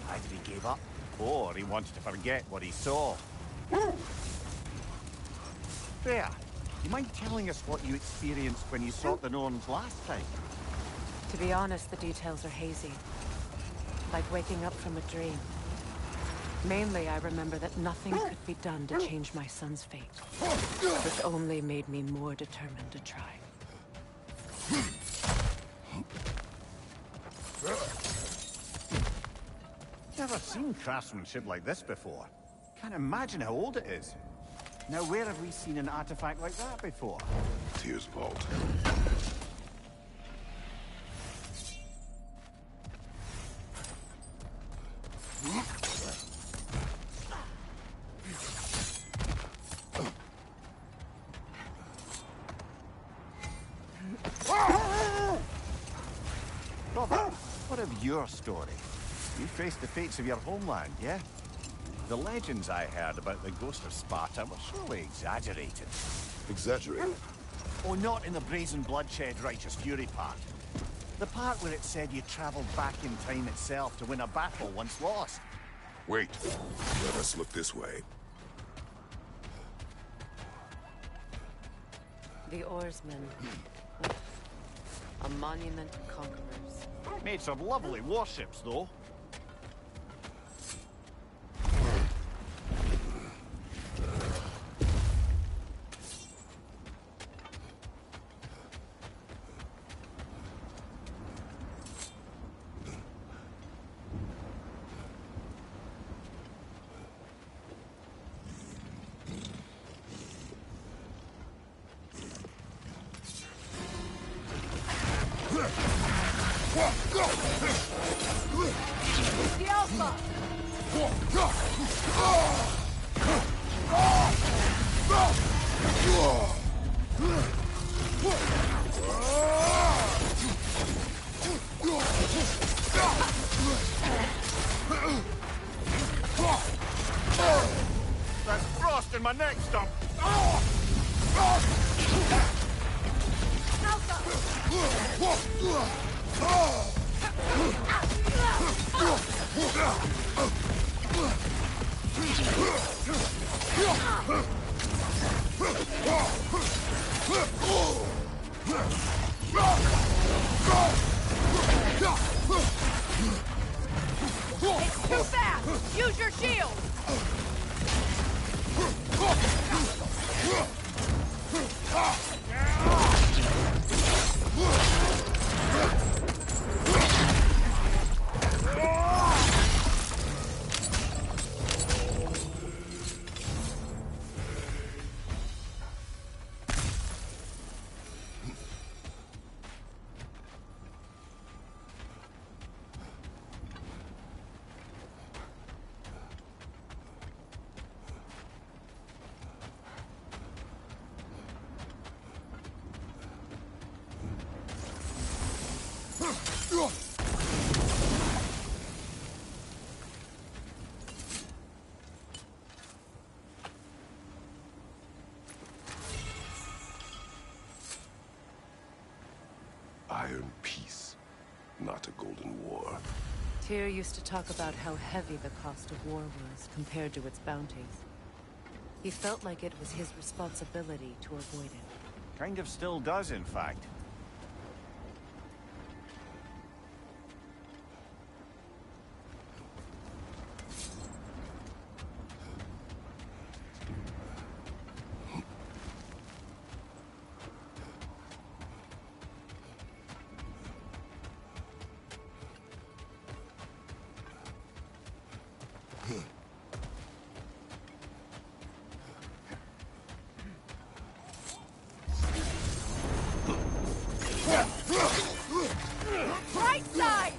S7: Either he gave up, or he wanted to forget what he saw. Freya, you mind telling us what you experienced when you sought the Norns last time?
S2: To be honest, the details are hazy. Like waking up from a dream. Mainly, I remember that nothing could be done to change my son's fate. Which only made me more determined to try.
S7: Never seen craftsmanship like this before. Can't imagine how old it is. Now, where have we seen an artifact like that before?
S9: Tyr's vault.
S7: Robert, what of your story? You faced the fates of your homeland, yeah? The legends I heard about the ghost of Sparta were surely exaggerated.
S9: Exaggerated?
S7: Oh, not in the brazen bloodshed righteous fury part. The part where it said you traveled back in time itself to win a battle once lost.
S9: Wait. Let us look this way.
S2: The Oarsmen. A monument to conquerors.
S7: Made some lovely warships, though.
S4: The Alpha!
S7: That's frost in my neck stump!
S4: It's too fast! Use your shield!
S9: iron peace, not a golden war.
S2: Tyr used to talk about how heavy the cost of war was compared to its bounties. He felt like it was his responsibility to avoid it.
S7: Kind of still does, in fact.
S4: Right side!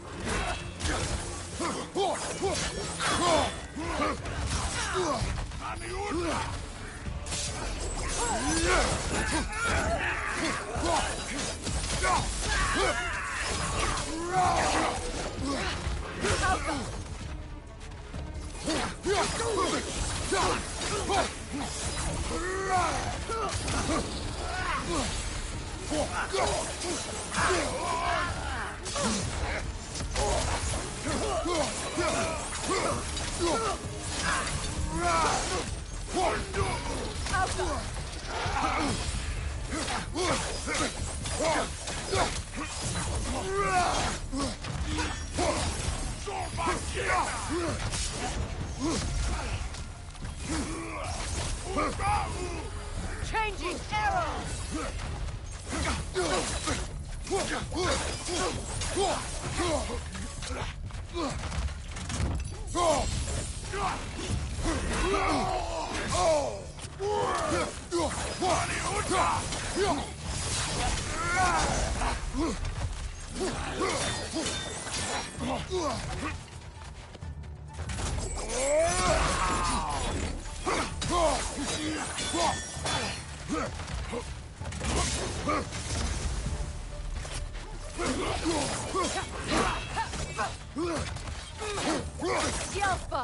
S4: Changing arrows! Yelpa!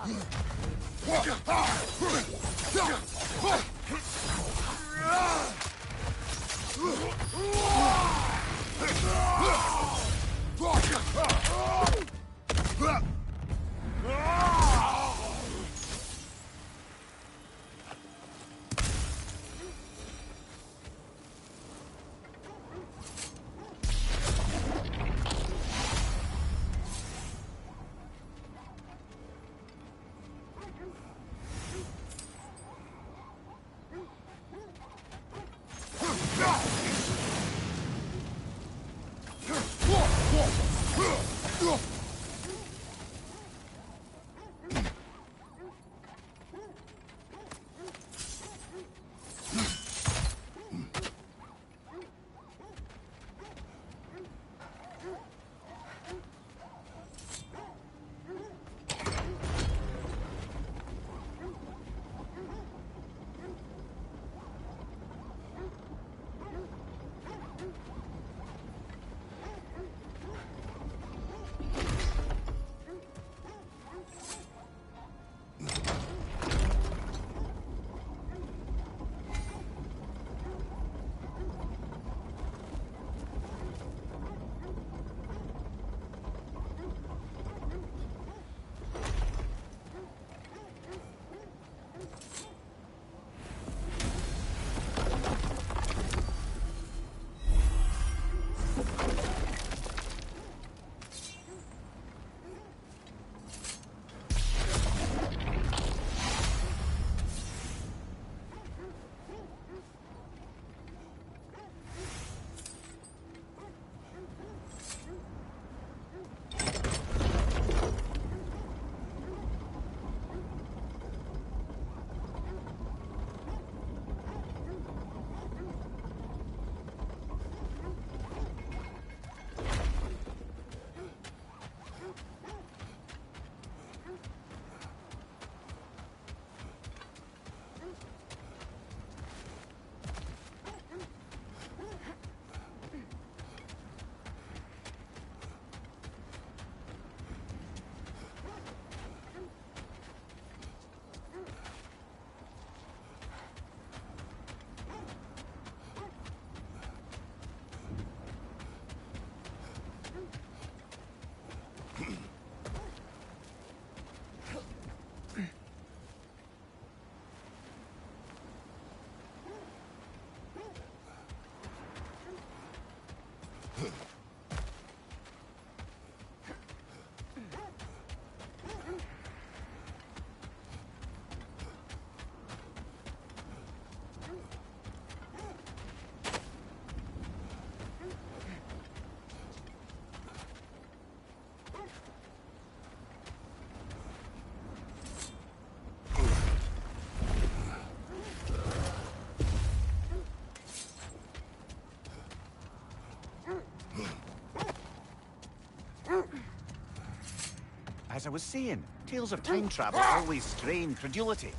S7: as I was saying, tales of time travel always strain credulity.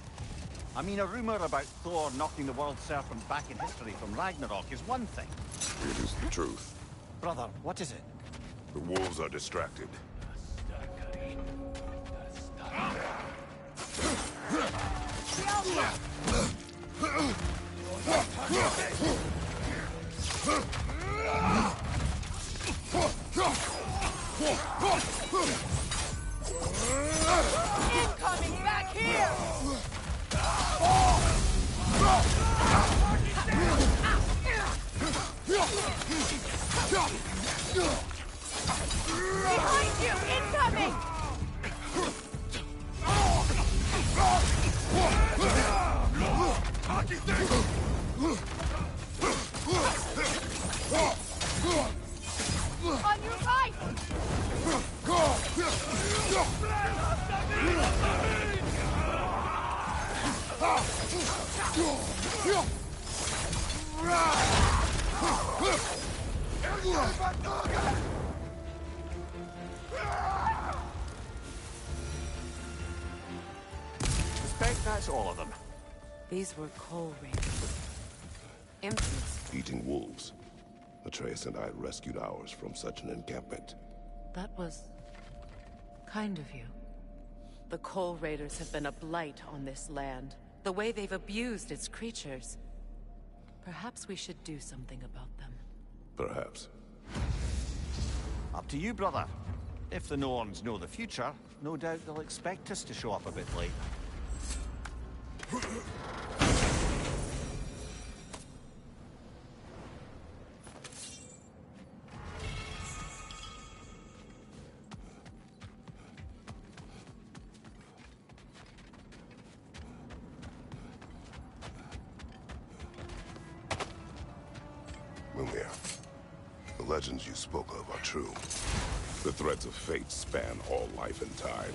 S7: I mean, a rumor about Thor knocking the world serpent back in history from Ragnarok is one thing.
S9: It is the truth.
S7: Brother, what is it?
S9: The wolves are distracted.
S4: Incoming back here! Behind you! Incoming! On your right!
S7: Suspect that's all of them.
S2: These were coal raiders. Infamous.
S9: Eating wolves. Atreus and I rescued ours from such an encampment.
S2: That was kind of you. The coal raiders have been a blight on this land. The way they've abused its creatures. Perhaps we should do something about them.
S9: Perhaps.
S7: Up to you, brother. If the Norns know the future, no doubt they'll expect us to show up a bit late.
S9: Mimir, the legends you spoke of are true. The threads of fate span all life and time.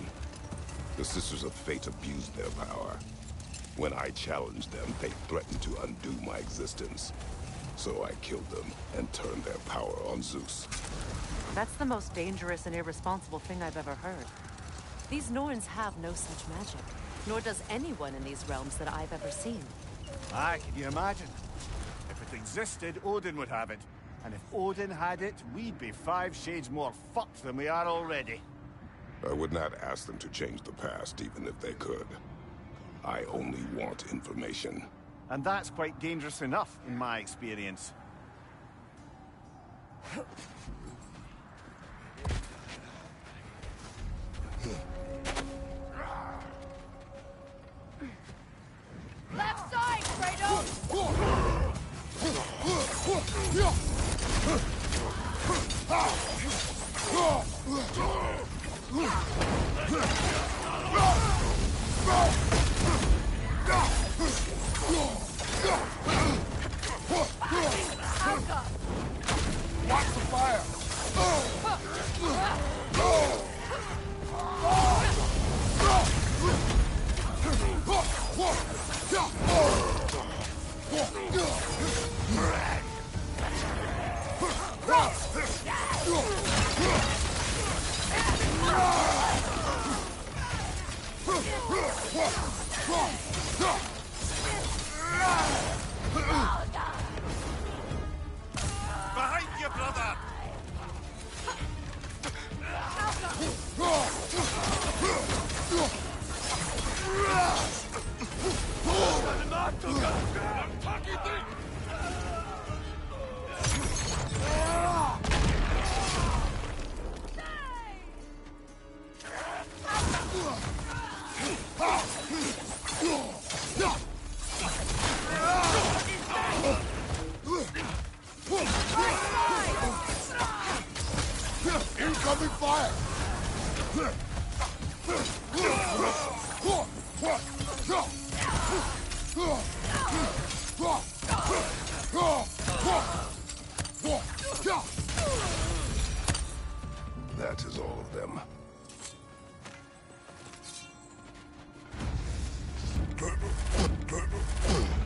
S9: The Sisters of Fate abused their power. When I challenged them, they threatened to undo my existence. So I killed them and turned their power on Zeus.
S2: That's the most dangerous and irresponsible thing I've ever heard. These Norns have no such magic, nor does anyone in these realms that I've ever seen.
S7: Ah, can you imagine? If it existed, Odin would have it. And if Odin had it, we'd be 5 shades more fucked than we are already.
S9: I would not ask them to change the past, even if they could. I only want information.
S7: And that's quite dangerous enough, in my experience.
S4: Left side, Kratos!